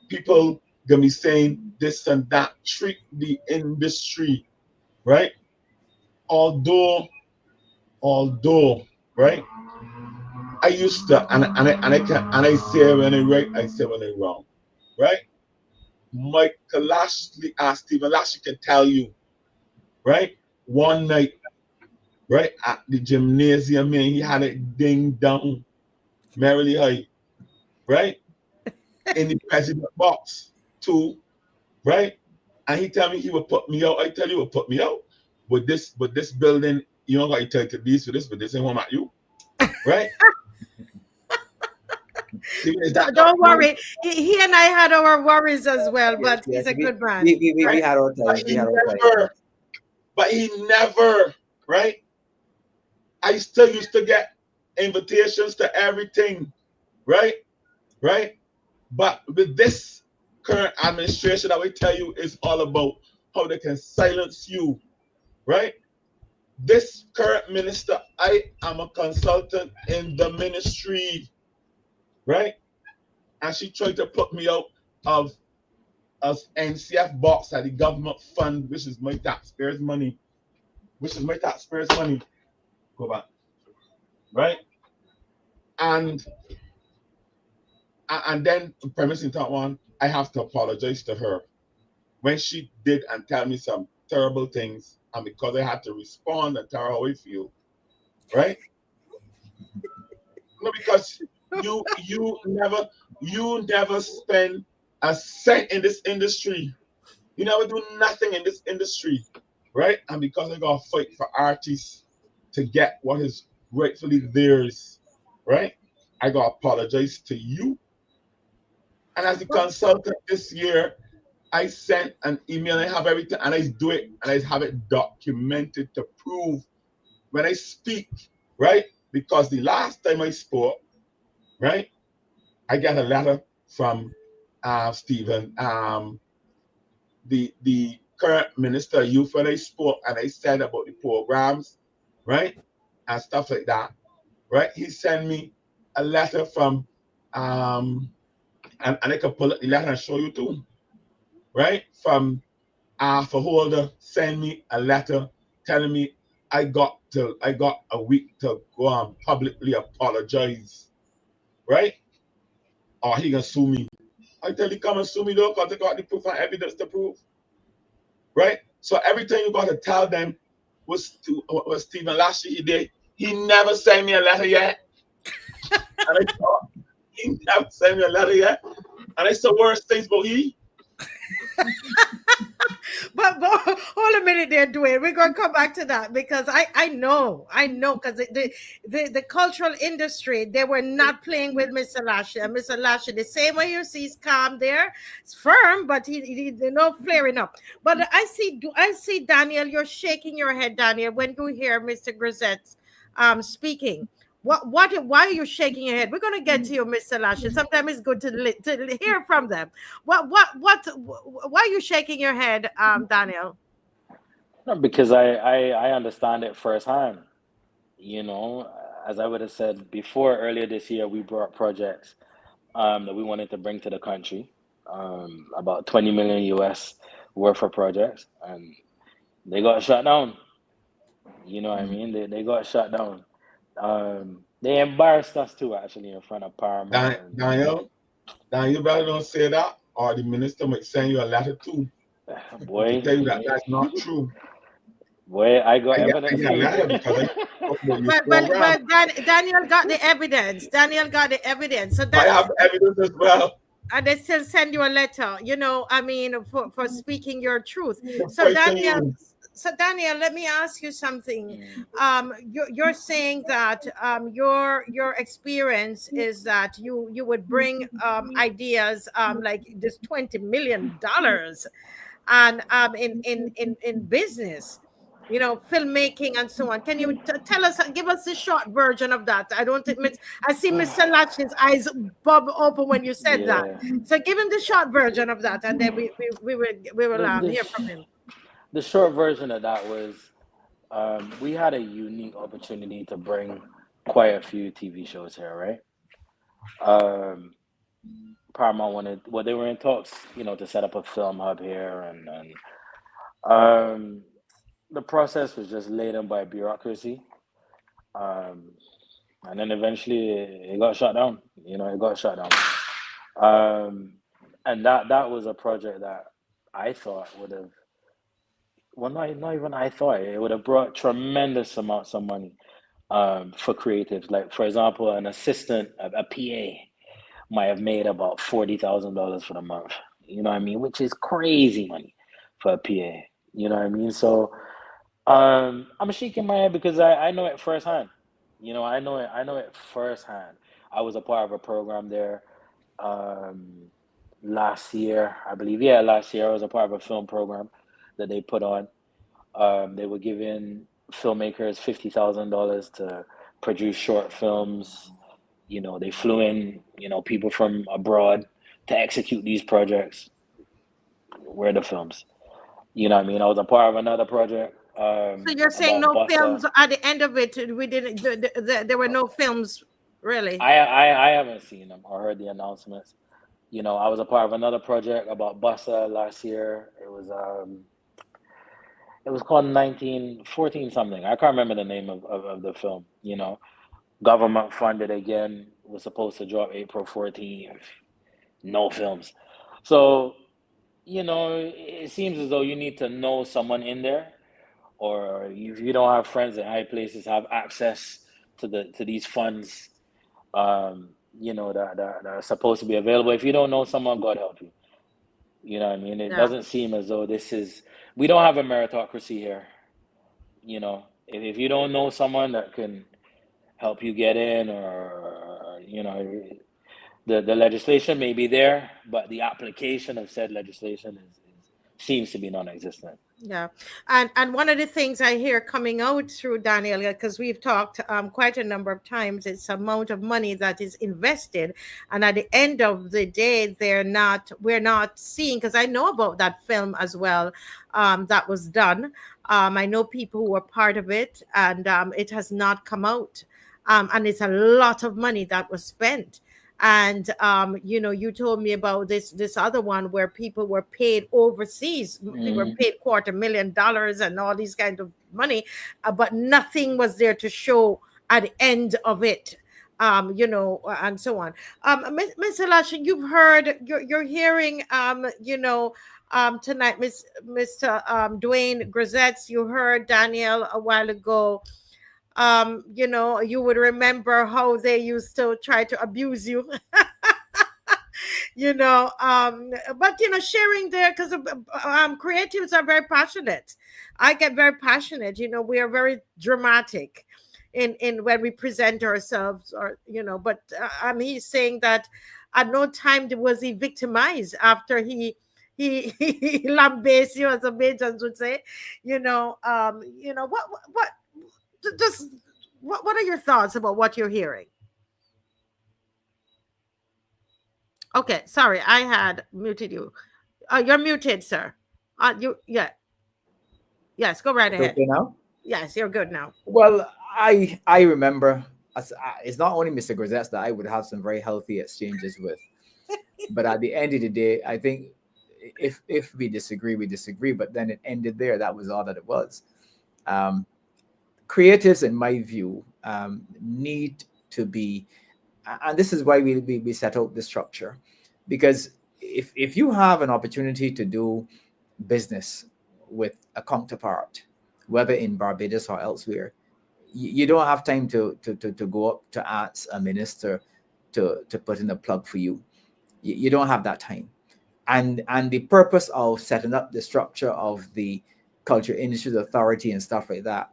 people gonna be saying this and that, treat the industry, right? Although, right? I used to, and I say when I right, I say when I wrong, right? Michael Lashley, Stephen Lashley can tell you, right? One night right? At the gymnasium, man, he had it ding down, merrily high, right? In the president box, too, right? And he tell me he would put me out. I tell you, he would put me out. But this building, you don't got to tell to these for this, but this ain't one at you, right? See, Don't worry. He and I had our worries as well, but he's a good man. We had our times. We had our times. But he never, right? I still used to get invitations to everything, right? Right? But with this current administration, I will tell you, it's all about how they can silence you, right? This current minister, I am a consultant in the ministry, right? And she tried to put me out of NCF box at the government fund, which is my taxpayers' money. Go back, right? And then premise in that one, I have to apologize to her when she did and tell me some terrible things, and because I had to respond and tell her how I feel, right? No, because you never spend a cent in this industry. You never do nothing in this industry, right? And because I gotta fight for artists to get what is rightfully theirs, right? I gotta apologize to you. And as a consultant this year, I sent an email. I have everything, and I do it, and I have it documented to prove when I speak, right? Because the last time I spoke, right, I got a letter from Stephen, the current minister of youth, when I spoke and I said about the programs, right, and stuff like that, right? He sent me a letter from, and I can pull up the letter and show you too, right? From for holder send me a letter telling me I got a week to go and publicly apologize, right? Or he gonna sue me. I tell you, come and sue me though, because they got the proof and evidence to prove, right? So everything you got to tell them was Stephen Lashley he did. He never sent me a letter yet. And I thought, he never sent me a letter yet. And I said worse things about he. But hold a minute there, Dwayne. We're going to come back to that because I know because the cultural industry, they were not playing with Mr. Lashley. And Mr. Lashley, the same way you see, he's calm there, it's firm, but he no flaring up. But I see Daniel, you're shaking your head, Daniel, when you hear Mr. Grazette speaking. Why are you shaking your head? We're going to get to you, Mr. Lashley. Sometimes it's good to hear from them. Why are you shaking your head, Daniel? No, because I understand it firsthand. You know, as I would have said before, earlier this year, we brought projects that we wanted to bring to the country, about 20 million US worth of projects, and they got shut down. You know what I mean? They got shut down. They embarrassed us too, actually, in front of Paramount. Daniel, you better don't say that, or the minister might send you a letter too. Boy, to tell you that that's not true. Boy, I got evidence. But Daniel got the evidence. Daniel got the evidence. So I have evidence as well. And they still send you a letter, you know, I mean, for speaking your truth. So Daniel, let me ask you something. You're saying that your experience is that you would bring ideas like this $20 million and in business, you know, filmmaking and so on. Can you tell us, give us the short version of that? I see Mr. Lashley's eyes bob open when you said that. So give him the short version of that, and then we will hear from him. The short version of that was we had a unique opportunity to bring quite a few TV shows here, right? Paramount wanted, well, they were in talks, you know, to set up a film hub here, and the process was just laden by bureaucracy, and then eventually it got shut down. You know, it got shut down, and that was a project that I thought would have well, not even I thought it would have brought tremendous amounts of money for creatives. Like, for example, an assistant, a PA, might have made about $40,000 for the month. You know what I mean? Which is crazy money for a PA. You know what I mean? So I'm shaking my head because I know it firsthand. You know, I know it firsthand. I was a part of a program there last year, I believe. Yeah, last year I was a part of a film program that they put on. They were giving filmmakers $50,000 to produce short films. You know, they flew in, you know, people from abroad to execute these projects. Where are the films? You know what I mean? I was a part of another project So you're saying about no Buster. films at the end of it? We didn't. There were no films, really. I haven't seen them or heard the announcements. You know, I was a part of another project about Buster last year. It was called 1914 something. I can't remember the name of the film, you know. Government funded again, was supposed to drop April 14th. No films. So, you know, it seems as though you need to know someone in there, or if you don't have friends in high places, have access to these funds, you know, that are supposed to be available. If you don't know someone, God help you. You know what I mean? It Yeah. doesn't seem as though we don't have a meritocracy here. You know, if you don't know someone that can help you get in, or, you know, the legislation may be there, but the application of said legislation seems to be non-existent. Yeah, and one of the things I hear coming out through Daniel, because we've talked quite a number of times, it's amount of money that is invested, and at the end of the day, we're not seeing. Because I know about that film as well, that was done. I know people who were part of it, and it has not come out, and it's a lot of money that was spent. And you know, you told me about this other one where people were paid overseas. People were paid $250,000 and all these kind of money, but nothing was there to show at the end of it. You know, and so on. Mr. Lashley, you're hearing, you know, tonight, Mr. Dwayne Grazette, you heard Daniel a while ago. You know, you would remember how they used to try to abuse you. You know, but you know, sharing there, because creatives are very passionate. I get very passionate. You know, we are very dramatic in when we present ourselves, or you know. But he's saying that at no time was he victimized after he lambasted you, as the Bajans would say. You know, what just what are your thoughts about what you're hearing? Okay, sorry, I had muted you. You're muted, sir. Yes, go right ahead. Okay now? Yes, you're good now. Well, I remember it's not only Mr. Grazette that I would have some very healthy exchanges with, but at the end of the day, I think if we disagree, we disagree. But then it ended there. That was all that it was. Creatives, in my view, need to be, and this is why we set out the structure, because if you have an opportunity to do business with a counterpart, whether in Barbados or elsewhere, you don't have time to go up to ask a minister to put in a plug for you. You don't have that time. And the purpose of setting up the structure of the Culture Industries Authority and stuff like that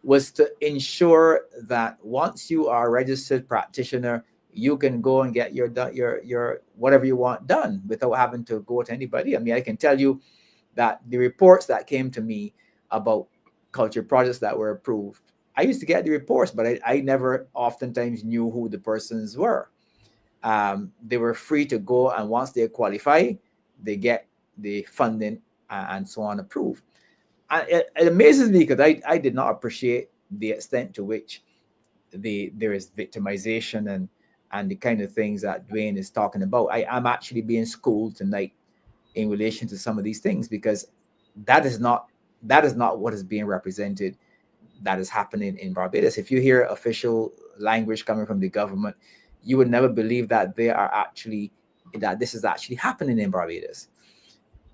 was to ensure that once you are a registered practitioner, you can go and get your whatever you want done without having to go to anybody. I mean, I can tell you that the reports that came to me about culture projects that were approved, I used to get the reports, but I never oftentimes knew who the persons were. They were free to go, and once they qualify, they get the funding and so on approved. And it amazes me because I did not appreciate the extent to which there is victimization and the kind of things that Dwayne is talking about. I'm actually being schooled tonight in relation to some of these things, because that is not what is being represented, that is happening in Barbados. If you hear official language coming from the government, you would never believe that this is actually happening in Barbados.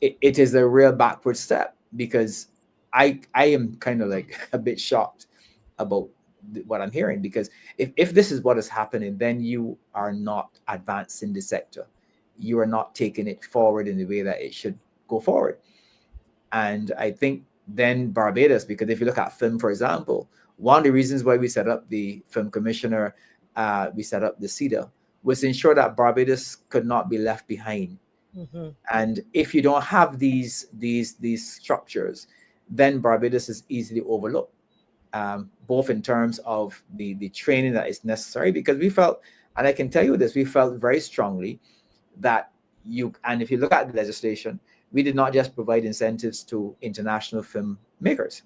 It is a real backward step, because I am kind of like a bit shocked about what I'm hearing, because if this is what is happening, then you are not advancing the sector. You are not taking it forward in the way that it should go forward. And I think then Barbados, because if you look at film, for example, one of the reasons why we set up the film commissioner, we set up the CEDA, was to ensure that Barbados could not be left behind. Mm-hmm. And if you don't have these structures, then Barbados is easily overlooked, both in terms of the training that is necessary, because we felt, and I can tell you this, we felt very strongly that and if you look at the legislation, we did not just provide incentives to international filmmakers.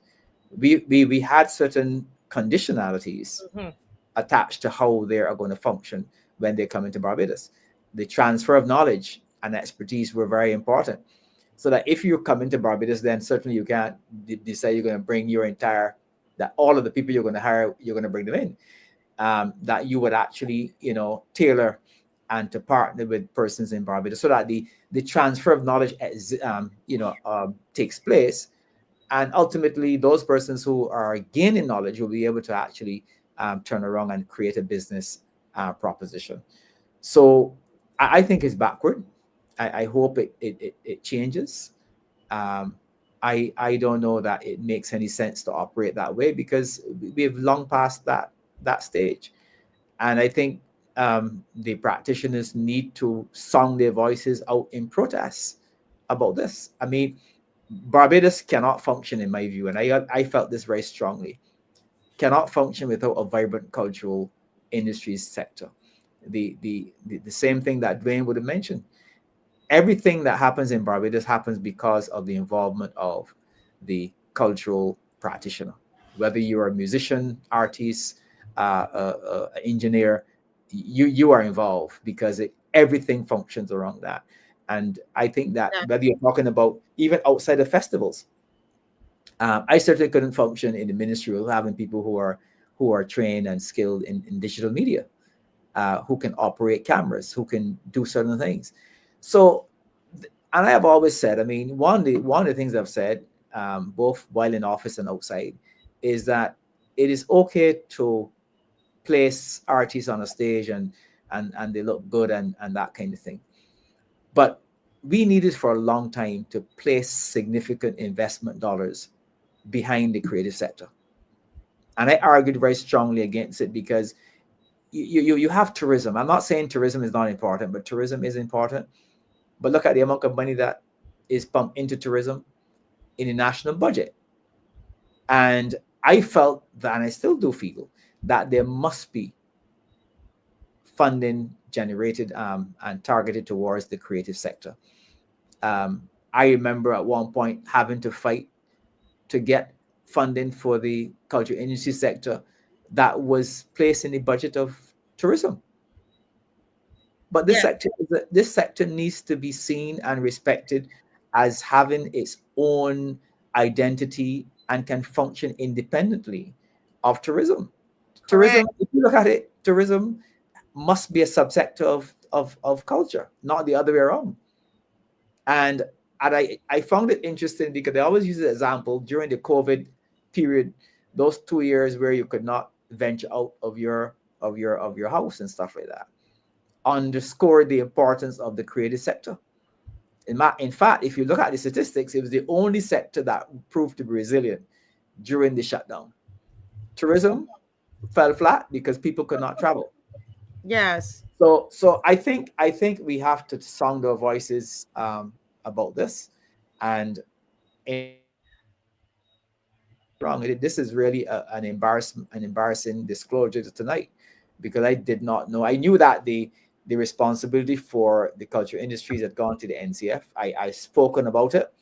We had certain conditionalities attached to how they are going to function when they come into Barbados. The transfer of knowledge and expertise were very important, so that if you come into Barbados, then certainly you can't decide you're going to bring that all of the people you're going to hire, you're going to bring them in. That you would actually, tailor and to partner with persons in Barbados, so that the transfer of knowledge, takes place, and ultimately those persons who are gaining knowledge will be able to actually turn around and create a business proposition. So I think it's backward. I hope it changes. I don't know that it makes any sense to operate that way, because we've long passed that stage. And I think the practitioners need to sound their voices out in protest about this. I mean, Barbados cannot function, in my view, and I felt this very strongly, cannot function without a vibrant cultural industries sector. The same thing that Dwayne would have mentioned. Everything that happens in Barbados happens because of the involvement of the cultural practitioner. Whether you're a musician, artist, engineer, you are involved, because everything functions around that. And I think that whether you're talking about even outside of festivals, I certainly couldn't function in the ministry without having people who are trained and skilled in digital media, who can operate cameras, who can do certain things. So, and I have always said, I mean, one of the things I've said, both while in office and outside, is that it is okay to place artists on a stage and they look good and that kind of thing. But we needed for a long time to place significant investment dollars behind the creative sector. And I argued very strongly against it, because you have tourism. I'm not saying tourism is not important, but tourism is important. But look at the amount of money that is pumped into tourism in the national budget. And I felt that, and I still do feel, that there must be funding generated and targeted towards the creative sector. I remember at one point having to fight to get funding for the culture industry sector that was placed in the budget of tourism. But this sector needs to be seen and respected as having its own identity and can function independently of tourism. Tourism, if you look at it, tourism must be a subsector of culture, not the other way around. And I found it interesting, because I always use the example during the COVID period, those 2 years where you could not venture out of your house and stuff like that, underscored the importance of the creative sector. In fact, if you look at the statistics, it was the only sector that proved to be resilient during the shutdown. Tourism fell flat because people could not travel. Yes. So I think we have to sound our voices about this, and wrong. This is really an embarrassing disclosure tonight, because I did not know. I knew that the responsibility for the culture industries had gone to the NCF. I spoken about it,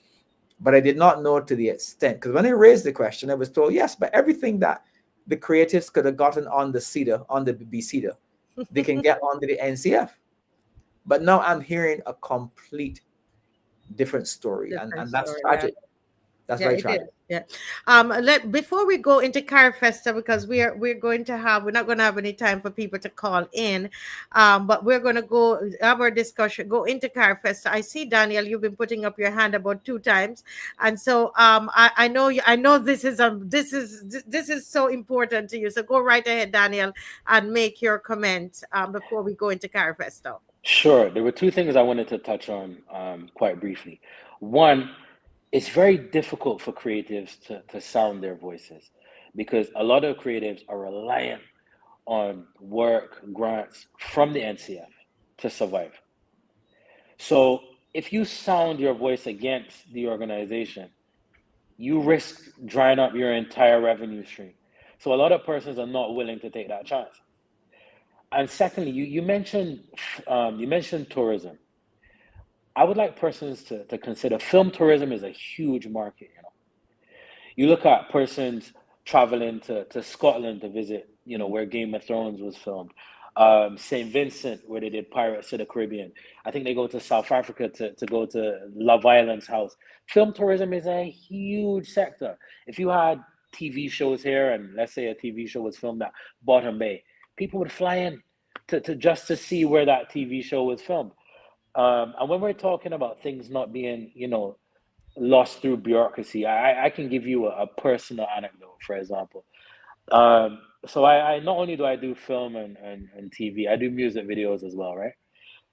but I did not know to the extent, because when I raised the question, I was told, yes, but everything that the creatives could have gotten on the CEDA, on the BCEDA, they can get onto the NCF. But now I'm hearing a complete different story, and that's tragic. That's Yeah, very it is. tragic. Yeah. Before we go into Carifesta, because we're not going to have any time for people to call in, but we're going to go have our discussion, go into Carifesta. I see, Daniel, you've been putting up your hand about 2 times, and so I know I know this is so important to you. So go right ahead, Daniel, and make your comment before we go into Carifesta. Sure. There were two things I wanted to touch on quite briefly. One, it's very difficult for creatives to sound their voices because a lot of creatives are reliant on work grants from the NCF to survive. So if you sound your voice against the organization, you risk drying up your entire revenue stream. So a lot of persons are not willing to take that chance. And secondly, you mentioned tourism. I would like persons to consider film tourism is a huge market. You look at persons traveling to Scotland to visit, where Game of Thrones was filmed. St. Vincent, where they did Pirates of the Caribbean. I think they go to South Africa to go to Love Island's house. Film tourism is a huge sector. If you had TV shows here, and let's say a TV show was filmed at Bottom Bay, people would fly in to see where that TV show was filmed. And when we're talking about things not being, lost through bureaucracy, I can give you a personal anecdote, for example. So I not only do I do film and TV, I do music videos as well, right?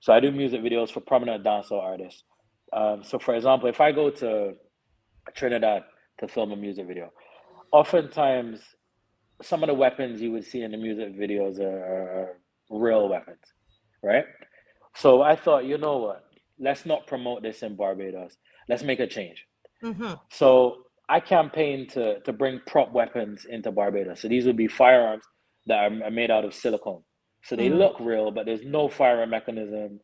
So I do music videos for prominent dancehall artists. So for example, if I go to Trinidad to film a music video, oftentimes some of the weapons you would see in the music videos are real weapons, right? So I thought, you know what? Let's not promote this in Barbados. Let's make a change. Mm-hmm. So I campaigned to bring prop weapons into Barbados. So these would be firearms that are made out of silicone. So they look real, but there's no firing mechanism.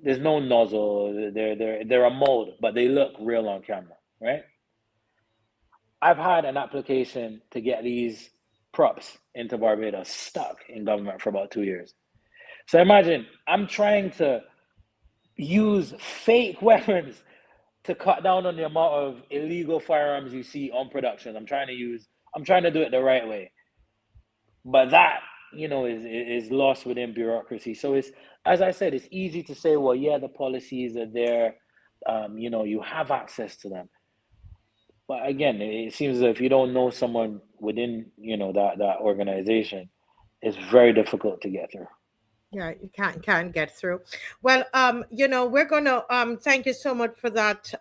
There's no nozzle. They're a mold, but they look real on camera, right? I've had an application to get these props into Barbados stuck in government for about 2 years. So imagine I'm trying to use fake weapons to cut down on the amount of illegal firearms you see on production. I'm trying to do it the right way. But that, is lost within bureaucracy. So it's, as I said, it's easy to say, well, yeah, the policies are there. You have access to them. But again, it seems as if you don't know someone within, that organization, it's very difficult to get through. Yeah, you can't get through. Well, we're gonna thank you so much for that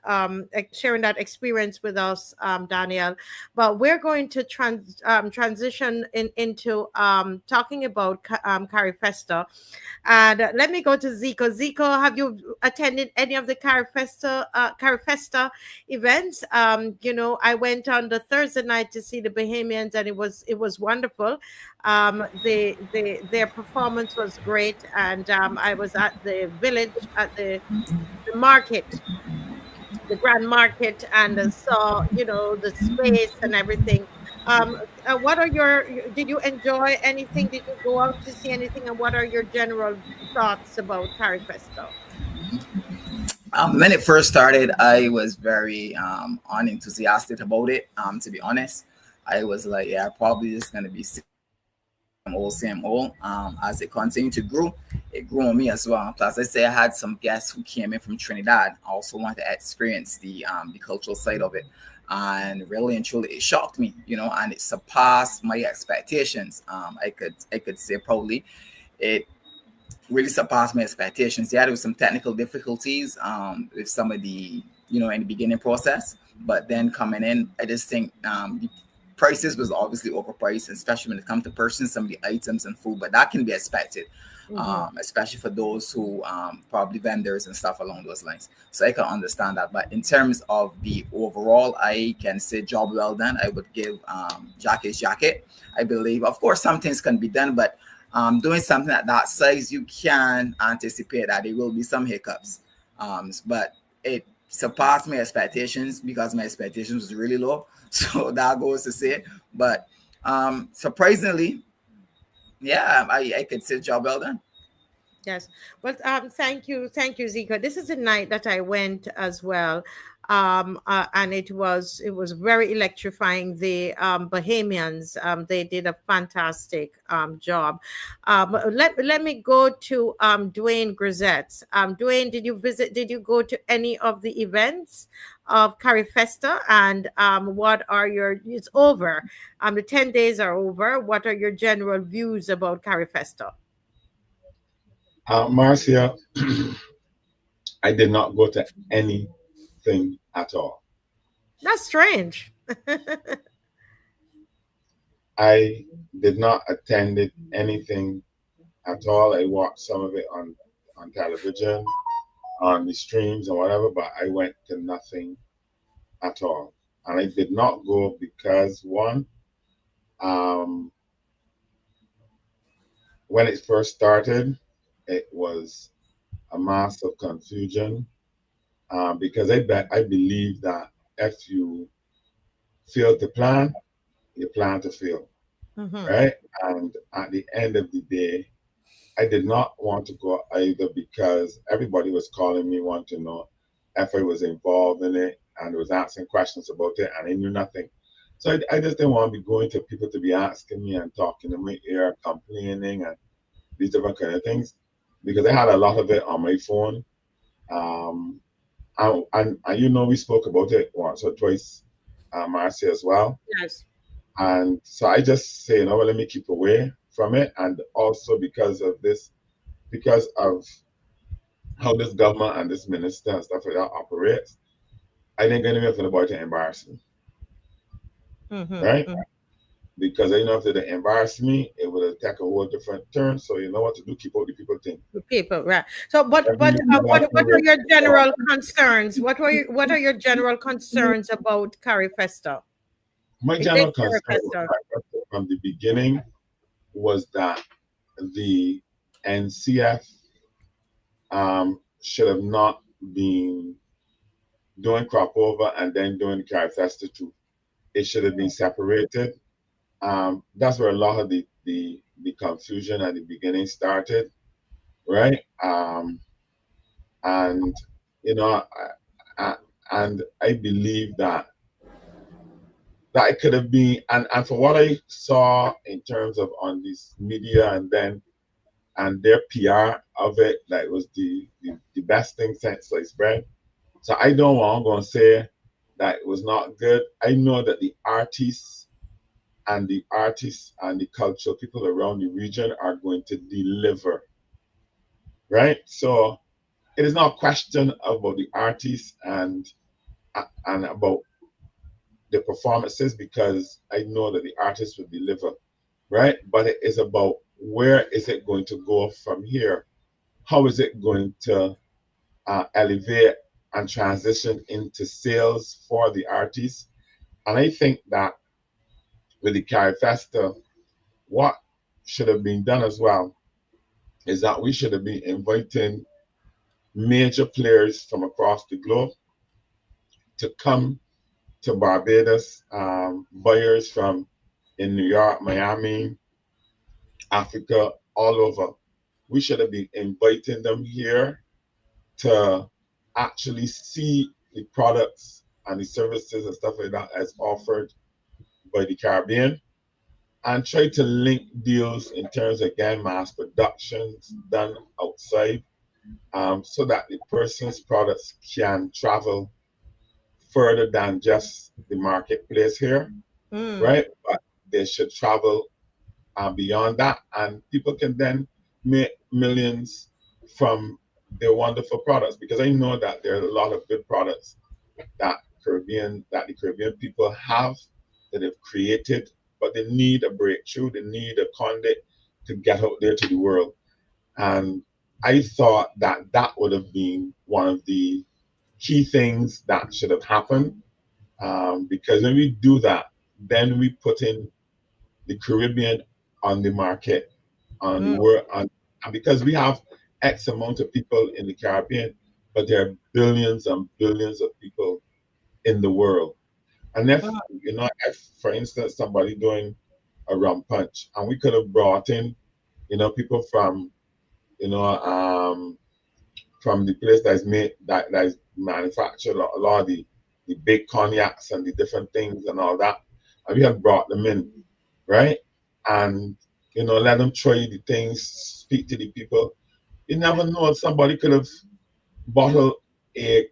sharing that experience with us, Daniel. But we're going to transition into talking about Carifesta. And let me go to ZICO. ZICO, have you attended any of the Carifesta events? I went on the Thursday night to see the Bahamians, and it was wonderful. Their performance was great, and I was at the village at the market, the grand market, and saw the space and everything. Did you enjoy anything? Did you go out to see anything? And what are your general thoughts about Carifesta? When it first started, I was very unenthusiastic about it. To be honest, I was like, yeah, probably just gonna be same old. As it continued to grow, it grew on me as well. Plus, I say I had some guests who came in from Trinidad. I also wanted to experience the cultural side of it, and really and truly, it shocked me, and it surpassed my expectations. I could say probably it really surpassed my expectations. Yeah, there was some technical difficulties with some of the in the beginning process, but then coming in, I just think prices was obviously overpriced, especially when it comes to purchasing some of the items and food, but that can be expected, especially for those who probably vendors and stuff along those lines. So I can understand that. But in terms of the overall, I can say job well done. I would give jacket. I believe, of course, some things can be done, but doing something at that size, you can anticipate that there will be some hiccups. But it surpassed my expectations because my expectations was really low. So that goes to say, but surprisingly, yeah, I could say job well done. Yes. Well, thank you, ZICO. This is a night that I went as well. and it was very electrifying. The Bahamians, they did a fantastic job. Let me go to Dwayne Grazette. Dwayne, did you go to any of the events of Carifesta? And it's over. The 10 days are over. What are your general views about Carifesta? Marcia, I did not go to anything at all. That's strange. I did not attend anything at all. I watched some of it on television, on the streams and whatever, but I went to nothing at all. And I did not go because one, when it first started, it was a mass of confusion because I believe that if you fail to plan, you plan to fail, right? And at the end of the day, I did not want to go either because everybody was calling me, wanting to know if I was involved in it and was asking questions about it, and I knew nothing. So I just didn't want to be going to people to be asking me and talking to my ear, complaining and these different kind of things, because I had a lot of it on my phone. And you know, we spoke about it once or twice, Marcia, as well. Yes. And so I just say, you know, well, let me keep away from it. And also because of how this government and this minister and stuff like that operates, I didn't get anything about to embarrass me. Right? Because I know if they embarrass me, it would have taken a whole different turn. So you know what to do, keep out the people thing. The people, right? So, what are your general concerns? What are your general concerns about Carifesta? My general concern from the beginning was that the NCF should have not been doing crop over and then doing Carifesta too. It should have been separated. That's where a lot of the confusion at the beginning started, right? And you know, and I believe that it could have been, and for what I saw in terms of on this media and their PR of it, that it was the best thing since sliced bread. So I don't want to go and say that it was not good. I know that the artists and the cultural people around the region are going to deliver, right? So it is not a question about the artists and about the performances, because I know that the artists will deliver, right? But it is about where is it going to go from here? How is it going to elevate and transition into sales for the artists? And I think that with the Carifesta, what should have been done as well is that we should have been inviting major players from across the globe to come to Barbados, buyers from in New York, Miami, Africa, all over. We should have been inviting them here to actually see the products and the services and stuff like that as offered by the Caribbean, and try to link deals in terms of, again, mass productions done outside, so that the person's products can travel further than just the marketplace here, right? But they should travel beyond that, and people can then make millions from their wonderful products. Because I know that there are a lot of good products that the Caribbean people have, that they've created, but they need a breakthrough, they need a conduit to get out there to the world. And I thought that that would have been one of the key things that should have happened, because when we do that, then we put in the Caribbean on the market, on the world, and because we have X amount of people in the Caribbean, but there are billions and billions of people in the world. And if, you know, if, for instance, somebody doing a rum punch, and we could have brought in, you know, people from, you know, from the place that is made, that is manufactured a lot of the big cognacs and the different things and all that. And we had brought them in, right? And let them try the things, speak to the people. You never know, somebody could have bottled a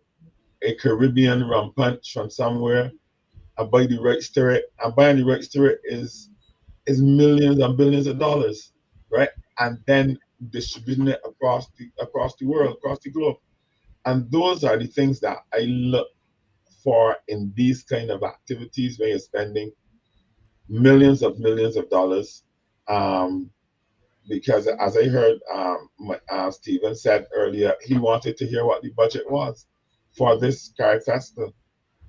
Caribbean rum punch from somewhere and buy the rights to it. And buying the rights to it is millions and billions of dollars, right? And then distributing it across the world, across the globe. And those are the things that I look for in these kind of activities when you're spending millions of dollars. Because as I heard Stephen said earlier, he wanted to hear what the budget was for this Carifesta,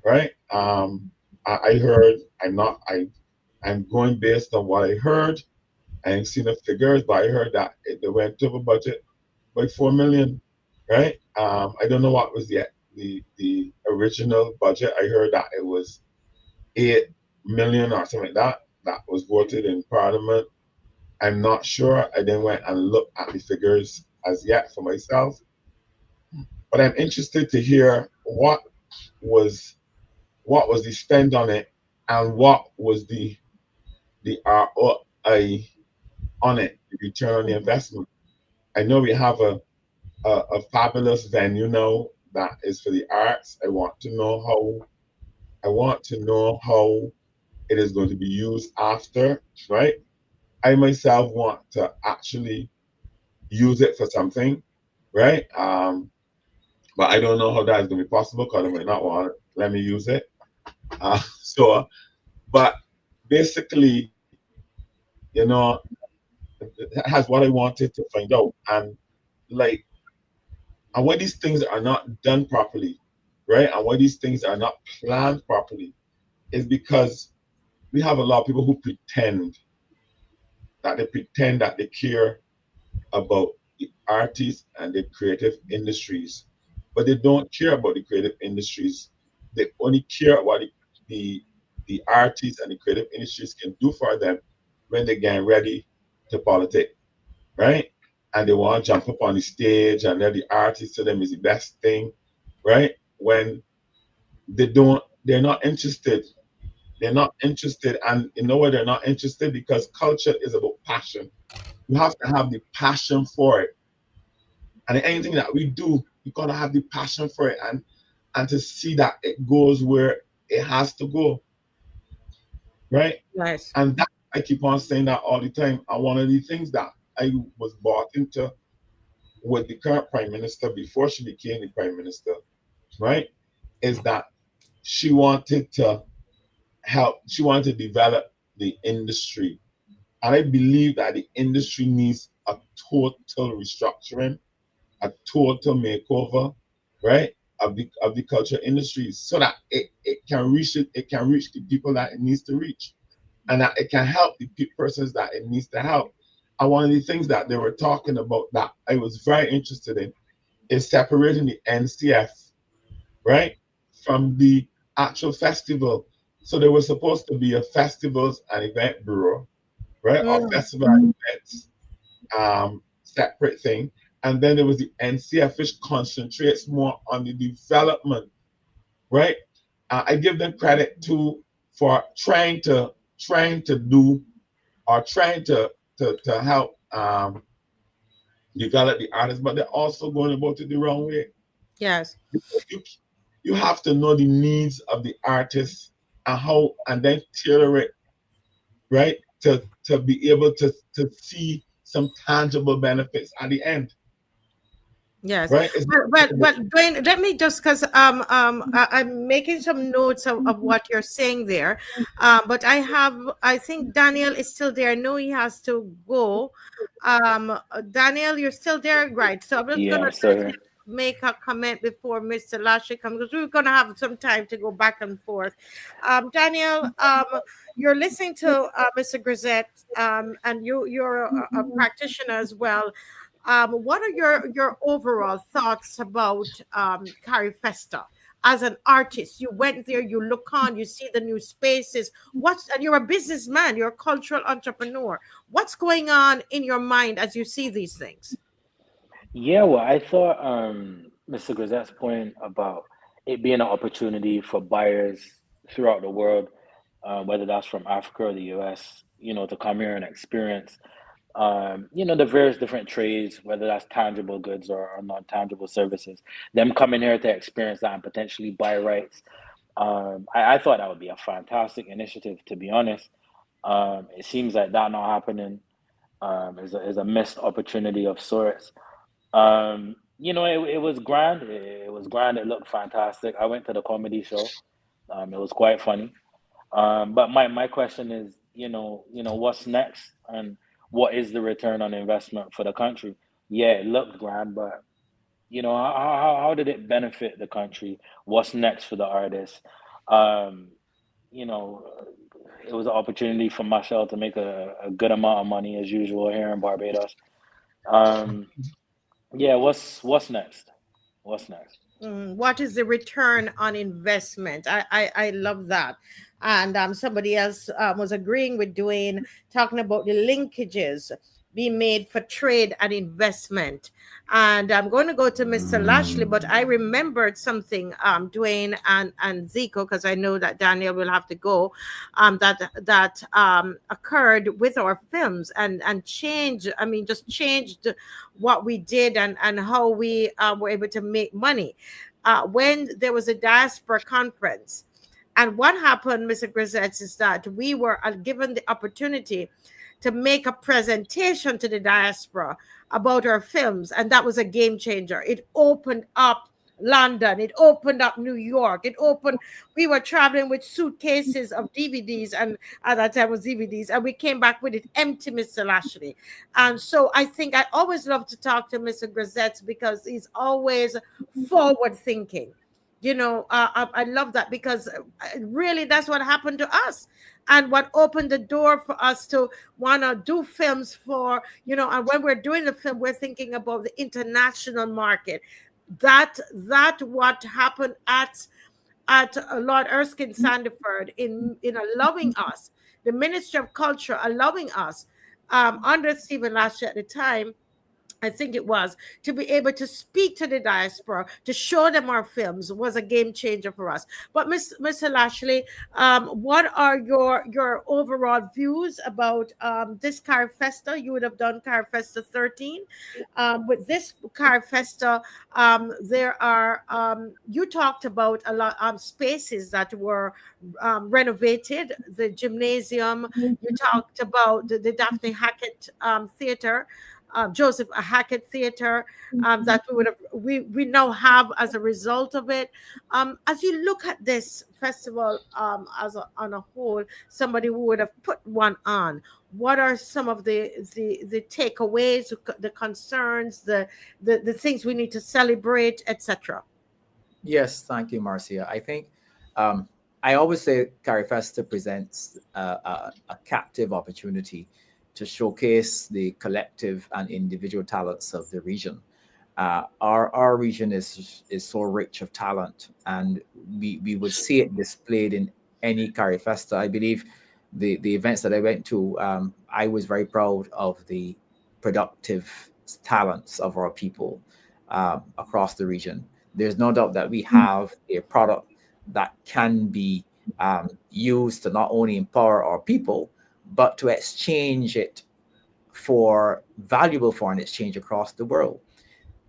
right? I heard, I'm going based on what I heard. I ain't seen the figures, but I heard that they went over budget by 4 million, right? I don't know what was the original budget. I heard that it was 8 million or something like that was voted in Parliament. I'm not sure. I didn't went and look at the figures as yet for myself, but I'm interested to hear what was the spend on it and what was the ROI on it, the return on the investment. I know we have a fabulous venue now that is for the arts. I want to know how it is going to be used after, right? I myself want to actually use it for something, right? But I don't know how that is going to be possible because I might not want to let me use it. But basically, that's what I wanted to find out. And when these things are not done properly, right? And when these things are not planned properly, is because we have a lot of people who pretend that they care about the artists and the creative industries, but they don't care about the creative industries. They only care what the artists and the creative industries can do for them when they get ready to politic, right? And they want to jump up on the stage and let the artist to them is the best thing, right? When they're not interested. They're not interested, and you know why they're not interested? Because culture is about passion. You have to have the passion for it. And anything that we do, you gotta have the passion for it and to see that it goes where it has to go. Right? Nice. And that I keep on saying that all the time. And one of the things that I was brought into with the current prime minister before she became the prime minister, right, is that she wanted to develop the industry. And I believe that the industry needs a total restructuring, a total makeover, right, of the culture industry so that it can reach the people that it needs to reach, and that it can help the persons that it needs to help. And one of the things that they were talking about that I was very interested in is separating the NCF, right, from the actual festival. So there was supposed to be a festivals and event bureau, right, or festival and events separate thing. And then there was the NCF, which concentrates more on the development, right? I give them credit too for trying to do or trying to help develop the artists, but they're also going about it the wrong way. Yes. You have to know the needs of the artists and then tailor it, right? To be able to see some tangible benefits at the end. Yes, right? but Dwayne, let me just because I'm making some notes of what you're saying there, but I think Daniel is still there. I know he has to go. Daniel, you're still there, right? So I'm just gonna make a comment before Mr. Lashley comes because we're gonna have some time to go back and forth. Daniel, you're listening to Mr. Grazette, and you're a practitioner as well. What are your overall thoughts about Carifesta? As an artist, you went there, you look on, you see the new spaces. And you're a businessman, you're a cultural entrepreneur. What's going on in your mind as you see these things? Yeah, well, I thought Mr. Grazette's point about it being an opportunity for buyers throughout the world, whether that's from Africa or the US, to come here and experience, the various different trades, whether that's tangible goods or non-tangible services, them coming here to experience that and potentially buy rights. I thought that would be a fantastic initiative, to be honest. It seems like that not happening is a missed opportunity of sorts. It was grand. It was grand. It looked fantastic. I went to the comedy show. It was quite funny. But my question is, what's next, and what is the return on investment for the country? Yeah, it looked grand, but how did it benefit the country? What's next for the artists? It was an opportunity for Michelle to make a good amount of money as usual here in Barbados. Yeah, what's next? What's next? What is the return on investment? I love that. And somebody else was agreeing with Dwayne, talking about the linkages being made for trade and investment. And I'm going to go to Mr. Lashley, but I remembered something, Dwayne and ZICO, because I know that Daniel will have to go, that occurred with our films and changed what we did and how we were able to make money. When there was a diaspora conference, and what happened, Mr. Grazette, is that we were given the opportunity to make a presentation to the diaspora about our films, and that was a game changer. It opened up London, it opened up New York, we were traveling with suitcases of DVDs, and at that time was DVDs, and we came back with it empty, Mr. Lashley. And so I think I always love to talk to Mr. Grazette because he's always forward thinking. I love that, because really that's what happened to us, and what opened the door for us to want to do films for, and when we're doing the film, we're thinking about the international market. That what happened at Lord Erskine Sandiford in allowing us, the Ministry of Culture allowing us, under Stephen Lashley at the time, I think it was, to be able to speak to the diaspora, to show them our films, was a game changer for us. But Mr. Lashley, what are your overall views about this Carifesta? You would have done Carifesta 13. With this Carifesta, there are, you talked about a lot of spaces that were renovated, the gymnasium, you talked about the Daphne Hackett Theatre, Joseph Hackett Theatre, that we now have as a result of it. As you look at this festival on a whole, somebody who would have put one on, what are some of the takeaways, the concerns, the things we need to celebrate, etc.? Yes, thank you, Marcia. I think I always say Carifesta presents a captive opportunity to showcase the collective and individual talents of the region. Our region is so rich of talent, and we would see it displayed in any Carifesta. I believe the events that I went to, I was very proud of the productive talents of our people across the region. There's no doubt that we have a product that can be used to not only empower our people, but to exchange it for valuable foreign exchange across the world.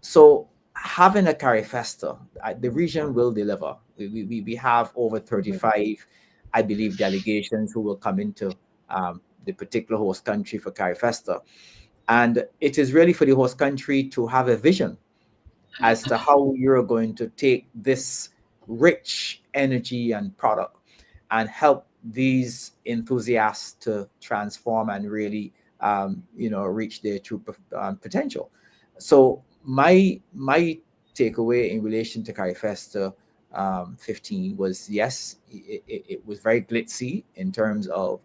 So having a Carifesta, the region will deliver. We have over 35, I believe, delegations who will come into the particular host country for Carifesta. And it is really for the host country to have a vision as to how you're going to take this rich energy and product and help these enthusiasts to transform and really, reach their true potential. So my takeaway in relation to Carifesta 15 was, yes, it was very glitzy in terms of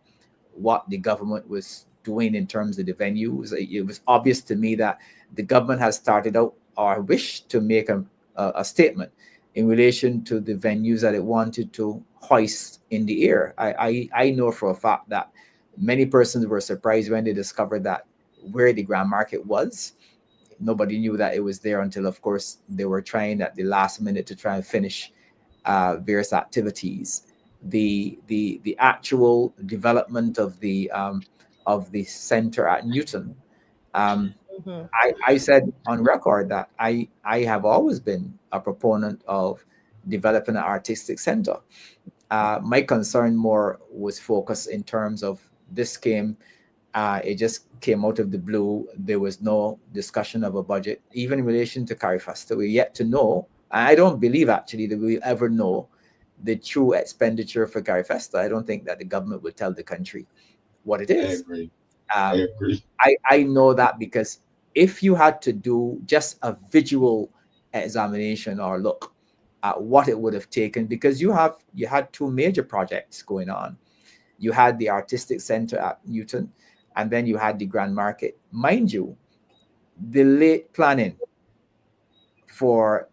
what the government was doing in terms of the venues. It was obvious to me that the government has started out or wished to make a statement in relation to the venues that it wanted to hoist in the air. I know for a fact that many persons were surprised when they discovered that where the Grand Market was, nobody knew that it was there until, of course, they were trying at the last minute to try and finish various activities, the actual development of the center at Newton. I said on record that I have always been a proponent of developing an artistic center. My concern more was focused in terms of this came, it just came out of the blue. There was no discussion of a budget, even in relation to Carifesta. We're yet to know. I don't believe actually that we'll ever know the true expenditure for Carifesta. I don't think that the government will tell the country what it is. I agree. I agree. I know that because if you had to do just a visual examination or look at what it would have taken, because you had two major projects going on. You had the artistic center at Newton, and then you had the Grand Market. Mind you, the late planning for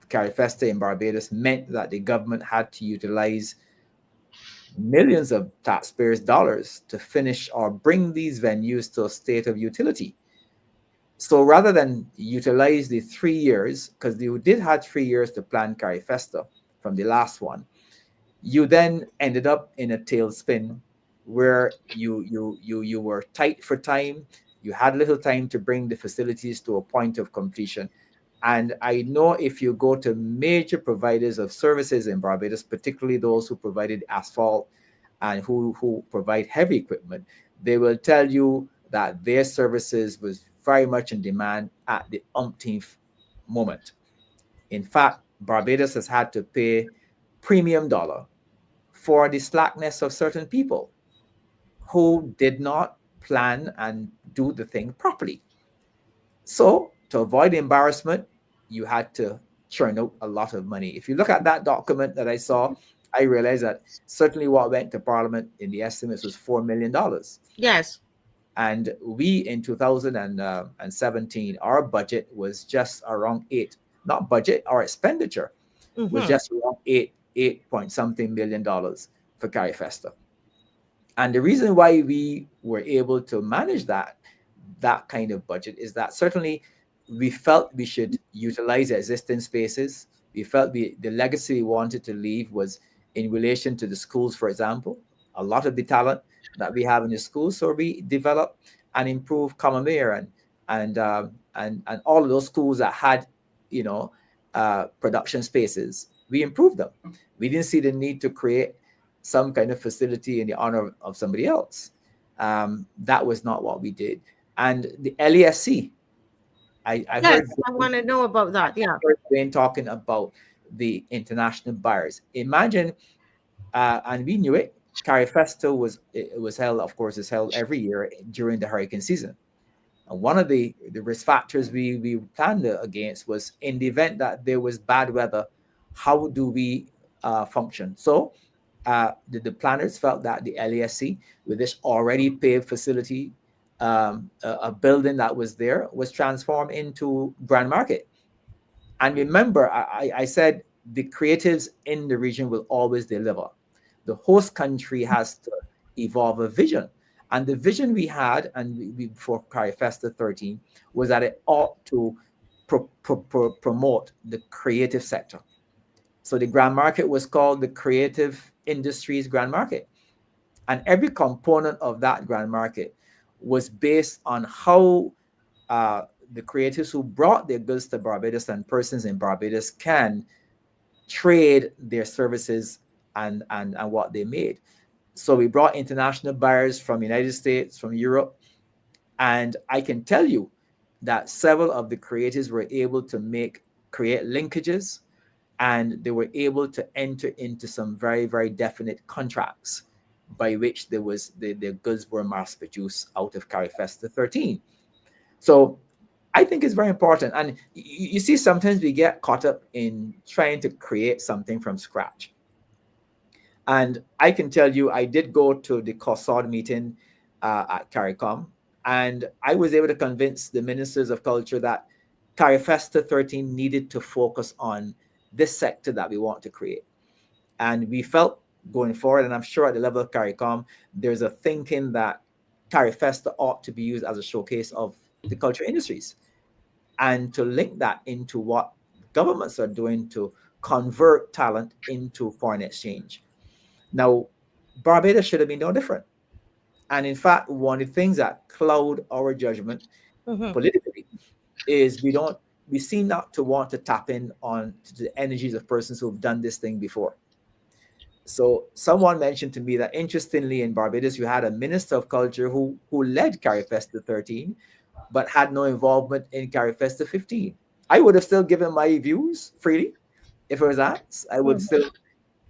Carifesta in Barbados meant that the government had to utilize millions of taxpayers' dollars to finish or bring these venues to a state of utility. So rather than utilize the 3 years, because you did have 3 years to plan Carifesta from the last one, you then ended up in a tailspin where you were tight for time. You had little time to bring the facilities to a point of completion. And I know if you go to major providers of services in Barbados, particularly those who provided asphalt and who provide heavy equipment, they will tell you that their services was very much in demand at the umpteenth moment. In fact, Barbados has had to pay premium dollar for the slackness of certain people who did not plan and do the thing properly. So to avoid embarrassment, you had to churn out a lot of money. If you look at that document that I saw, I realized that certainly what went to Parliament in the estimates was $4 million. Yes. And we in 2017, our budget was just around not budget, our expenditure was just around eight point something million dollars for Carifesta. And the reason why we were able to manage that kind of budget is that certainly we felt we should utilize existing spaces. We felt the legacy we wanted to leave was in relation to the schools, for example, a lot of the talent that we have in the schools. So we develop and improve Commonwealth and all of those schools that had, production spaces. We improved them. We didn't see the need to create some kind of facility in the honor of somebody else. That was not what we did. And the LESC, I heard. I want to know about that. Yeah. I heard Dwayne talking about the international buyers. Imagine, and we knew it. Carifesta was held, of course, is held every year during the hurricane season. And one of the risk factors we planned against was in the event that there was bad weather, how do we function? So the planners felt that the LASC, with this already paved facility, a building that was there, was transformed into Grand Market. And remember, I said the creatives in the region will always deliver. The host country has to evolve a vision. And the vision we had, and we for Carifesta 13, was that it ought to promote the creative sector. So the Grand Market was called the Creative Industries Grand Market. And every component of that Grand Market was based on how the creatives who brought their goods to Barbados and persons in Barbados can trade their services and what they made. So we brought international buyers from the United States, from Europe, and I can tell you that several of the creators were able to create linkages, and they were able to enter into some very, very definite contracts by which their goods were mass produced out of Carifesta 13. So I think it's very important. And you see, sometimes we get caught up in trying to create something from scratch. And I can tell you, I did go to the COSOD meeting at CARICOM, and I was able to convince the ministers of culture that Carifesta 13 needed to focus on this sector that we want to create. And we felt going forward, and I'm sure at the level of CARICOM, there's a thinking that Carifesta ought to be used as a showcase of the culture industries, and to link that into what governments are doing to convert talent into foreign exchange. Now, Barbados should have been no different. And in fact, one of the things that cloud our judgment politically is we seem not to want to tap in on to the energies of persons who've done this thing before. So someone mentioned to me that interestingly in Barbados, you had a minister of culture who led Carifesta 13, but had no involvement in Carifesta 15. I would have still given my views freely if it was asked. I would still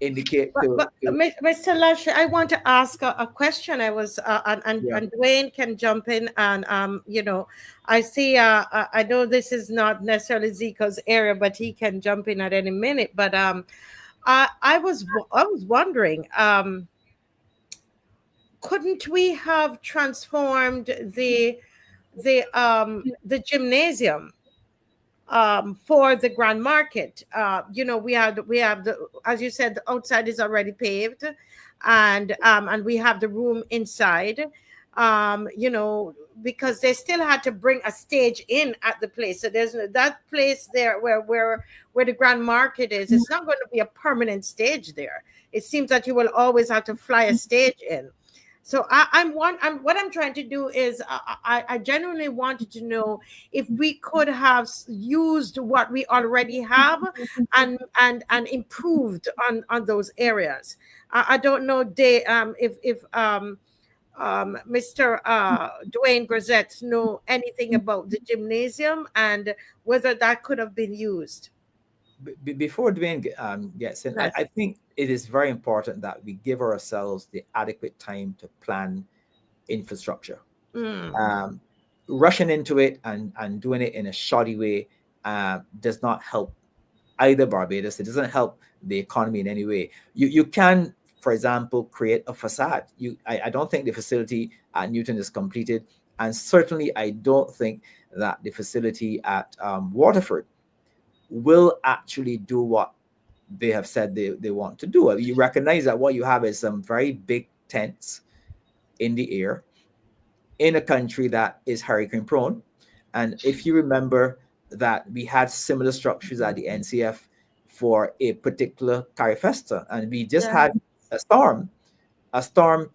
indicate but Mr. Lashley, I want to ask a question. I was and Dwayne can jump in, and you know, I see I know this is not necessarily ZICO's area, but he can jump in at any minute. But I was wondering, couldn't we have transformed the gymnasium for the grand market? You know, we have the, as you said, the outside is already paved, and we have the room inside. You know, because they still had to bring a stage in at the place. So there's that place there where the grand market is. It's not going to be a permanent stage there. It seems that you will always have to fly a stage in. So what I'm trying to do is I genuinely wanted to know if we could have used what we already have and improved on those areas. I don't know if Mr. Dwayne Grazette know anything about the gymnasium and whether that could have been used. Before Dwayne gets in, Yes. I think it is very important that we give ourselves the adequate time to plan infrastructure. Rushing into it and doing it in a shoddy way does not help either Barbados. It doesn't help the economy in any way. You can, for example, create a facade. I don't think the facility at Newton is completed, and certainly I don't think that the facility at Waterford will actually do what they have said they want to do. You recognize that what you have is some very big tents in the air in a country that is hurricane prone. And if you remember that we had similar structures at the NCF for a particular Carifesta, and we just had a storm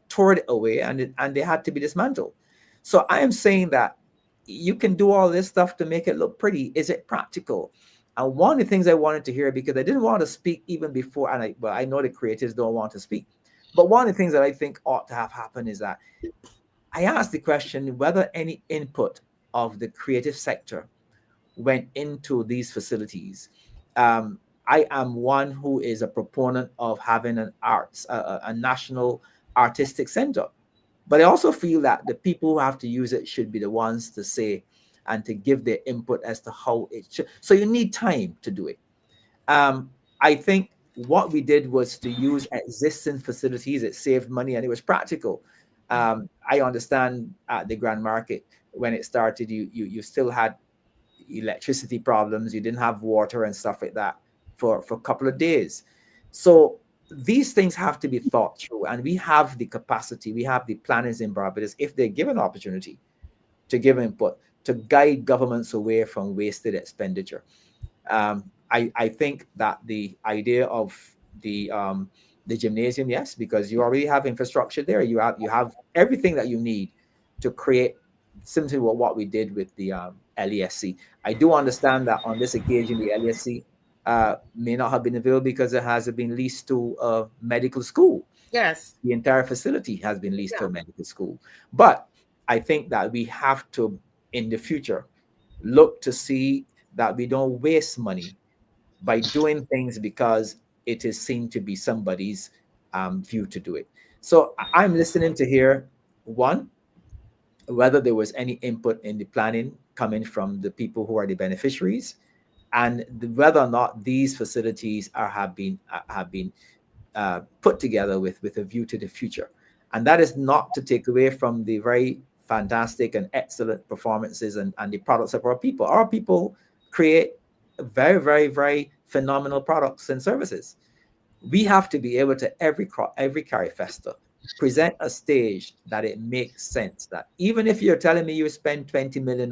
tore it away, and they had to be dismantled. So I am saying that you can do all this stuff to make it look pretty. Is it practical? And one of the things I wanted to hear, because I didn't want to speak even before, and I know the creators don't want to speak, but one of the things that I think ought to have happened is that I asked the question whether any input of the creative sector went into these facilities. I am one who is a proponent of having an arts, a national artistic center, but I also feel that the people who have to use it should be the ones to say and to give their input as to how it should. So you need time to do it. I think what we did was to use existing facilities. It saved money and it was practical. I understand at the Grand Market, when it started, you still had electricity problems. You didn't have water and stuff like that for a couple of days. So these things have to be thought through, and we have the capacity, we have the planners in Barbados, if they're given opportunity to give input, to guide governments away from wasted expenditure. I think that the idea of the gymnasium, yes, because you already have infrastructure there. You have everything that you need to create simply what we did with the LESC. I do understand that on this occasion, the LESC may not have been available because it has been leased to a medical school. Yes. The entire facility has been leased to a medical school. But I think that we have to, in the future, look to see that we don't waste money by doing things because it is seen to be somebody's view to do it. So I'm listening to hear, one, whether there was any input in the planning coming from the people who are the beneficiaries, and whether or not these facilities have been put together with a view to the future. And that is not to take away from the very fantastic and excellent performances and the products of our people. Our people create very, very, very phenomenal products and services. We have to be able to, every Carifesta, present a stage that it makes sense, that even if you're telling me you spend $20 million,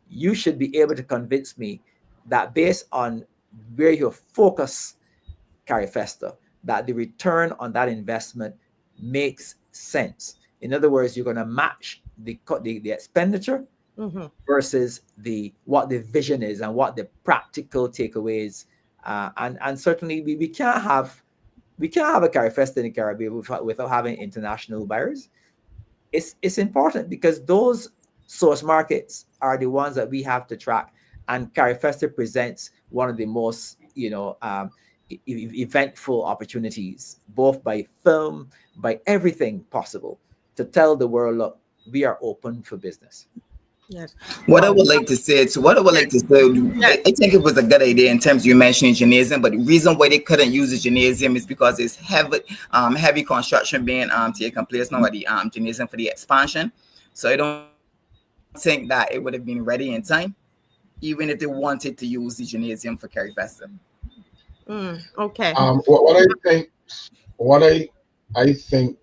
you should be able to convince me that based on where you focus Carifesta, that the return on that investment makes sense. In other words, you're going to match the expenditure versus what the vision is and what the practical takeaways. And certainly we can't have a Carifesta in the Caribbean without having international buyers. It's important because those source markets are the ones that we have to track, and Carifesta presents one of the most eventful opportunities, both by film, by everything possible, to tell the world, look, we are open for business. Yes. What I would like to say, I think it was a good idea in terms of you mentioning gymnasium, but the reason why they couldn't use the gymnasium is because it's heavy construction being taking place now at the gymnasium for the expansion. So I don't think that it would have been ready in time, even if they wanted to use the gymnasium for Carifesta. Okay. What I think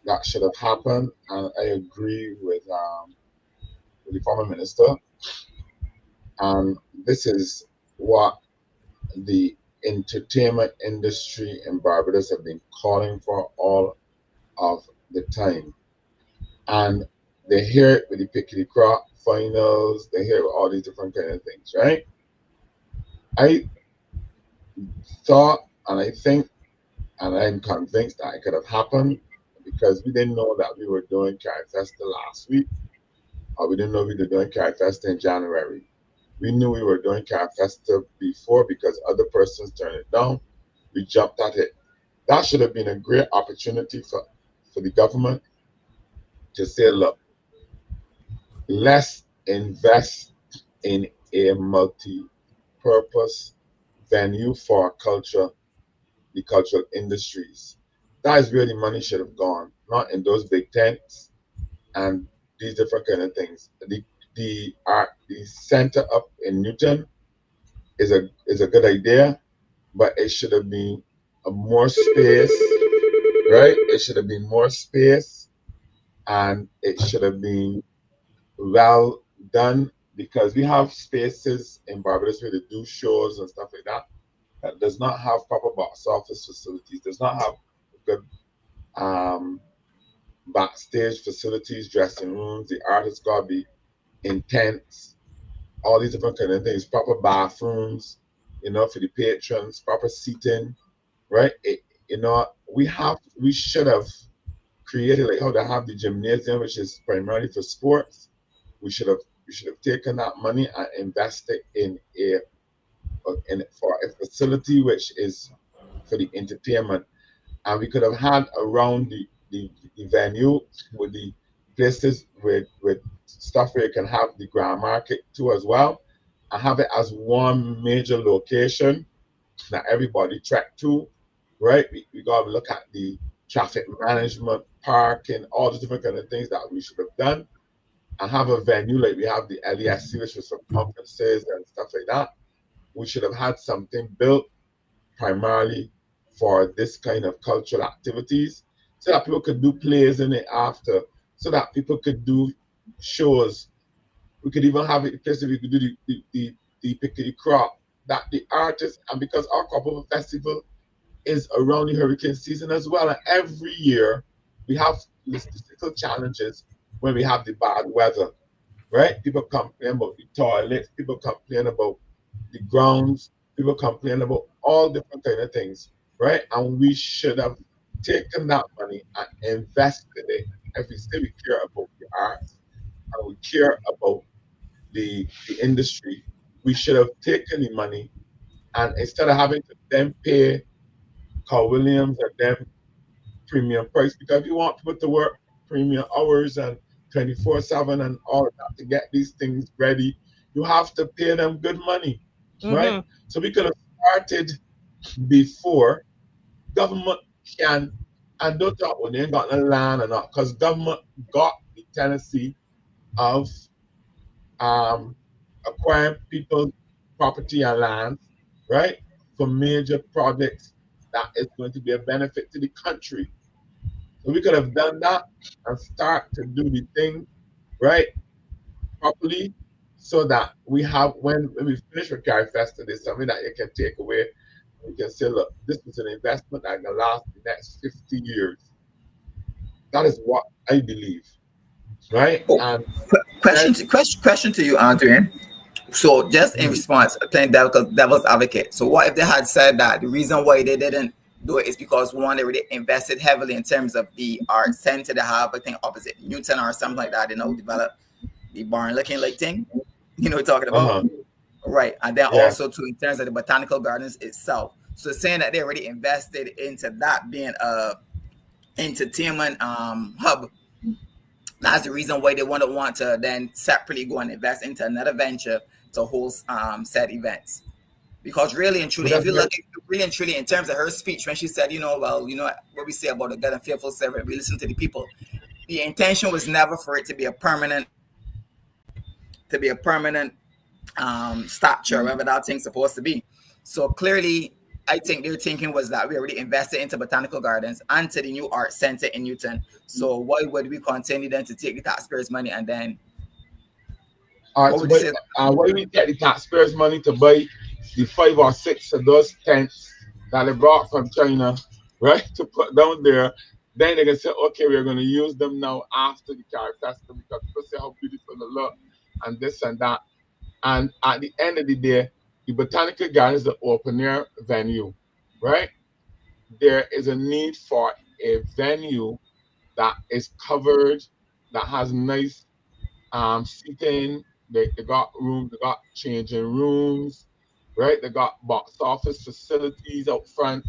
that should have happened, and I agree with the former minister, and this is what the entertainment industry in Barbados have been calling for all of the time. And they hear it with the Pickety Crop finals, they hear it with all these different kind of things, right? I thought, and I think, and I'm convinced that it could have happened because we didn't know that we were doing Carifesta last week, or we didn't know we were doing Carifesta in January. We knew we were doing Carifesta before because other persons turned it down. We jumped at it. That should have been a great opportunity for the government to say, look, let's invest in a multi-purpose venue for culture, the cultural industries. That is where the money should have gone, not in those big tents and these different kind of things. The center up in Newton is a good idea, but it should have been more space, right? It should have been more space, and it should have been well done because we have spaces in Barbados where they do shows and stuff like that that does not have proper box office facilities, does not have good backstage facilities, dressing rooms. The artists got to be in tents, all these different kind of things, proper bathrooms, for the patrons, proper seating, right? We should have created like how they have the gymnasium, which is primarily for sports. We should have taken that money and invested for a facility which is for the entertainment, and we could have had around the venue with the places with stuff where you can have the Grand Market too as well, and have it as one major location that everybody trek to, right? We got to look at the traffic management, parking, all the different kind of things that we should have done, and have a venue like we have the LESC, which was for conferences and stuff like that. We should have had something built primarily for this kind of cultural activities, so that people could do plays in it after, so that people could do shows. We could even have it places we could do the Pickety Crop, that the artists, and because our Crop Festival is around the hurricane season as well, and every year we have logistical challenges when we have the bad weather, right? People complain about the toilets, people complain about the grounds, people complain about all different kind of things, right? And we should have taken that money and invested it. If we say we care about the arts and we care about the industry, we should have taken the money, and instead of having to then pay Carl Williams and them premium price, because you want people to work premium hours and 24/7 and all of that to get these things ready, you have to pay them good money, right? So we could have started before. Government can, and don't talk when they ain't got no land or not, because government got the tendency of acquiring people's property and land, right, for major projects that is going to be a benefit to the country. So we could have done that and start to do the thing, right, properly, so that we have, when we finish with Carifesta, there's something that you can take away. You can say, look, this is an investment that can last the next 50 years. That is what I believe, right? And Question to you, Adrian. So just in response, playing devil's advocate. So what if they had said that the reason why they didn't do it is because one, they already invested heavily in terms of the art center they have, I think opposite Newton or something like that, develop the barn looking like thing, talking about. Right. And then also too, in terms of the botanical gardens itself. So saying that they already invested into that being a entertainment hub, that's the reason why they wouldn't want to then separately go and invest into another venture to host said events. Because really and truly, if you look at really and truly in terms of her speech when she said, what we say about a good and faithful servant, we listen to the people. The intention was never for it to be a permanent structure, whatever that thing's supposed to be. So clearly, I think their thinking was that we already invested into botanical gardens and to the new art center in Newton. So why would we continue then to take the taxpayers' money and then why we get the taxpayers' money to buy the 5 or 6 of those tents that they brought from China, right, to put down there? Then they can say, okay, we're going to use them now after the Carifesta because people say how beautiful they look and this and that. And at the end of the day, the Botanical Garden is the open air venue, right? There is a need for a venue that is covered, that has nice seating. They got rooms, they got changing rooms, right? They got box office facilities out front.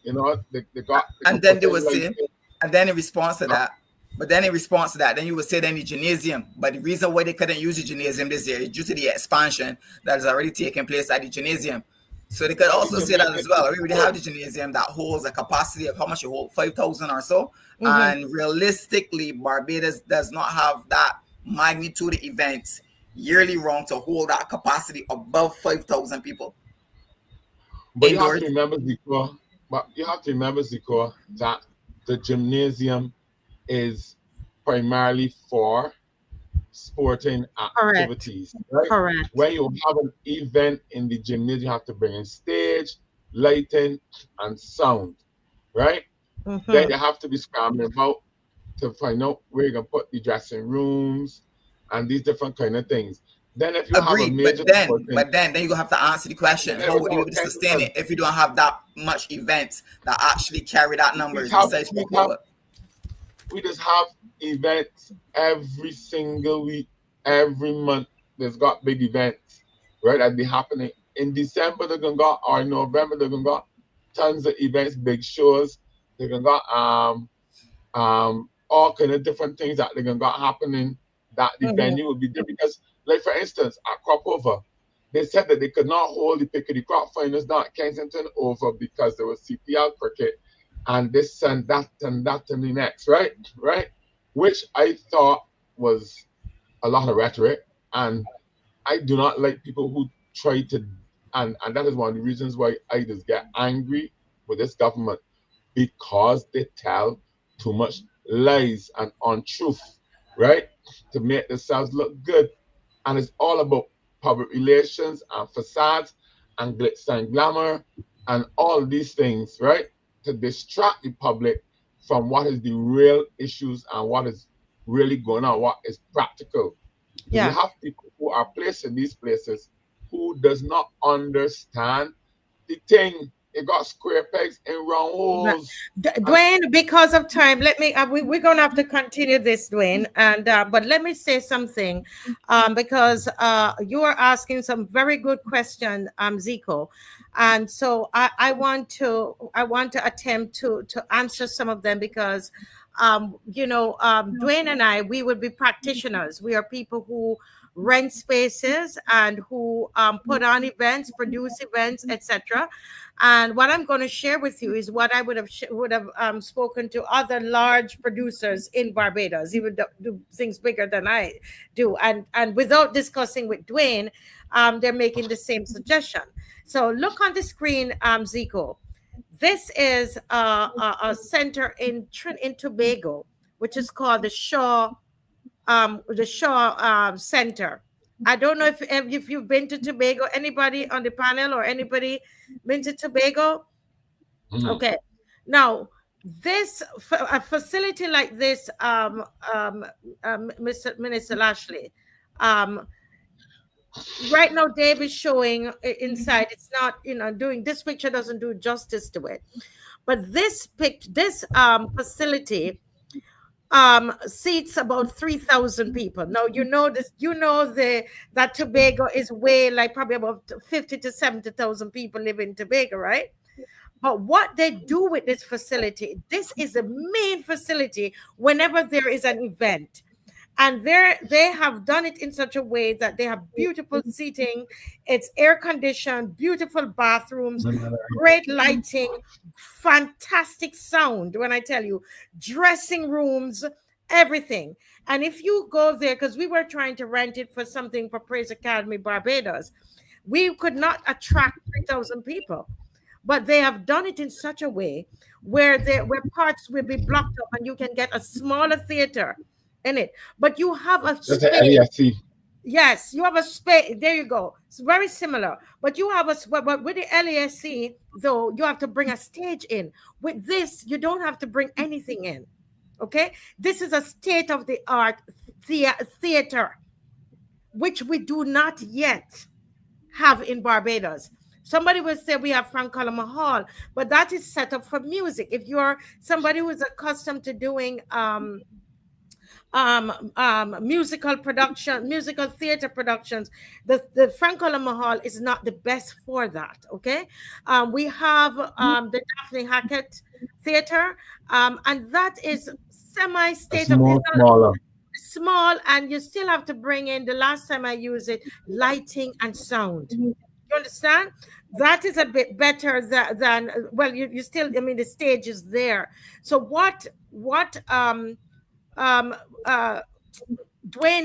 They got. And then they were saying, and then in response to that, then you would say then the gymnasium. But the reason why they couldn't use the gymnasium this year is due to the expansion that is already taking place at the gymnasium. So they could also say that as well. We already have the gymnasium that holds a capacity of how much it holds, 5,000 or so. Mm-hmm. And realistically, Barbados does not have that magnitude of events yearly round to hold that capacity above 5,000 people. But you have to remember, Zico, that the gymnasium is primarily for sporting activities. Right? Correct. When you have an event in the gymnasium, you have to bring in stage, lighting, and sound, right? Mm-hmm. Then you have to be scrambling about to find out where you're going to put the dressing rooms and these different kind of things. Then if you have a major but then you're gonna have to answer the question, how would you be able to sustain it if you don't have that much events that actually carry that numbers? We just have events every single week, every month. There's got big events, right? That be happening. In December they're gonna go, or in November they're gonna go tons of events, big shows. They're gonna go all kind of different things that they're gonna got happening that the venue will be there. Because, like for instance, at Crop Over, they said that they could not hold the pick of the crop finals down at Kensington over because there was CPL cricket and this and that and that and the next, right? Which I thought was a lot of rhetoric, and I do not like people who try to, and that is one of the reasons why I just get angry with this government, because they tell too much lies and untruth, right? To make themselves look good. And it's all about public relations and facades and glitz and glamour and all these things, right? To distract the public from what is the real issues and what is really going on, what is practical. Yeah. You have people who are placed in these places who does not understand the thing. It got square pegs in round holes. DWAYNE, because of time, let me. We're gonna have to continue this, DWAYNE, and but let me say something, because you are asking some very good questions, ZICO, and so I want to attempt to answer some of them because, DWAYNE and I, we would be practitioners. We are people who rent spaces and who put on events, produce events, etc. And what I'm going to share with you is what I would have spoken to other large producers in Barbados. He would do things bigger than I do, and without discussing with DWAYNE, they're making the same suggestion. So look on the screen, ZICO. This is a center in Tobago, which is called the Shaw Center. I don't know if you've been to Tobago. Anybody on the panel or anybody been to Tobago? Okay. Now, a facility like this, Mr. Minister Lashley, right now Dave is showing inside. It's not, doing this picture doesn't do justice to it, but this facility seats about 3,000 people. Now that Tobago is way, like, probably about 50 to 70,000 people live in Tobago, right? But what they do with this facility, this is the main facility whenever there is an event. And they have done it in such a way that they have beautiful seating, it's air conditioned, beautiful bathrooms, great lighting, fantastic sound. When I tell you, dressing rooms, everything. And if you go there, because we were trying to rent it for something for Praise Academy Barbados, we could not attract 3,000 people. But they have done it in such a way where parts will be blocked up and you can get a smaller theater in it. But you have a space. Yes, you have a space. There you go. It's very similar. But you have but with the LASC, though, you have to bring a stage in. With this, you don't have to bring anything in. Okay? This is a state-of-the-art theater, which we do not yet have in Barbados. Somebody will say we have Frank Coloma Hall, but that is set up for music. If you're somebody who is accustomed to doing musical theater productions, the Frank Coloma Hall is not the best for that. Okay, we have the Daphne Hackett Theater, and that is semi-state of the small, and you still have to bring in, the last time I used it, lighting and sound. You understand? That is a bit better than well, you still, I mean, the stage is there. So what DWAYNE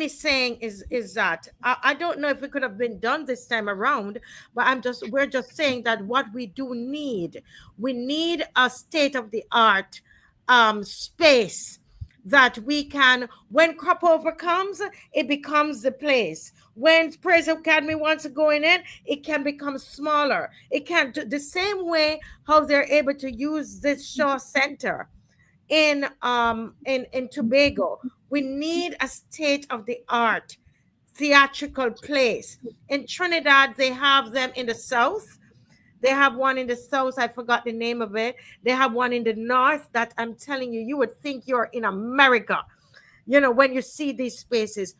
is saying is that I don't know if it could have been done this time around, but we're just saying that what we need a state-of-the-art space that we can, when crop over comes, it becomes the place. When Praise Academy wants to go in, it can become smaller. It can do the same way how they're able to use this Shaw Center in Tobago. We need a state-of-the-art theatrical place. In Trinidad, they have them in the south. They have one in the south. I forgot the name of it. They have one in the north that I'm telling you, you would think you're in America, when you see these spaces.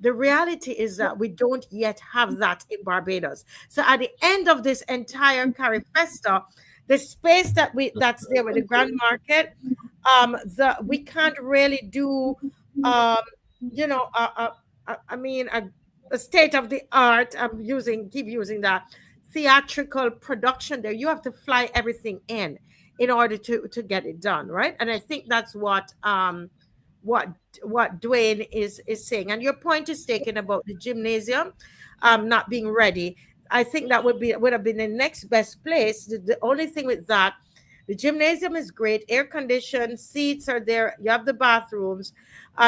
The reality is that we don't yet have that in Barbados. So at the end of this entire Carifesta, the space that's there with the Grand Market, we can't really do, a state of the art. Keep using that theatrical production there. You have to fly everything in order to get it done, right? And I think that's what DWAYNE is saying. And your point is taken about the gymnasium not being ready. I think that would have been the next best place. The only thing with that, the gymnasium is great, air conditioned, seats are there, you have the bathrooms,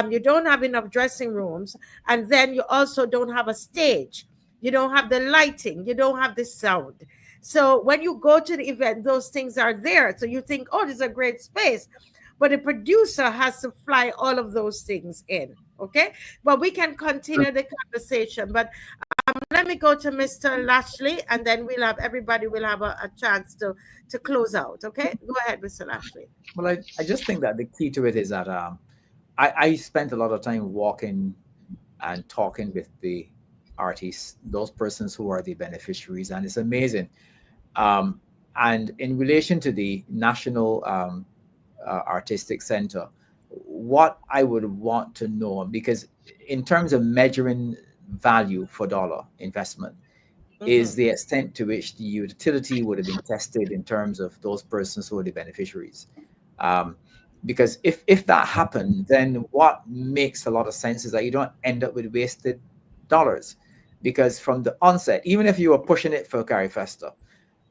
you don't have enough dressing rooms, and then you also don't have a stage, you don't have the lighting, you don't have the sound. So when you go to the event, those things are there. So you think, oh, this is a great space, but the producer has to fly all of those things in. Okay, but we can continue the conversation. But let me go to Mr. Lashley, and then everybody will have a chance to close out. Okay, go ahead, Mr. Lashley. Well, I just think that the key to it is that I spent a lot of time walking and talking with the artists, those persons who are the beneficiaries, and it's amazing. And in relation to the National Artistic Center, what I would want to know, because in terms of measuring value for dollar investment, is the extent to which the utility would have been tested in terms of those persons who are the beneficiaries. Because if that happened, then what makes a lot of sense is that you don't end up with wasted dollars. Because from the onset, even if you were pushing it for Carifesta,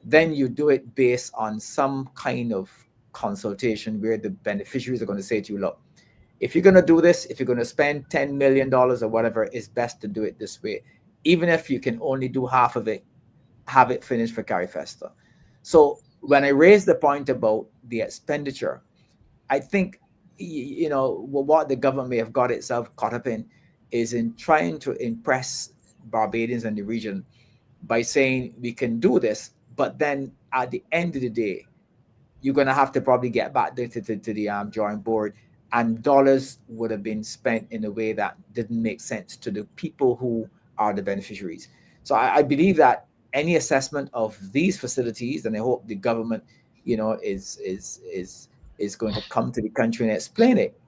then you do it based on some kind of consultation where the beneficiaries are going to say to you, look, if you're going to do this, if you're going to spend $10 million or whatever, it's best to do it this way. even if you can only do half of it, have it finished for Carifesta. So when I raised the point about the expenditure, I think, you know, what the government may have got itself caught up in is in trying to impress Barbadians and the region by saying we can do this, but then at the end of the day, you're going to have to probably get back to the drawing board, and dollars would have been spent in a way that didn't make sense to the people who are the beneficiaries. So I believe that any assessment of these facilities, and I hope the government, you know, is going to come to the country and explain it,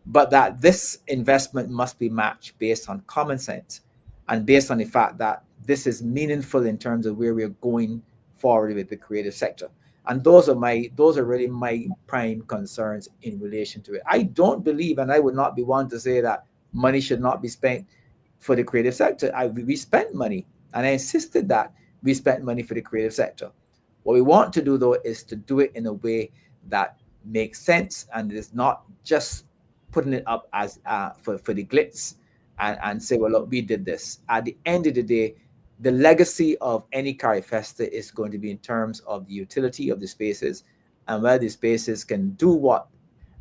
but that this investment must be matched based on common sense and based on the fact that this is meaningful in terms of where we're going forward with the creative sector. And those are really my prime concerns in relation to it. I don't believe, and I would not be one to say that money should not be spent for the creative sector. We spent money, and I insisted that we spent money for the creative sector. What we want to do, though, is to do it in a way that makes sense and is not just putting it up as for the glitz and say, well, look, we did this. At the end of the day, the legacy of any Carifesta is going to be in terms of the utility of the spaces and whether the spaces can do what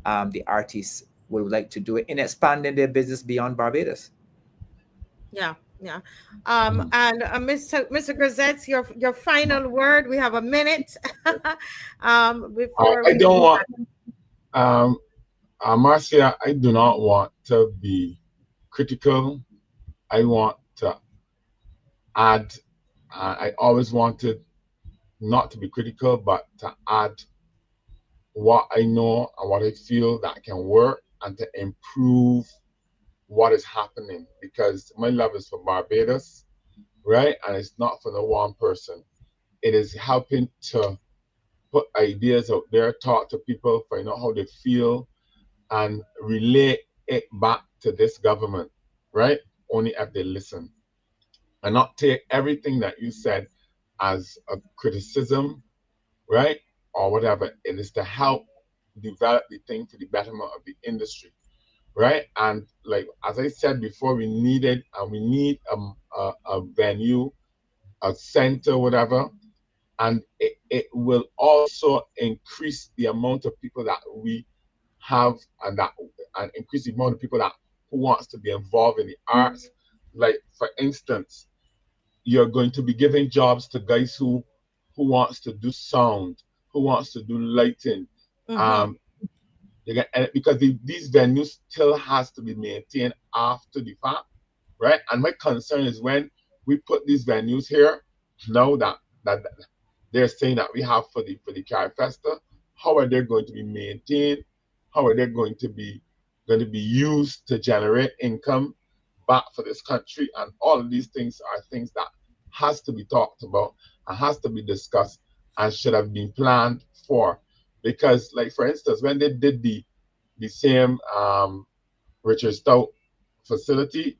the artists would like to do it in expanding their business beyond Barbados. Yeah, yeah. And Mr. Grazette, your final word. We have a minute before I don't want, Marcia, I do not want to be critical. I want to add. I always wanted not to be critical, but to add what I know and what I feel that can work and to improve what is happening, because my love is for Barbados, right? And it's not for the one person. It is helping to put ideas out there, talk to people, find out how they feel, and relay it back to this government, right? Only if they listen. And not take everything that you said as a criticism, right? Or whatever. It is to help develop the thing for the betterment of the industry, right? And like, as I said before, we need a venue, a center, whatever. And it will also increase the amount of people that we have and increase the amount of people that who wants to be involved in the arts. Like, for instance, you're going to be giving jobs to guys who wants to do sound, who wants to do lighting. Because these venues still has to be maintained after the fact, right? And my concern is when we put these venues here, now that they're saying that we have for the Carifesta, how are they going to be maintained? How are they going to be used to generate income back for this country? And all of these things are things that has to be talked about and has to be discussed and should have been planned for. Because, like, for instance, when they did the same Richard Stout facility,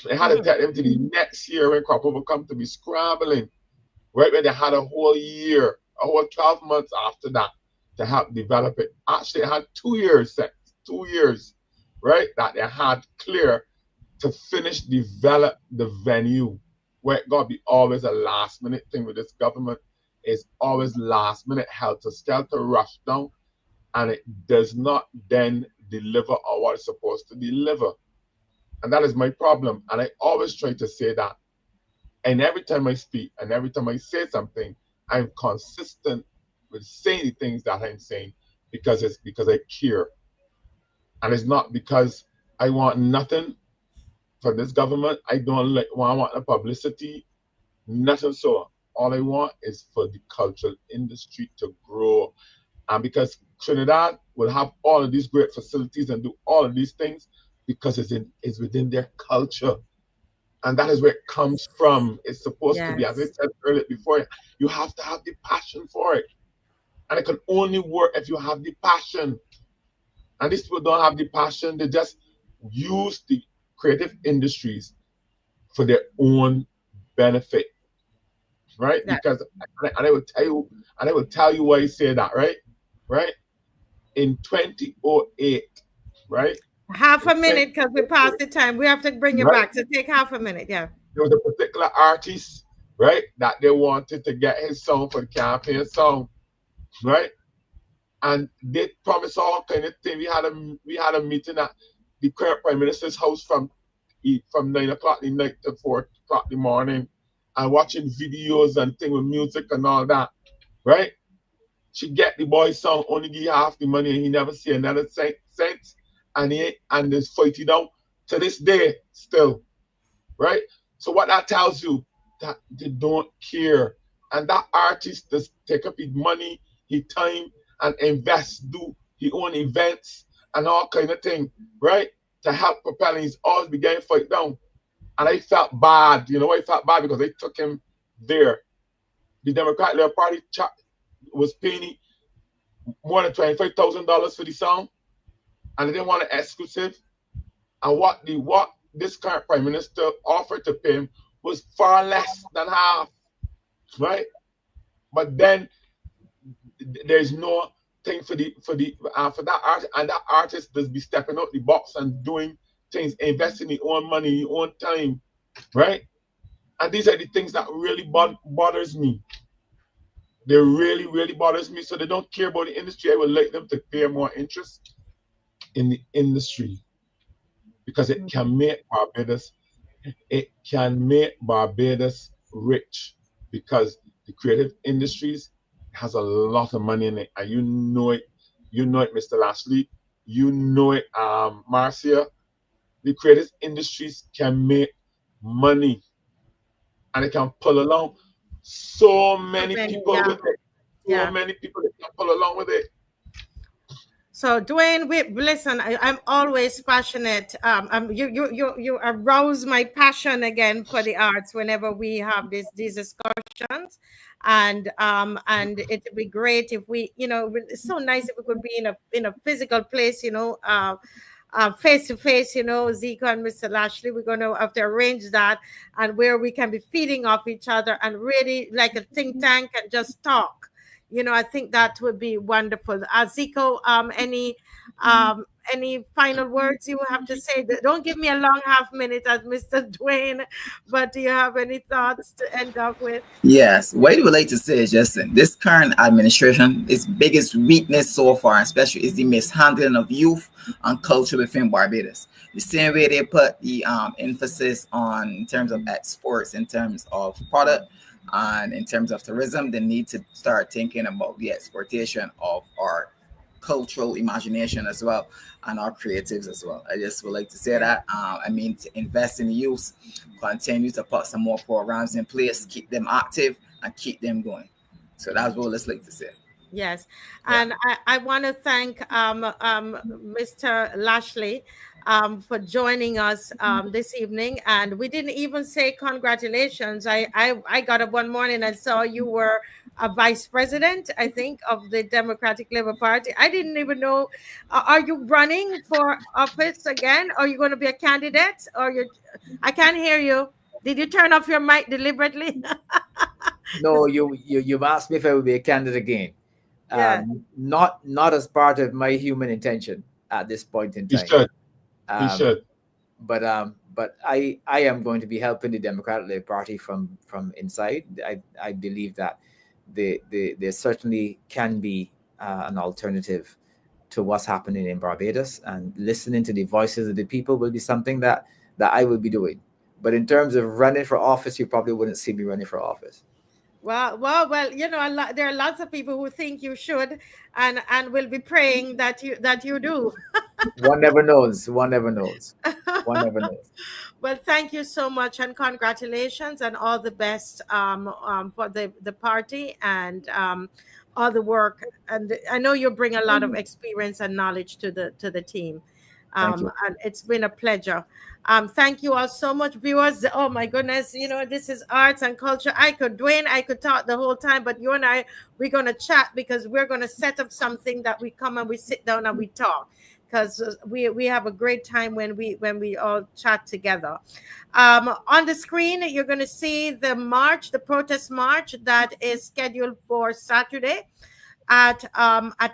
they had to take them to the next year when crop over come to be scrambling, right? When they had a whole year, a whole 12 months after that to help develop it. Actually, it had 2 years, 2 years, right? That they had clear to finish develop the venue. Where it got to be always a last minute thing with this government. It's always last minute, helter-skelter, rush down, and it does not then deliver on what it's supposed to deliver. And that is my problem. And I always try to say that. And every time I speak and every time I say something, I'm consistent with saying the things that I'm saying because I care. And it's not because I want nothing for this government. I don't want the publicity, nothing so. All I want is for the cultural industry to grow. And because Trinidad will have all of these great facilities and do all of these things because it's within their culture. And that is where it comes from. It's supposed to be, as I said earlier before, you have to have the passion for it. And it can only work if you have the passion. And these people don't have the passion. They just use the creative industries for their own benefit, right? Because, and I will tell you why I say that, right? In 2008, right? Half a minute because we passed the time. We have to bring you back. So take half a minute, yeah. There was a particular artist, right, that they wanted to get his song for the campaign song, right? And they promised all kind of thing. We had a meeting at the current prime minister's house from 9 o'clock in the night to 4 o'clock in the morning, and watching videos and thing with music and all that, right? She get the boy song, only give half the money, and he never see another cent, and this fighting down to this day still, right? So what that tells you, that they don't care, and that artist just take up his money, his time, and invest, do his own events and all kind of thing, right? To help propel, and he's always be getting fight down. And I felt bad, you know why I felt bad? Because they took him there. The Democratic Labour Party was paying more than $25,000 for the song, and they didn't want an exclusive. And what this current prime minister offered to pay him was far less than half, right? But then there's no thing for that art, and that artist does be stepping out the box and doing things, investing his own money, his own time, right? And these are the things that really bothers me. They really, really bothers me. So they don't care about the industry. I would like them to pay more interest in the industry, because it can make Barbados rich, because the creative industries has a lot of money in it, and you know it, Mr. Lashley, you know it, Marcia. The creative industries can make money, and it can pull along so many people with it. So many people that can pull along with it. So Dwayne, listen, I'm always passionate. You arouse my passion again for the arts whenever we have these discussions, and it'd be great if we, it's so nice if we could be in a physical place, face to face, ZICO and Mr. Lashley. We're going to have to arrange that, and where we can be feeding off each other and really like a think tank and just talk. I think that would be wonderful. ZICO, any final words you have to say? Don't give me a long half minute as Mr. Dwayne, but do you have any thoughts to end up with? Yes, what I would like to say is just this current administration, its biggest weakness so far, especially, is the mishandling of youth and culture within Barbados. The same way they put the emphasis on, in terms of exports, in terms of product, and in terms of tourism, they need to start thinking about the exportation of our cultural imagination as well, and our creatives as well. I just would like to say that. To invest in the youth, continue to put some more programs in place, keep them active and keep them going. So that's what I'd like to say. Yes, and I want to thank Mr. Lashley for joining us this evening. And we didn't even say congratulations. I got up one morning and saw you were a vice president, I think, of the Democratic Labour Party. I didn't even know. Are you running for office again? Are you going to be a candidate? I can't hear you. Did you turn off your mic deliberately? No, you've asked me if I would be a candidate again. Not as part of my human intention at this point in time. He should. But I am going to be helping the Democratic Labour Party from inside. I believe that there certainly can be an alternative to what's happening in Barbados, and listening to the voices of the people will be something that I will be doing. But in terms of running for office, you probably wouldn't see me running for office. Well, there are lots of people who think you should, and will be praying that you do. One never knows. One never knows. One never knows. Well, thank you so much, and congratulations, and all the best for the party and all the work. And I know you bring a lot of experience and knowledge to the team. And it's been a pleasure. Thank you all so much, viewers. Oh my goodness, this is arts and culture. I could talk the whole time, but you and we're going to chat, because we're going to set up something that we come and we sit down and we talk, because we have a great time when we all chat together. On the screen, you're going to see the protest march that is scheduled for Saturday at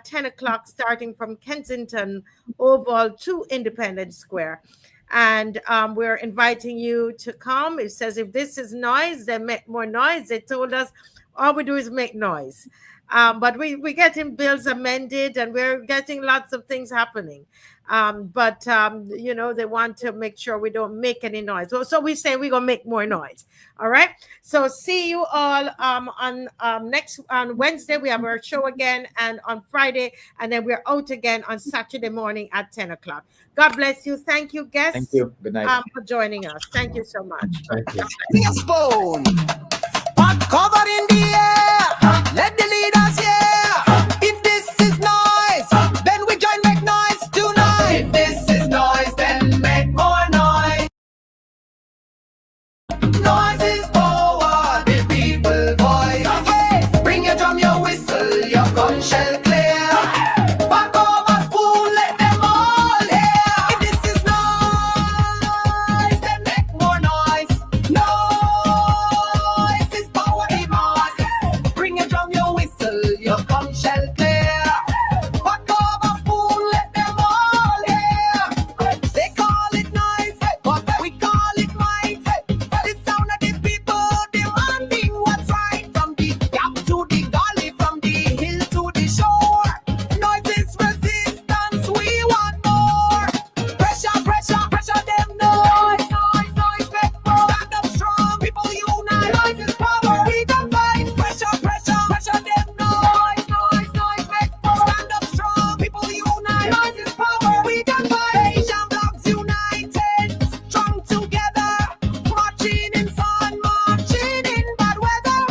10 o'clock, starting from Kensington Oval to Independence Square. And we're inviting you to come. It says if this is noise, then make more noise. They told us all we do is make noise. But we're getting bills amended and we're getting lots of things happening. But you know, they want to make sure we don't make any noise. So we say we're going to make more noise. All right. So see you all on Wednesday. We have our show again, and on Friday, and then we're out again on Saturday morning at 10 o'clock. God bless you. Thank you, guests. Thank you. Good night. For joining us. Thank you so much. Thank you. Cover in the air, let the leaders hear. If this is noise, then we join make noise tonight. If this is noise, then make more noise. Noise is power, the people voice. Yeah. Bring your drum, your whistle, your gun shell clear. Back over spoon, let them all hear. If this is noise, then make more noise. Noise is power, the mass. Bring your drum, your whistle, your gun shell clear. Back over spoon, let them all hear. They call it noise, but we call it might. The sound of the people demanding what's right. From the gap to the gully, from the hill to the shore. Noise is resistance, we want more. Pressure, pressure, pressure them. Noise, noise, noise, make more. Stand up strong, people unite. Noise is power, we can fight. Pressure, pressure, pressure them. Noise, noise, noise, make more. Stand up strong, people unite. Noise is power, we can fight. Asian blocks united, strong together. Marching in sun, marching in bad weather.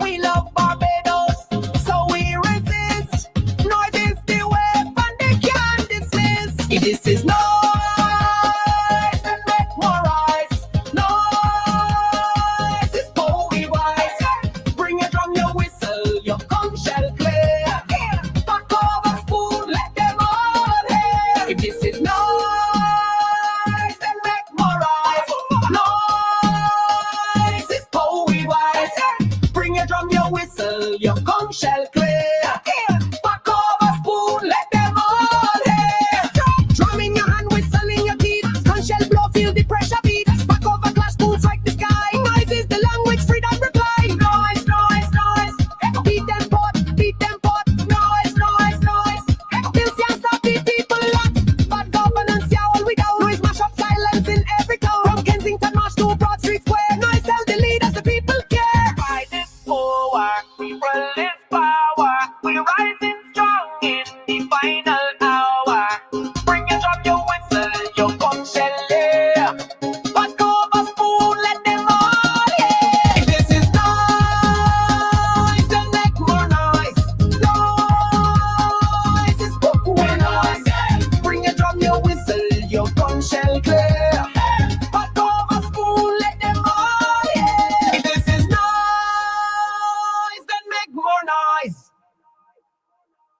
We love Barbados, so we resist. Noise is the weapon they can't dismiss. If this is noise, then make more eyes. Noise is poetry wise. Bring your drum, your whistle, your conch shell clear. Back over spoon, let them all hear. If this is noise, then make more eyes. Noise is poetry wise. Bring your drum, your whistle, your conch shell